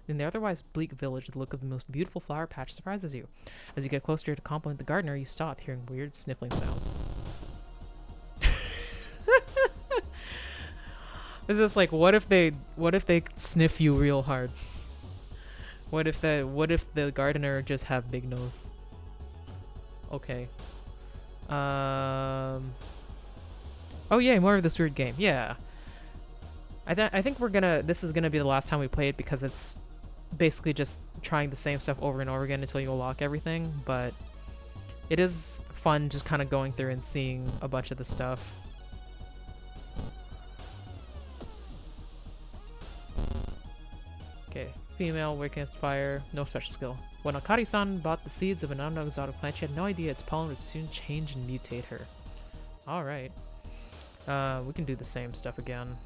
In the otherwise bleak village, the look of the most beautiful flower patch surprises you. As you get closer to compliment the gardener, you stop, hearing weird sniffling sounds. Is this like, what if they sniff you real hard? What if the gardener just have big nose? Okay. Oh yeah, more of this weird game. Yeah. I think this is gonna be the last time we play it because it's basically just trying the same stuff over and over again until you unlock everything, but it is fun just kind of going through and seeing a bunch of the stuff. Okay, female, work against fire, no special skill. When Akari-san bought the seeds of an unknown exotic plant, she had no idea its pollen would soon change and mutate her. Alright. We can do the same stuff again.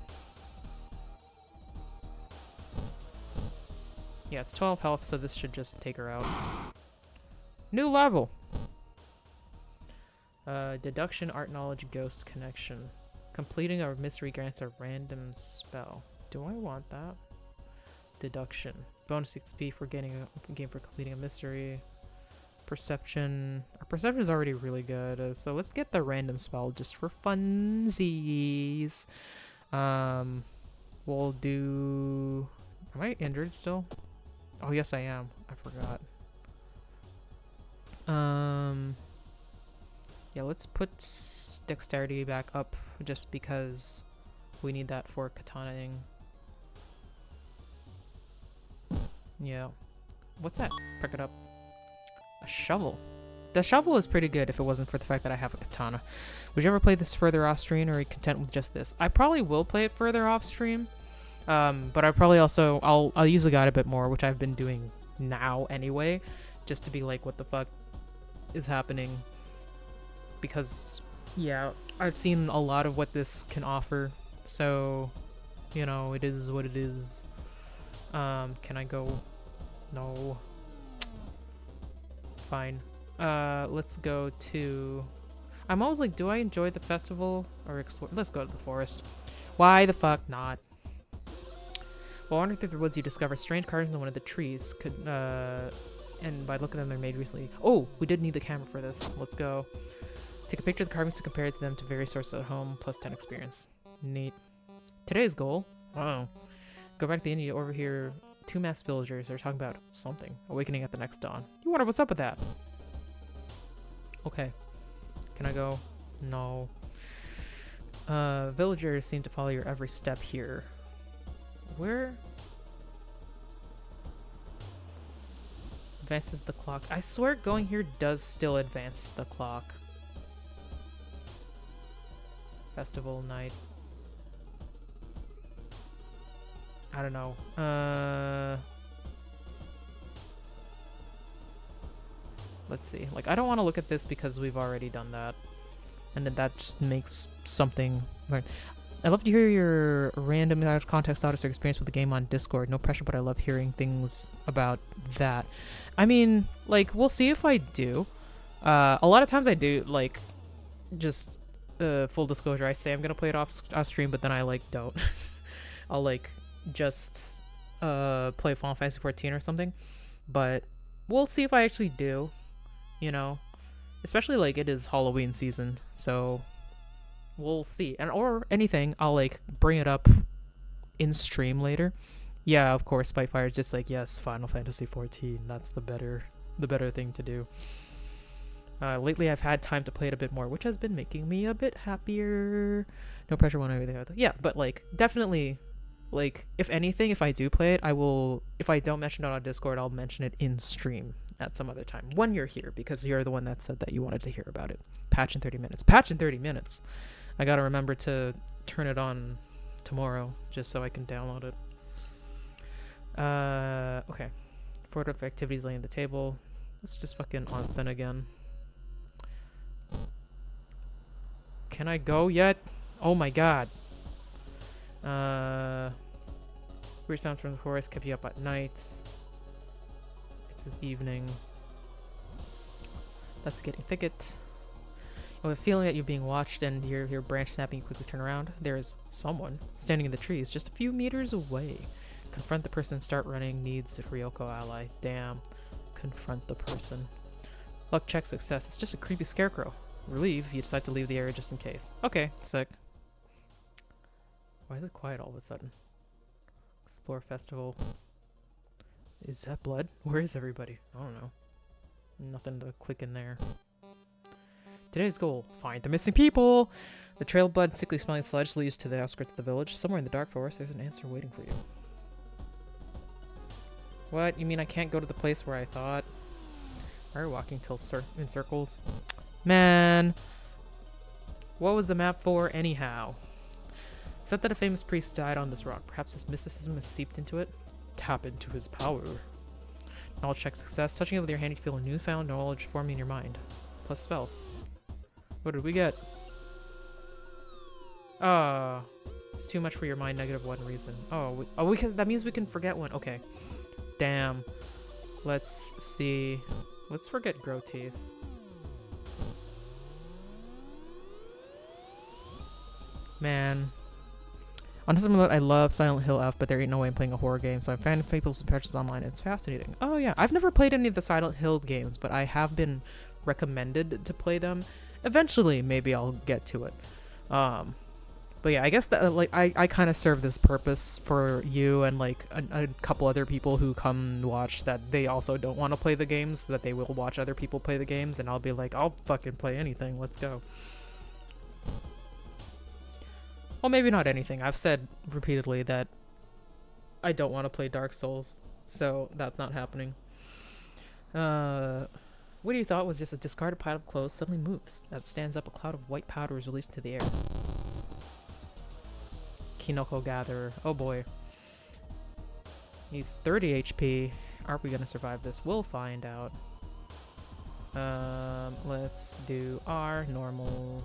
Yeah, it's 12 health, so this should just take her out. New level! Deduction, art knowledge, ghost connection. Completing a mystery grants a random spell. Do I want that? Deduction. Bonus XP for getting a game for completing a mystery. Perception. Our perception is already really good, so let's get the random spell just for funsies. We'll do. Am I injured still? Oh yes, I am. I forgot. Yeah, let's put dexterity back up just because we need that for katanaing. Yeah. What's that? Pick it up. A shovel. The shovel is pretty good if it wasn't for the fact that I have a katana. Would you ever play this further off stream, or are you content with just this? I probably will play it further off stream. But I probably also I'll use the guide a bit more, which I've been doing now anyway, just to be like, what the fuck is happening? Because yeah, I've seen a lot of what this can offer, so you know, it is what it is. Can I go? No. Fine. Let's go to. I'm always like, do I enjoy the festival or explore? Let's go to the forest. Why the fuck not? While wandering through the woods, you discover strange carvings in one of the trees. And by looking at them, they're made recently. Oh, we did need the camera for this. Let's go. Take a picture of the carvings to compare it to them to various sources at home, plus 10 experience. Neat. Today's goal. Wow. Go back to the inn, you overhear two masked villagers. They're talking about something. Awakening at the next dawn. You wonder what's up with that? Okay. Can I go? No. Villagers seem to follow your every step here. Where? Advances the clock. I swear going here does still advance the clock. Festival night. I don't know. Let's see. Like, I don't want to look at this because we've already done that. And then that just makes something... I'd love to hear your random out of context thoughts or experience with the game on Discord. No pressure, but I love hearing things about that. I mean, like, we'll see if I do. A lot of times I do, like, just full disclosure. I say I'm gonna play it off stream, but then I like don't. I'll like just play Final Fantasy 14 or something. But we'll see if I actually do. You know, especially like it is Halloween season, so. We'll see. And or anything, I'll like bring it up in stream later. Yeah, of course, Spitefire is just like, yes, Final Fantasy 14. That's the better thing to do. Lately I've had time to play it a bit more, which has been making me a bit happier. No pressure one over there. Yeah, but like definitely, like if anything, if I do play it, I will. If I don't mention it on Discord, I'll mention it in stream at some other time when you're here, because you're the one that said that you wanted to hear about it. Patch in 30 minutes. Patch in 30 minutes. I gotta remember to turn it on tomorrow just so I can download it. Okay. Photo of activities laying on the table. Let's just fucking onsen again. Can I go yet? Oh my god. Weird sounds from the forest kept you up at night. It's this evening. Investigating thicket. With a feeling that you're being watched and you hear branch snapping, you quickly turn around. There is someone standing in the trees just a few meters away. Confront the person, start running, needs a Ryoko ally. Damn. Confront the person. Luck check success. It's just a creepy scarecrow. Relieved, you decide to leave the area just in case. Okay, sick. Why is it quiet all of a sudden? Explore festival. Is that blood? Where is everybody? I don't know. Nothing to click in there. Today's goal, find the missing people! The trail of blood and sickly smelling sludge leads to the outskirts of the village. Somewhere in the dark forest, there's an answer waiting for you. What? You mean I can't go to the place where I thought? Why are we walking in circles? Man! What was the map for, anyhow? It's said that a famous priest died on this rock. Perhaps his mysticism has seeped into it? Tap into his power. Knowledge check success. Touching it with your hand, you feel a newfound knowledge forming in your mind. Plus spell. What did we get? It's too much for your mind. -1 reason. We can. That means we can forget one. Okay. Damn. Let's see. Let's forget grow teeth. Man. On some note, I love Silent Hill F, but there ain't no way I'm playing a horror game, so I'm fan of people's purchases online. It's fascinating. Oh yeah, I've never played any of the Silent Hill games, but I have been recommended to play them. Eventually, maybe I'll get to it. But yeah, I guess that like I kind of serve this purpose for you and like a couple other people who come watch that they also don't want to play the games, that they will watch other people play the games, and I'll be like, I'll fucking play anything. Let's go. Well, maybe not anything. I've said repeatedly that I don't want to play Dark Souls, so that's not happening. What you thought was just a discarded pile of clothes suddenly moves. As it stands up, a cloud of white powder is released into the air. Kinoko Gatherer. Oh boy. He's 30 HP. Are we gonna survive this? We'll find out. Let's do R, normal.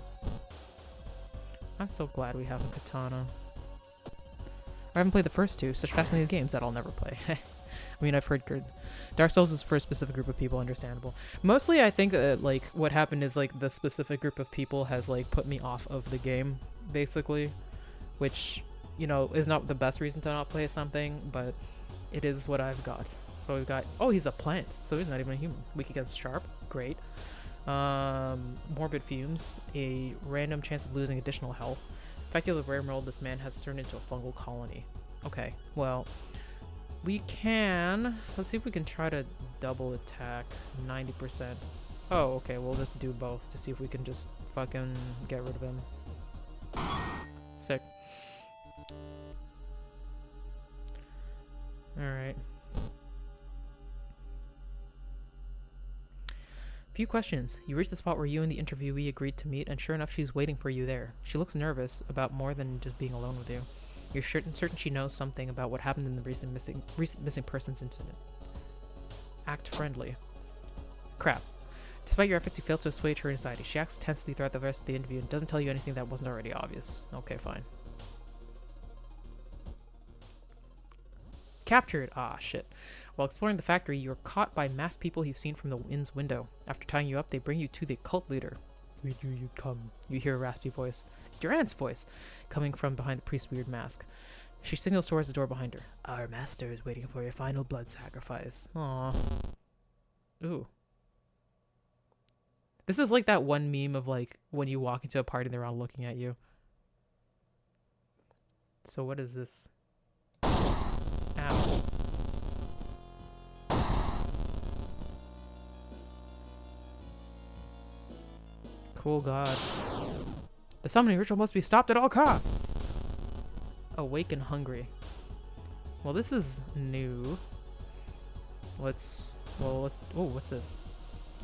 I'm so glad we have a katana. I haven't played the first two, such fascinating games that I'll never play. I mean, I've heard good. Dark Souls is for a specific group of people, understandable. Mostly, I think that, like, what happened is, like, the specific group of people has, like, put me off of the game, basically. Which, you know, is not the best reason to not play something, but it is what I've got. So we've got, oh, he's a plant, so he's not even a human. Weak against sharp, great. Morbid fumes, a random chance of losing additional health. Effectively, rare mold, this man has turned into a fungal colony. Okay, well, we can, let's see if we can try to double attack 90%. Oh, okay, we'll just do both to see if we can just fucking get rid of him. Sick. Alright. Few questions. You reach the spot where you and the interviewee agreed to meet, and sure enough, she's waiting for you there. She looks nervous about more than just being alone with you. You're certain she knows something about what happened in the recent missing persons incident. Act friendly. Crap. Despite your efforts, you fail to assuage her anxiety. She acts tensely throughout the rest of the interview and doesn't tell you anything that wasn't already obvious. Okay, fine. Captured. Ah, shit. While exploring the factory, you are caught by masked people you've seen from the inn's window. After tying you up, they bring you to the cult leader. Where do you come? You hear a raspy voice. It's your aunt's voice, coming from behind the priest's weird mask. She signals towards the door behind her. Our master is waiting for your final blood sacrifice. Aww. Ooh. This is like that one meme of like when you walk into a party and they're all looking at you. So what is this? Ow. Cool god. The summoning ritual must be stopped at all costs. Awake and hungry. Well, this is new. Oh, what's this?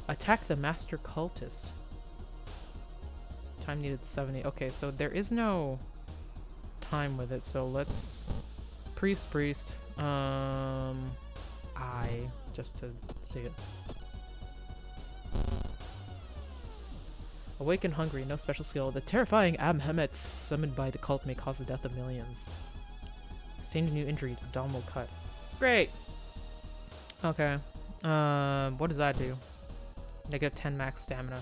Attack the master cultist. Time needed 70. Okay, so there is no time with it, so let's priest. Just to see it. Awake and hungry, no special skill. The terrifying Amhemets summoned by the cult may cause the death of millions. Sustained a new injury, abdominal cut. Great! Okay. What does that do? Negative 10 max stamina.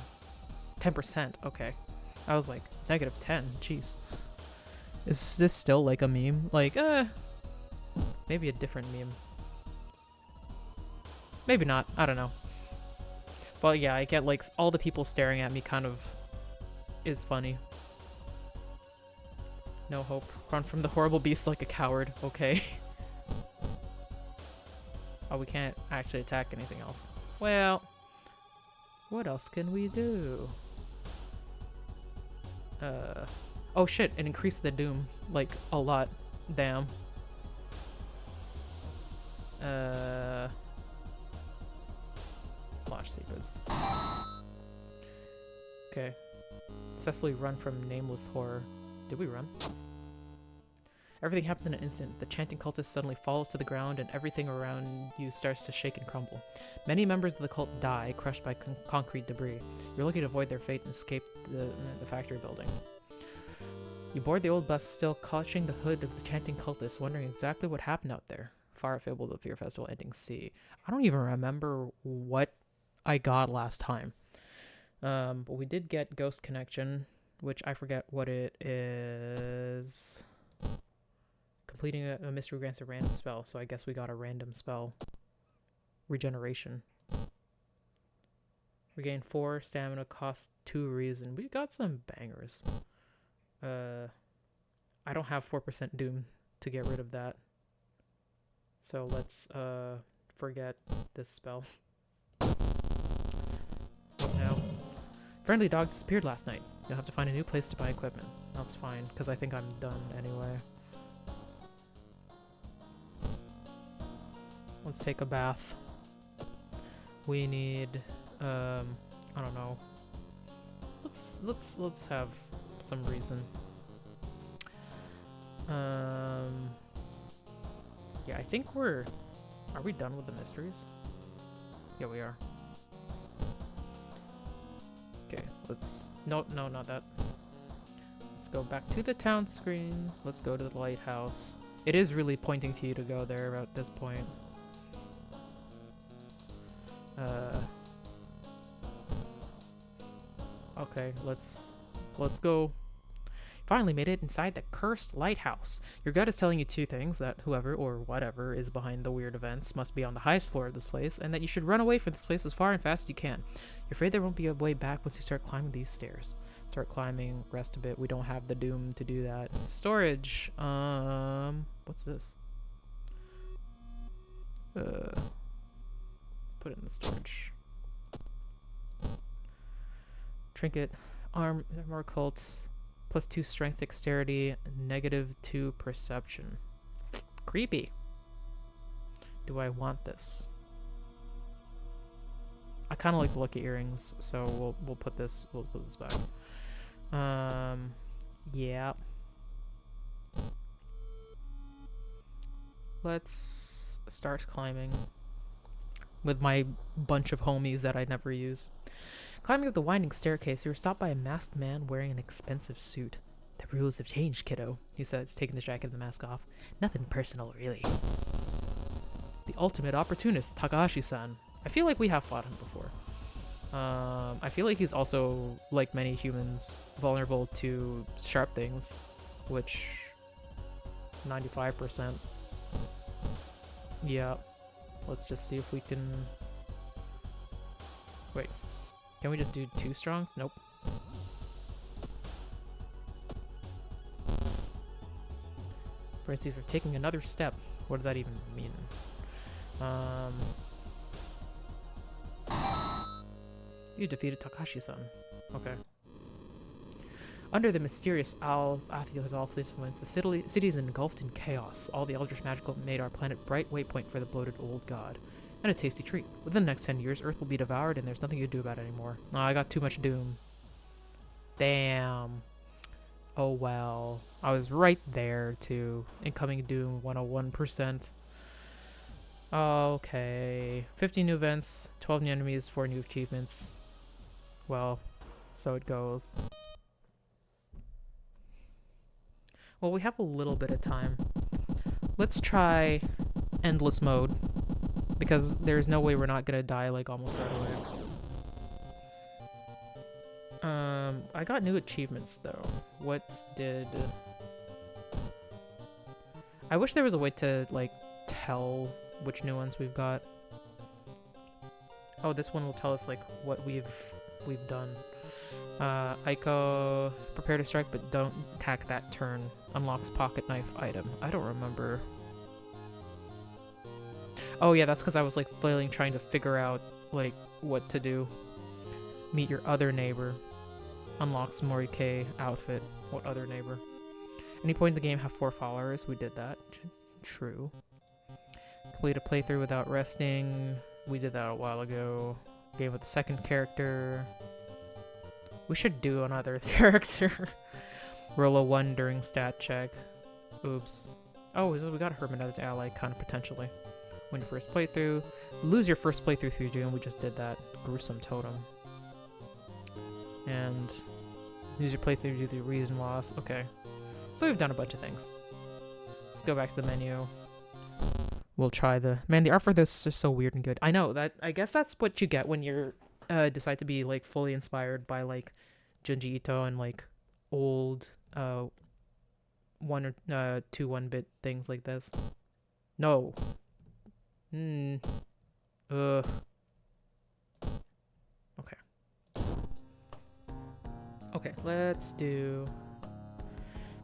10%, okay. I was like, negative 10, jeez. Is this still like a meme? Like, maybe a different meme. Maybe not, I don't know. But yeah, I get like all the people staring at me kind of is funny. No hope. Run from the horrible beast like a coward, okay. Oh, we can't actually attack anything else. Well, what else can we do? Oh shit, it increased the doom, like, a lot. Damn. Launch sequence. Okay. Successfully run from nameless horror. Did we run? Everything happens in an instant. The chanting cultist suddenly falls to the ground and everything around you starts to shake and crumble. Many members of the cult die, crushed by concrete debris. You're looking to avoid their fate and escape the factory building. You board the old bus, still clutching the hood of the chanting cultist, wondering exactly what happened out there. Far fabled the Fear Festival ending C. I don't even remember what I got last time. But we did get Ghost Connection, which I forget what it is. Completing a mystery grants a random spell, so I guess we got a random spell. Regeneration. Regain 4 stamina, cost 2 reason. We got some bangers. I don't have 4% doom to get rid of that. So let's forget this spell. What now? Friendly dog disappeared last night. You'll have to find a new place to buy equipment. That's fine, because I think I'm done anyway. Let's take a bath. We need I don't know. Let's have some reason. Yeah, I think are we done with the mysteries? Yeah, we are. Okay, no, not that. Let's go back to the town screen. Let's go to the lighthouse. It is really pointing to you to go there at this point. Okay, let's go. Finally made it inside the cursed lighthouse. Your gut is telling you two things: that whoever or whatever is behind the weird events must be on the highest floor of this place, and that you should run away from this place as far and fast as you can. You're afraid there won't be a way back once you start climbing these stairs. Start climbing, rest a bit. We don't have the doom to do that. Storage. What's this? Let's put it in the storage. Trinket, armor cults, +2 strength, dexterity, -2 perception. Creepy. Do I want this? I kind of like the lucky earrings, so we'll put this back. Yeah. Let's start climbing with my bunch of homies that I never use. Climbing up the winding staircase, you were stopped by a masked man wearing an expensive suit. The rules have changed, kiddo, he says, taking the jacket and the mask off. Nothing personal, really. The ultimate opportunist, Takahashi-san. I feel like we have fought him before. I feel like he's also, like many humans, vulnerable to sharp things, which 95%. Yeah. Let's just see if we can... Wait. Can we just do 2 strongs? Nope. For instance, for taking another step. What does that even mean? You defeated Takashi-san. Okay. Under the mysterious Athio's influence, the city is engulfed in chaos. All the eldritch magical made our planet bright waypoint for the bloated old god. And a tasty treat. Within the next 10 years, Earth will be devoured and there's nothing you can do about it anymore. Oh, I got too much doom. Damn. Oh well. I was right there, too. Incoming doom, 101%. Okay. 50 new events, 12 new enemies, 4 new achievements. Well, so it goes. Well, we have a little bit of time. Let's try endless mode, because there's no way we're not gonna die like almost right away. I got new achievements though. What did... I wish there was a way to like tell which new ones we've got. Oh, this one will tell us like what we've done. Aiko, prepare to strike but don't attack that turn. Unlocks pocket knife item. I don't remember. Oh yeah, that's because I was like flailing trying to figure out like what to do. Meet your other neighbor. Unlocks Morike outfit. What other neighbor? Any point in the game have 4 followers. We did that. True. Complete a playthrough without resting. We did that a while ago. Game with the second character. We should do another character. Roll a 1 during stat check. Oops. Oh, we got Herman as ally, kind of potentially. Win your first playthrough. Lose your first playthrough through Doom. We just did that. Gruesome totem. And lose your playthrough due to reason loss. Okay. So we've done a bunch of things. Let's go back to the menu. We'll try the... Man, the art for this is so weird and good. I know, that. I guess that's what you get when you're decide to be like fully inspired by like Junji Ito and like old one or two 1-bit things like this. No. Ugh. Okay. Okay, let's do...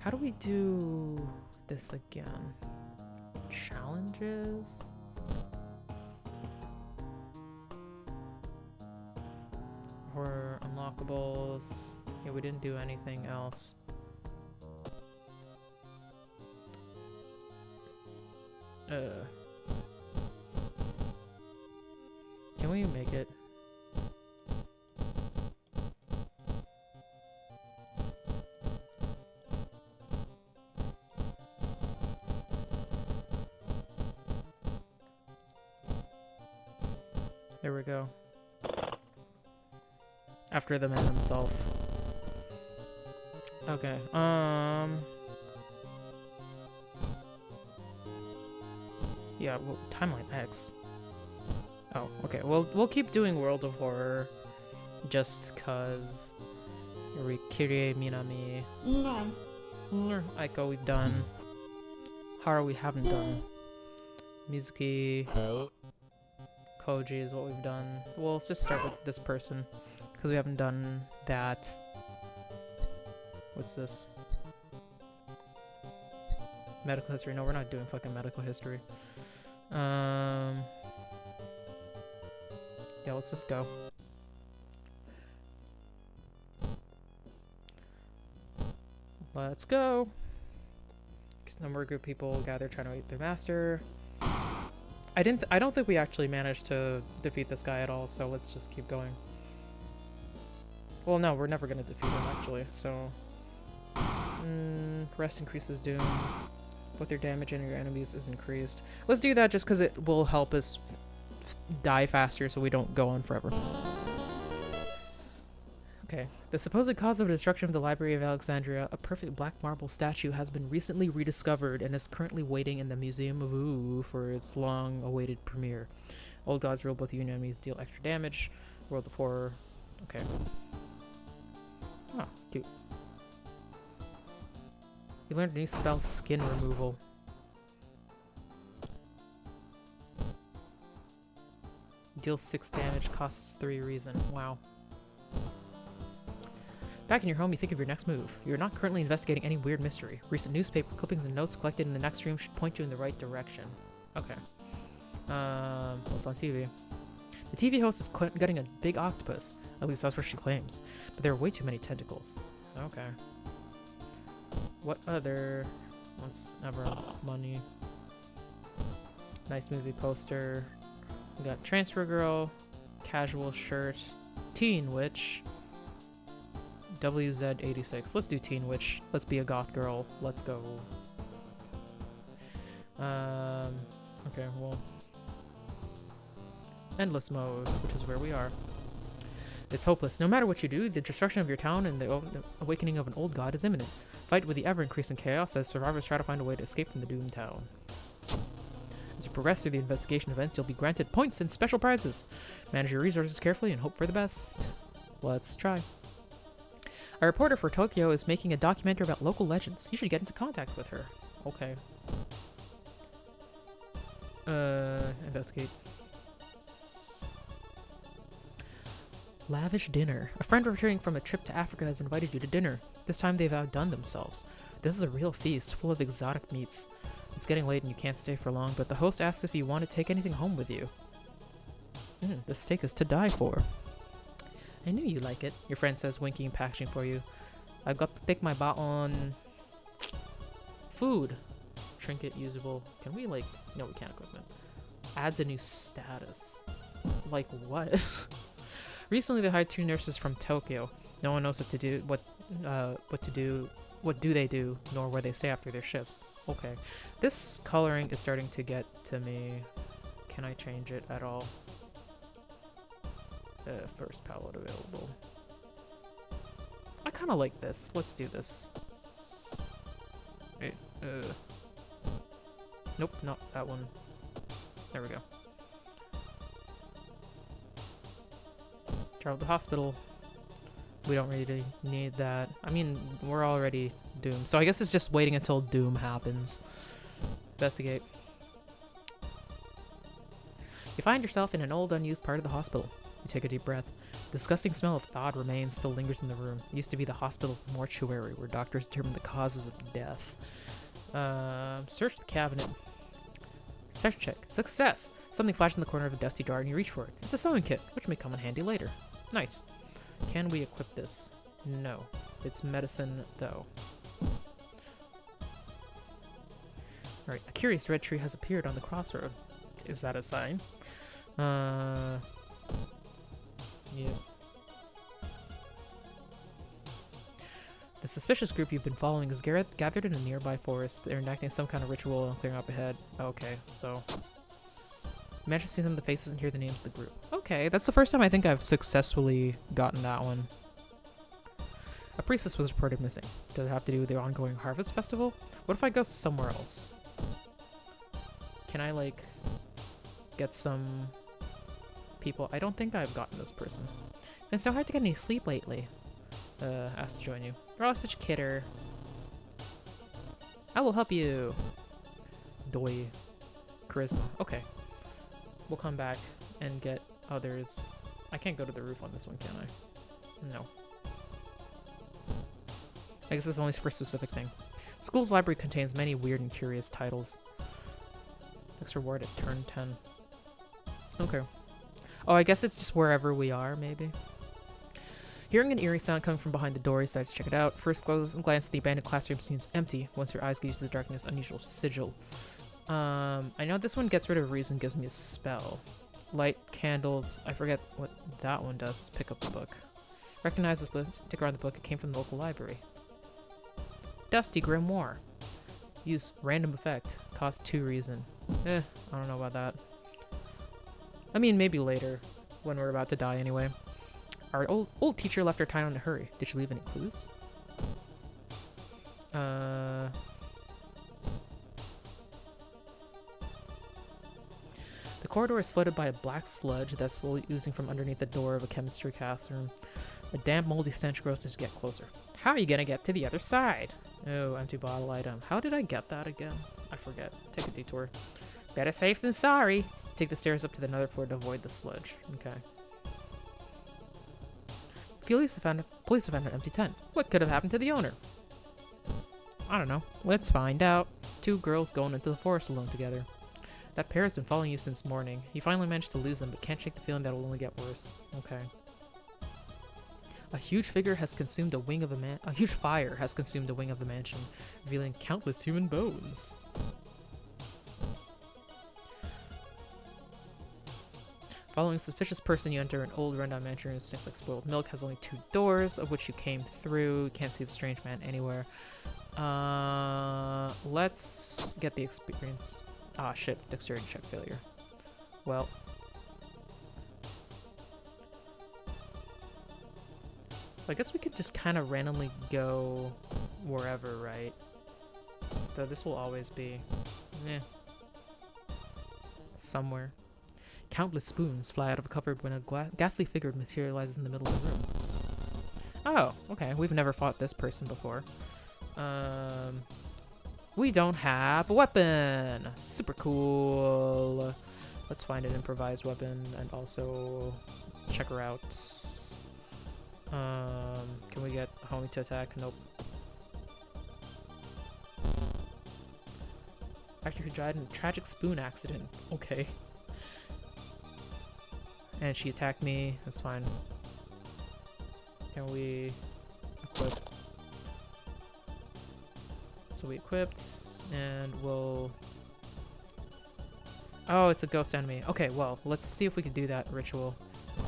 How do we do this again? Challenges? Or unlockables? Yeah, we didn't do anything else. Can we make it? There we go. After the man himself. Okay, yeah, well, Timeline X. Oh, okay, we'll keep doing World of Horror just cause Rikirie Minami. Aiko we've done. Hara we haven't done. Mizuki Koji is what we've done. Well, let's just start with this person because we haven't done that. What's this? Medical history. No, we're not doing fucking medical history. Yeah, let's just go. Let's go. Because number of group people gather trying to wait their master. I don't think we actually managed to defeat this guy at all, so let's just keep going. Well, no, we're never gonna defeat him actually, so rest increases doom. Both your damage and your enemies is increased. Let's do that just because it will help us die faster so we don't go on forever. Okay. The supposed cause of destruction of the Library of Alexandria, a perfect black marble statue, has been recently rediscovered and is currently waiting in the Museum of Ooh for its long-awaited premiere. Old gods rule both your enemies, deal extra damage. World of Horror. Okay. Oh, cute. You learned a new spell, Skin Removal. Deals 6 damage, costs 3 reason. Wow. Back in your home, you think of your next move. You're not currently investigating any weird mystery. Recent newspaper clippings and notes collected in the next stream should point you in the right direction. Okay. What's on TV? The TV host is getting a big octopus. At least that's what she claims. But there are way too many tentacles. Okay. What other... Once ever money. Nice movie poster. We got Transfer Girl. Casual shirt. Teen Witch. WZ86. Let's do Teen Witch. Let's be a goth girl. Let's go. Okay, well. Endless mode, which is where we are. It's hopeless. No matter what you do, the destruction of your town and the awakening of an old god is imminent. Fight with the ever-increasing chaos as survivors try to find a way to escape from the doomed town. As you progress through the investigation events, you'll be granted points and special prizes. Manage your resources carefully and hope for the best. Let's try. A reporter for Tokyo is making a documentary about local legends. You should get into contact with her. Okay. Investigate. Lavish dinner. A friend returning from a trip to Africa has invited you to dinner. This time they've outdone themselves. This is a real feast, full of exotic meats. It's getting late and you can't stay for long, but the host asks if you want to take anything home with you. The steak is to die for. I knew you like it, your friend says, winking and packaging for you. I've got to take my bet on... food. Trinket usable. Can we, like... No, we can't equip it. Adds a new status. Like, what? Recently they hired 2 nurses from Tokyo. No one knows what to do, what do they do, nor where they stay after their shifts. Okay. This coloring is starting to get to me. Can I change it at all? First palette available. I kind of like this. Let's do this. Wait, nope, not that one. There we go. Travel to the hospital. We don't really need that. I mean, we're already doomed. So I guess it's just waiting until doom happens. Investigate. You find yourself in an old, unused part of the hospital. You take a deep breath. The disgusting smell of thawed remains still lingers in the room. It used to be the hospital's mortuary, where doctors determine the causes of death. Search the cabinet. Search check. Success! Something flashes in the corner of a dusty jar and you reach for it. It's a sewing kit, which may come in handy later. Nice. Can we equip this? No. It's medicine, though. Alright, a curious red tree has appeared on the crossroad. Is that a sign? Yeah. The suspicious group you've been following is gathered in a nearby forest. They're enacting some kind of ritual and clearing up ahead. Okay, so... Managed to see some of the faces and hear the names of the group. Okay, that's the first time I think I've successfully gotten that one. A priestess was reported missing. Does it have to do with the ongoing harvest festival? What if I go somewhere else? Can I, like, get some people? I don't think I've gotten this person. It's so hard to get any sleep lately. Asked to join you. You're all such a kidder. I will help you. Doi. Charisma. Okay. We'll come back and get others. I can't go to the roof on this one, can I? No. I guess it's only for a specific thing. School's library contains many weird and curious titles. Next reward at turn 10. Okay. Oh, I guess it's just wherever we are, maybe. Hearing an eerie sound coming from behind the door, he decides to check it out. First glance at the abandoned classroom seems empty. Once your eyes get used to the darkness, unusual sigil. I know this one gets rid of reason, gives me a spell. Light candles. I forget what that one does. Let's pick up the book. Recognize this sticker on the book. It came from the local library. Dusty Grimoire. Use random effect. Cost 2 reason. I don't know about that. I mean, maybe later, when we're about to die anyway. Our old teacher left her time in a hurry. Did she leave any clues? The corridor is flooded by a black sludge that's slowly oozing from underneath the door of a chemistry classroom. A damp, moldy stench grows as you get closer. How are you gonna get to the other side? Oh, empty bottle item. How did I get that again? I forget. Take a detour. Better safe than sorry. Take the stairs up to the nether floor to avoid the sludge. Okay. Police have found an empty tent. What could have happened to the owner? I don't know. Let's find out. 2 girls going into the forest alone together. That pair has been following you since morning. You finally managed to lose them, but can't shake the feeling that it will only get worse. Okay. A huge fire has consumed a wing of the mansion, revealing countless human bones. Following a suspicious person, you enter an old rundown mansion. It tastes like spoiled milk. Has only 2 doors, of which you came through. You can't see the strange man anywhere. Let's get the experience. Ah, shit. Dexterity check failure. Well. So I guess we could just kind of randomly go wherever, right? Though this will always be... somewhere. Countless spoons fly out of a cupboard when a ghastly figure materializes in the middle of the room. Oh, okay. We've never fought this person before. We don't have a weapon! Super cool! Let's find an improvised weapon and also check her out. Can we get a homie to attack? Nope. Actor who died in a tragic spoon accident. Okay. And she attacked me. That's fine. Can we equip? So we equipped, and we'll... Oh, it's a ghost enemy. Okay, well, let's see if we can do that ritual.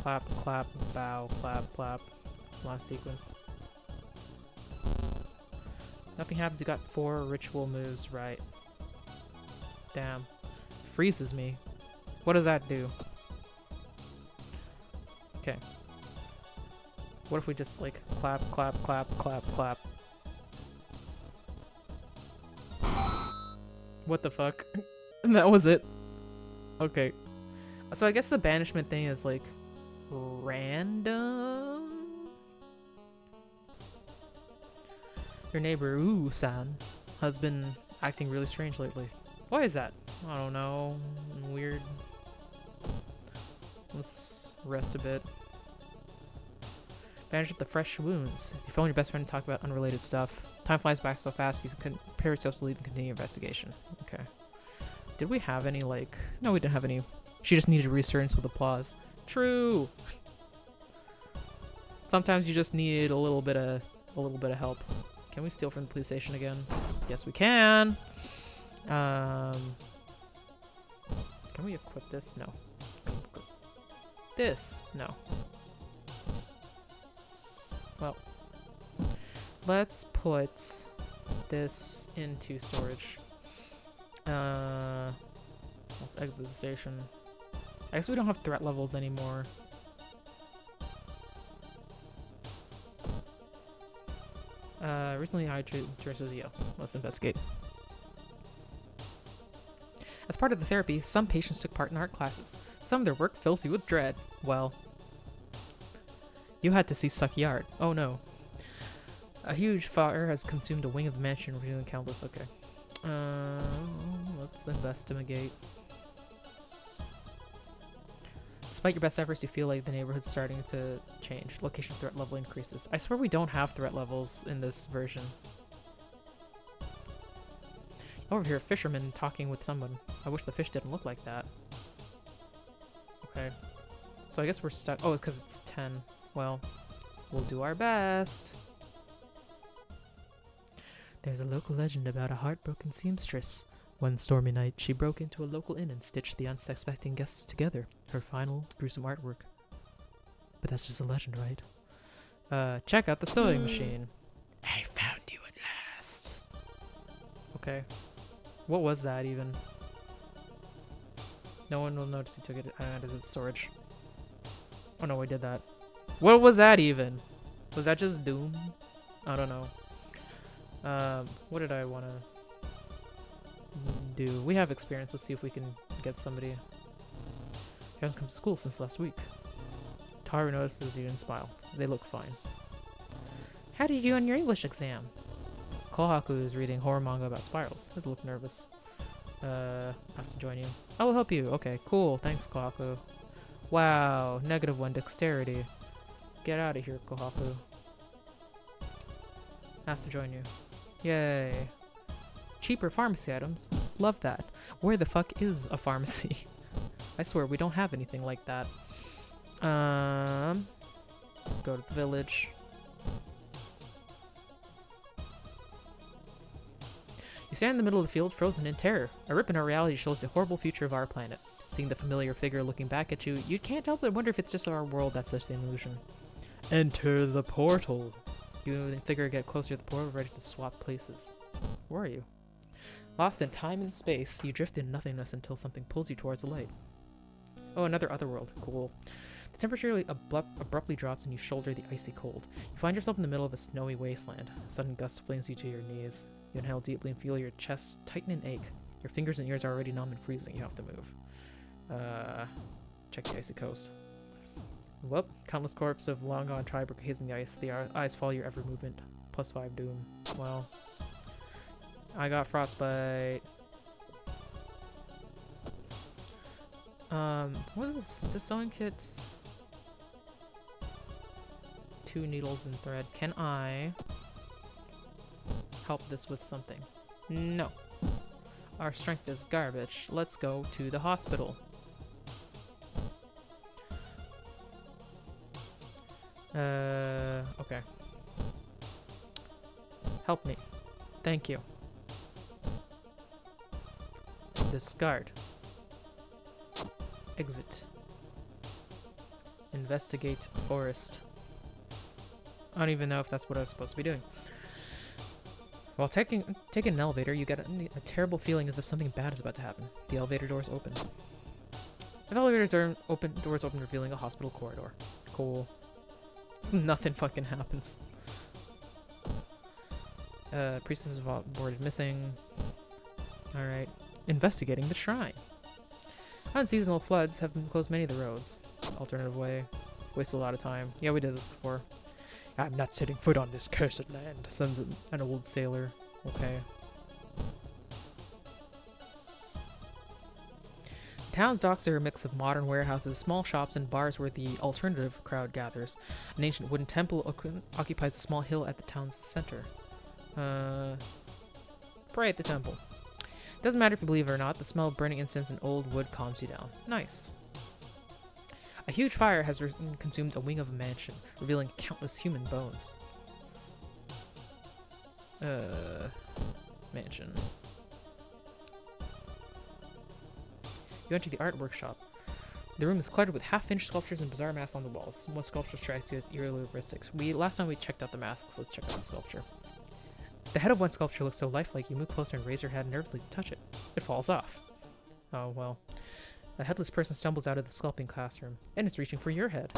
Clap, clap, bow, clap, clap. Last sequence. Nothing happens. You got 4 ritual moves, right? Damn. Freezes me. What does that do? Okay. What if we just, like, clap, clap, clap, clap, clap? What the fuck? That was it. Okay. So I guess the banishment thing is, like, random? Your neighbor, San, has been acting really strange lately. Why is that? I don't know. Weird. Let's rest a bit. Bandage up the fresh wounds. You phone your best friend to talk about unrelated stuff. Time flies back so fast you can prepare yourself to leave and continue investigation. Okay. Did we have any, like... No, we didn't have any. She just needed reassurance with applause. True! Sometimes you just need a little bit of help. Can we steal from the police station again? Yes, we can! Can we equip this? No. This? No. Well, let's put this into storage. Let's exit the station. I guess we don't have threat levels anymore. Recently I traces, yeah. Let's investigate. As part of the therapy, some patients took part in art classes. Some of their work fills you with dread. Well, you had to see sucky art. Oh no. A huge fire has consumed a wing of the mansion, revealing countless. Okay. Let's investigate. Despite your best efforts, you feel like the neighborhood's starting to change. Location threat level increases. I swear we don't have threat levels in this version. Over here, a fisherman talking with someone. I wish the fish didn't look like that. Okay. So I guess we're stuck. Oh, because it's 10. Well, we'll do our best. There's a local legend about a heartbroken seamstress. One stormy night, she broke into a local inn and stitched the unsuspecting guests together. Her final, gruesome artwork. But that's just a legend, right? Check out the sewing machine. I found you at last. Okay. What was that even? No one will notice you took it out of the storage. Oh no, we did that. What was that even? Was that just Doom? I don't know. What did I want to do? We have experience. Let's see if we can get somebody. He hasn't come to school since last week. Taru notices you and smile. They look fine. How did you do on your English exam? Kohaku is reading horror manga about spirals. They look nervous. Has to join you. I will help you. Okay, cool. Thanks, Kohaku. Wow, -1 dexterity. Get out of here, Kohaku. Has to join you. Yay. Cheaper pharmacy items. Love that. Where the fuck is a pharmacy? I swear we don't have anything like that. Let's go to the village. You stand in the middle of the field, frozen in terror. A rip in our reality shows the horrible future of our planet. Seeing the familiar figure looking back at you, you can't help but wonder if it's just our world that's just an illusion. Enter the portal. You and the figure get closer to the portal, ready to swap places. Where are you? Lost in time and space, you drift in nothingness until something pulls you towards the light. Oh, another otherworld. Cool. The temperature abruptly drops and you shoulder the icy cold. You find yourself in the middle of a snowy wasteland. A sudden gust flings you to your knees. You inhale deeply and feel your chest tighten and ache. Your fingers and ears are already numb and freezing. You have to move. Check the icy coast. Whoop. Countless corpses of long gone tribe are hazing the ice. The eyes follow your every movement. +5 doom. Well, I got frostbite. What is this sewing kit? 2 needles and thread. Can I help this with something? No. Our strength is garbage. Let's go to the hospital. Okay. Help me. Thank you. Discard. Exit. Investigate forest. I don't even know if that's what I was supposed to be doing. While taking an elevator, you get a terrible feeling as if something bad is about to happen. The elevator doors open. The elevators are open, doors open, revealing a hospital corridor. Cool. So nothing fucking happens. Priestess is boarded missing. Alright. Investigating the shrine. Unseasonal floods have closed many of the roads. Alternative way. Wasted a lot of time. Yeah, we did this before. I'm not setting foot on this cursed land, sends an old sailor. Okay. Town's docks are a mix of modern warehouses, small shops, and bars where the alternative crowd gathers. An ancient wooden temple occupies a small hill at the town's center. Pray at the temple. Doesn't matter if you believe it or not, the smell of burning incense and old wood calms you down. Nice. A huge fire has consumed a wing of a mansion, revealing countless human bones. Mansion. You enter the art workshop. The room is cluttered with half-finished sculptures and bizarre masks on the walls. One sculpture strikes you as eerily realistic. Last time we checked out the masks, let's check out the sculpture. The head of one sculpture looks so lifelike, you move closer and raise your hand nervously to touch it. It falls off. Oh, well. A headless person stumbles out of the sculpting classroom, and it's reaching for your head.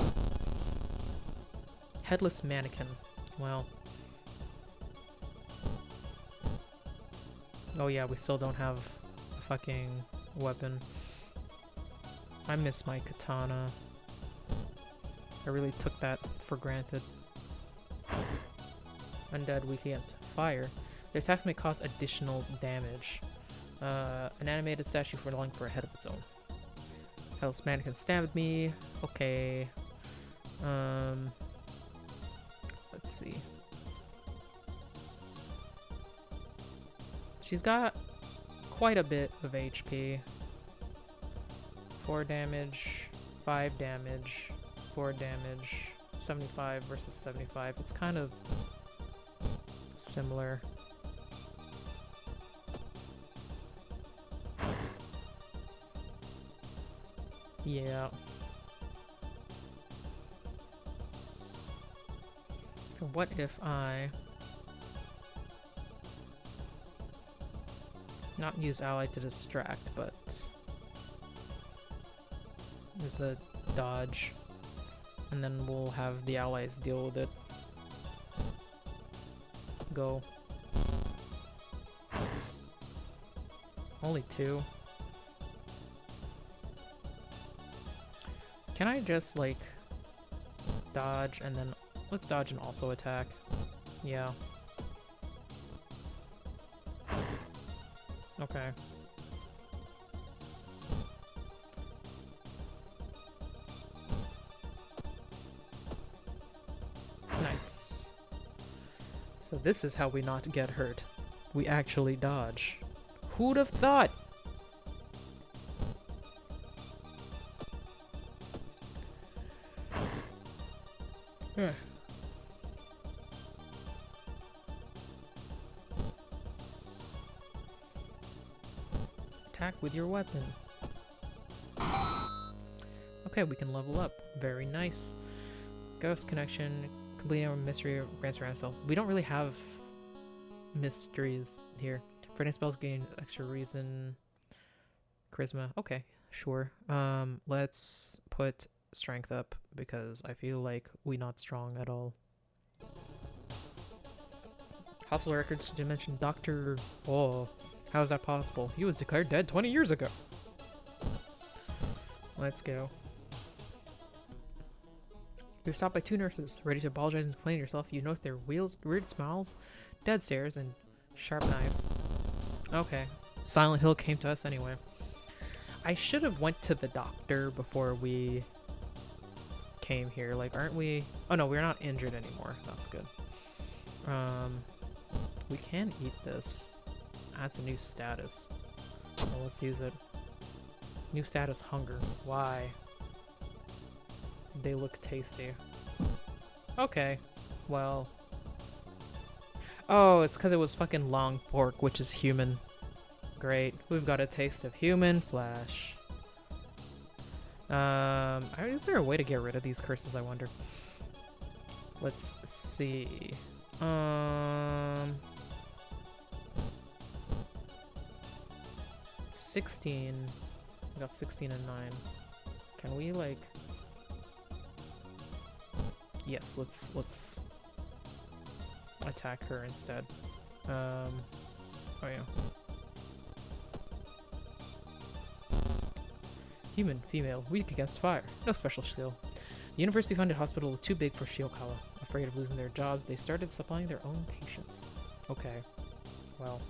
Headless mannequin. Well. Oh yeah, we still don't have a fucking weapon. I miss my katana. I really took that for granted. Undead weak against fire. Their attacks may cause additional damage. An animated statue falling for a head of its own. Headless mannequin stabbed me. Okay. Let's see. She's got quite a bit of HP. 4 damage, 5 damage, 4 damage, 75 versus 75. It's kind of similar. Yeah. So what if I not use ally to distract, but use a dodge, and then we'll have the allies deal with it. Go. Only 2. Can I just, like, dodge and then... Let's dodge and also attack. Yeah. Okay. Nice. So this is how we not get hurt. We actually dodge. Who'd have thought? Attack with your weapon. Okay, we can level up. Very nice. Ghost connection. Completing our mystery grants for himself. We don't really have mysteries here. Frightened spells gain extra reason. Charisma. Okay, sure. Let's put strength up because I feel like we not strong at all. Hospital records to mention Dr. Oh, how is that possible? He was declared dead 20 years ago. Let's go. You're stopped by 2 nurses, ready to apologize and explain yourself. You notice their weird smiles, dead stares, and sharp knives. Okay. Silent Hill came to us anyway. I should have went to the doctor before we came here. Like, aren't we... Oh no, we're not injured anymore. That's good. We can eat this. That's a new status. Well, let's use it. New status, hunger. Why? They look tasty. Okay. Well. Oh, it's because it was fucking long pork, which is human. Great. We've got a taste of human flesh. Is there a way to get rid of these curses, I wonder? Let's see. 16. We got 16 and 9. Can we, like... Yes, let's attack her instead. Oh yeah. Human, female, weak against fire. No special skill. The university-funded hospital was too big for Shiokawa. Afraid of losing their jobs, they started supplying their own patients. Okay. Well,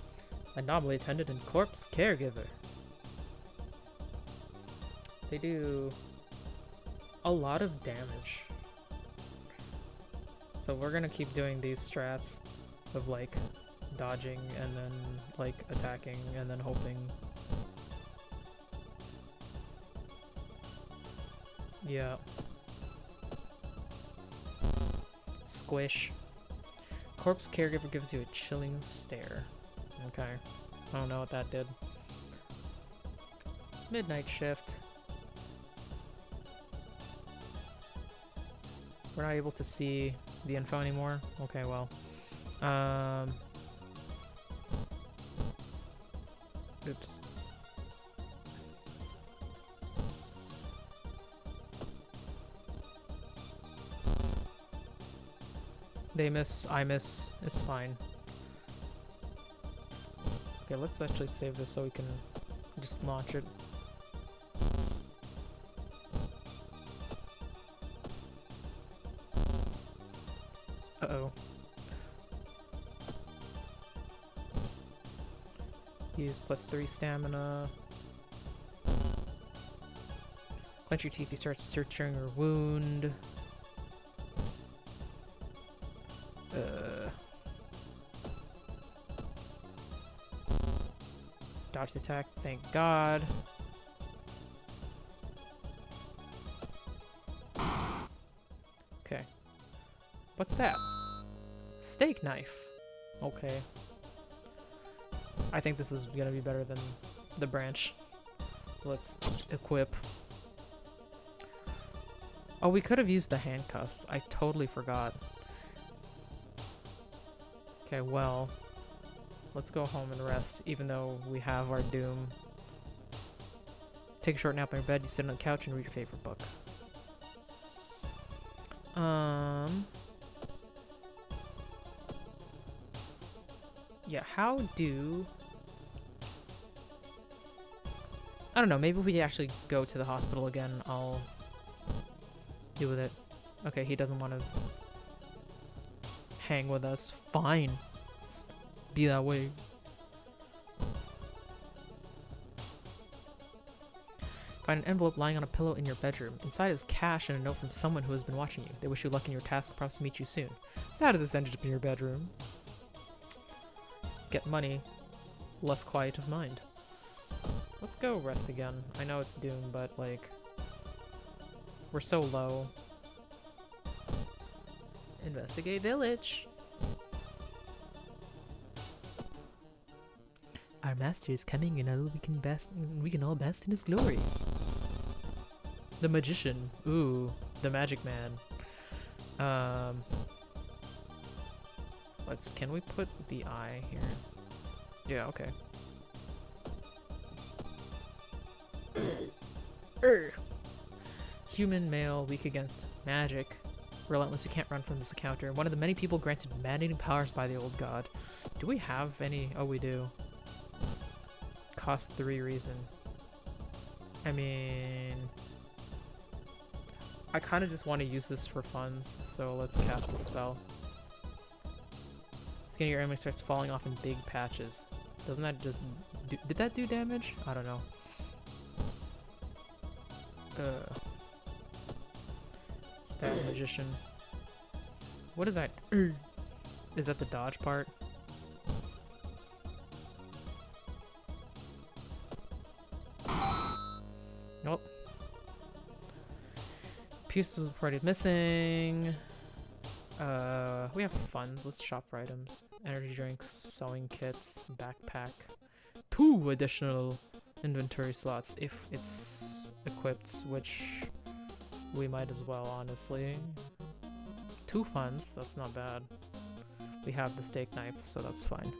anomaly attendant and corpse caregiver. They do a lot of damage. So we're gonna keep doing these strats of like dodging and then like attacking and then hoping. Yeah. Squish. Corpse caregiver gives you a chilling stare. Okay. I don't know what that did. Midnight shift. We're not able to see the info anymore. Okay, well. Oops. They miss, I miss. It's fine. Okay, let's actually save this so we can just launch it. Uh-oh. Use +3 stamina. Clench your teeth, you start searching your wound. Dodge the attack, thank God. Okay. What's that? Steak knife. Okay. I think this is gonna be better than the branch. Let's equip. Oh, we could have used the handcuffs. I totally forgot. Okay, well, let's go home and rest, even though we have our doom. Take a short nap on your bed, you sit on the couch and read your favorite book. Yeah, how do... I don't know, maybe if we actually go to the hospital again, I'll deal with it. Okay, he doesn't want to hang with us. Fine. Be that way. Find an envelope lying on a pillow in your bedroom. Inside is cash and a note from someone who has been watching you. They wish you luck in your task, promise to meet you soon. So how did this ended up in your bedroom? Get money. Less quiet of mind. Let's go rest again. I know it's Doom, but like... we're so low. Investigate village. Our master is coming and we can all bask in his glory. The magician. Ooh, the magic man. Can we put the eye here? Yeah, okay. Human male, weak against magic. Relentless, you can't run from this encounter. One of the many people granted mandating powers by the old god. Do we have any? Oh, we do. Cost 3 reason. I mean... I kind of just want to use this for funds, so let's cast the spell. Skin of your enemy starts falling off in big patches. Doesn't that just... did that do damage? I don't know. Stab magician. What is that? Is that the dodge part? Nope. Piece was reported missing. We have funds. Let's shop for items. Energy drink, sewing kits, backpack. 2 additional inventory slots if it's equipped, which we might as well, honestly. 2 funds, that's not bad. We have the steak knife, so that's fine.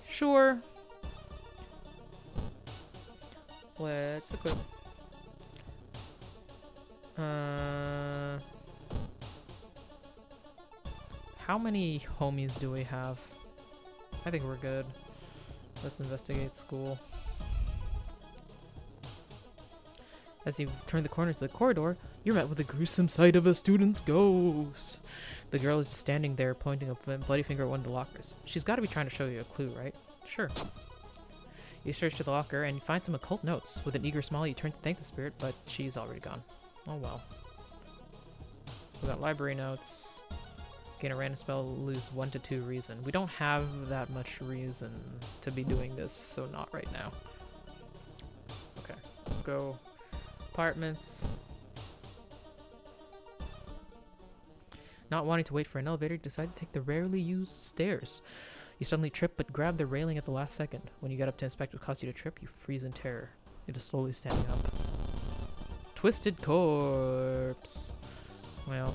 Sure. Let's equip. How many homies do we have? I think we're good. Let's investigate school. As you turn the corner to the corridor, you're met with the gruesome sight of a student's ghost. The girl is standing there, pointing a bloody finger at one of the lockers. She's got to be trying to show you a clue, right? Sure. You search the locker and you find some occult notes. With an eager smile, you turn to thank the spirit, but she's already gone. Oh well. We got library notes. Gain a random spell, lose 1 to 2 reason. We don't have that much reason to be doing this, so not right now. Okay, let's go. Apartments. Not wanting to wait for an elevator, you decide to take the rarely used stairs. You suddenly trip but grab the railing at the last second. When you get up to inspect what caused you to trip, you freeze in terror. It is slowly standing up. Twisted corpse. Well.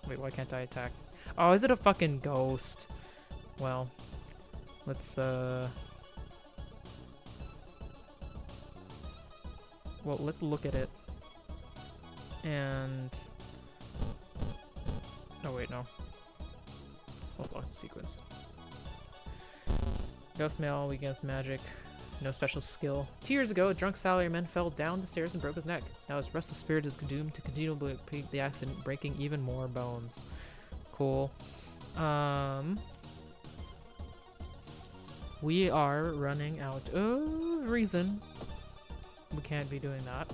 Wait, why can't I attack? Oh, is it a fucking ghost? Well, let's well, let's look at it. And oh wait, no. Let's lock the sequence. Ghost mail against magic. No special skill. 2 years ago, a drunk salaryman fell down the stairs and broke his neck. Now his restless spirit is doomed to continue to repeat the accident, breaking even more bones. Cool. We are running out of reason. We can't be doing that.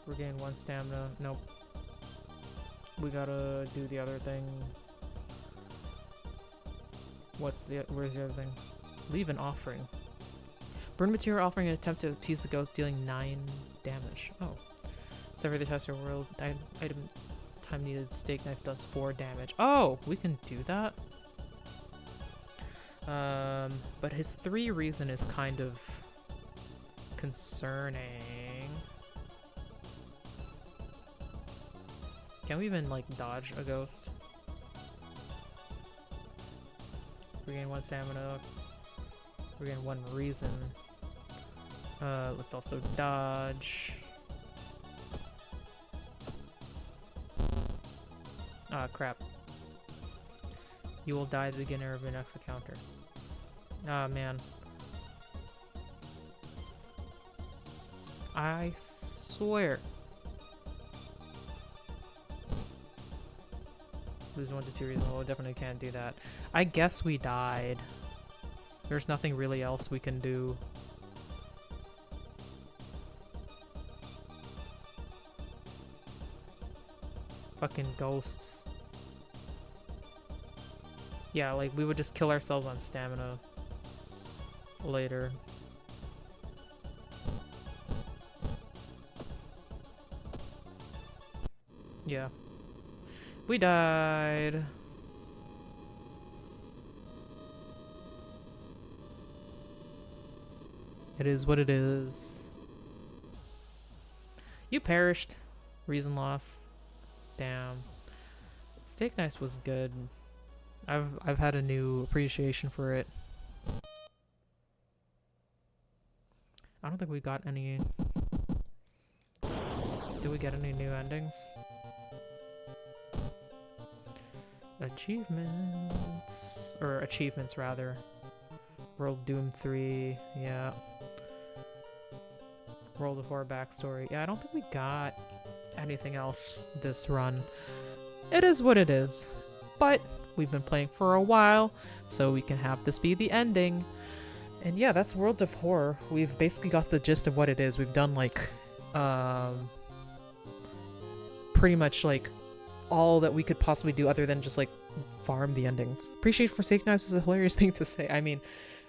We're getting 1 stamina. Nope. We gotta do the other thing. Where's the other thing? Leave an offering. Burn material offering an attempt to appease the ghost, dealing 9 damage. Oh. Sever the tester world. Item time needed. Steak knife does 4 damage. Oh! We can do that? But his 3 reason is kind of concerning. Can we even, like, dodge a ghost? Regain 1 stamina. Regain 1 reason. Let's also dodge. Ah, crap. You will die at the beginning of your next encounter. Ah, man. I swear. Lose 1 to 2 reasons. Well, we definitely can't do that. I guess we died. There's nothing really else we can do. Fucking ghosts. Yeah, like, we would just kill ourselves on stamina later. Yeah. We died. It is what it is. You perished. Reason loss. Damn. Steak knife was good. I've had a new appreciation for it. I don't think we got any. Did we get any new endings? Achievements. Or achievements, rather. World Doom 3. Yeah. World of Horror backstory. Yeah, I don't think we got anything else this run. It is what it is. But we've been playing for a while, so we can have this be the ending. And yeah, that's World of Horror. We've basically got the gist of what it is. We've done, like, pretty much, like, all that we could possibly do other than just, like, farm the endings. Appreciate for steak knives is a hilarious thing to say. I mean,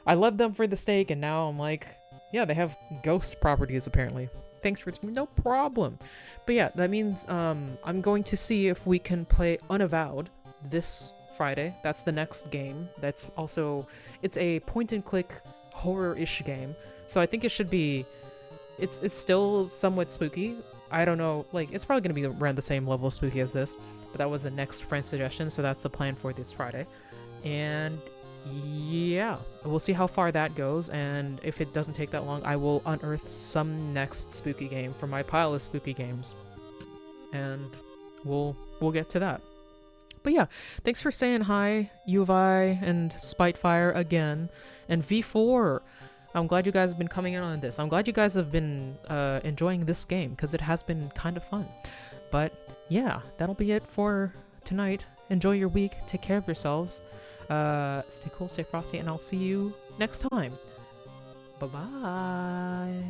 I love them for the steak, and now I'm like, yeah, they have ghost properties, apparently. Thanks for no problem. But yeah, that means I'm going to see if we can play Unavowed this Friday. That's the next game. That's also, it's a point-and-click horror-ish game. So I think it should be, it's still somewhat spooky. I don't know, like, it's probably going to be around the same level of spooky as this. But that was the next friend suggestion, so that's the plan for this Friday. And yeah, we'll see how far that goes, and if it doesn't take that long, I will unearth some next spooky game from my pile of spooky games, and we'll get to that. But yeah, thanks for saying hi, U of I and Spitefire again, and V4. I'm glad you guys have been coming in on this. I'm glad you guys have been enjoying this game because it has been kind of fun. But yeah, that'll be it for tonight. Enjoy your week. Take care of yourselves. Stay cool, stay frosty, and I'll see you next time. Bye-bye.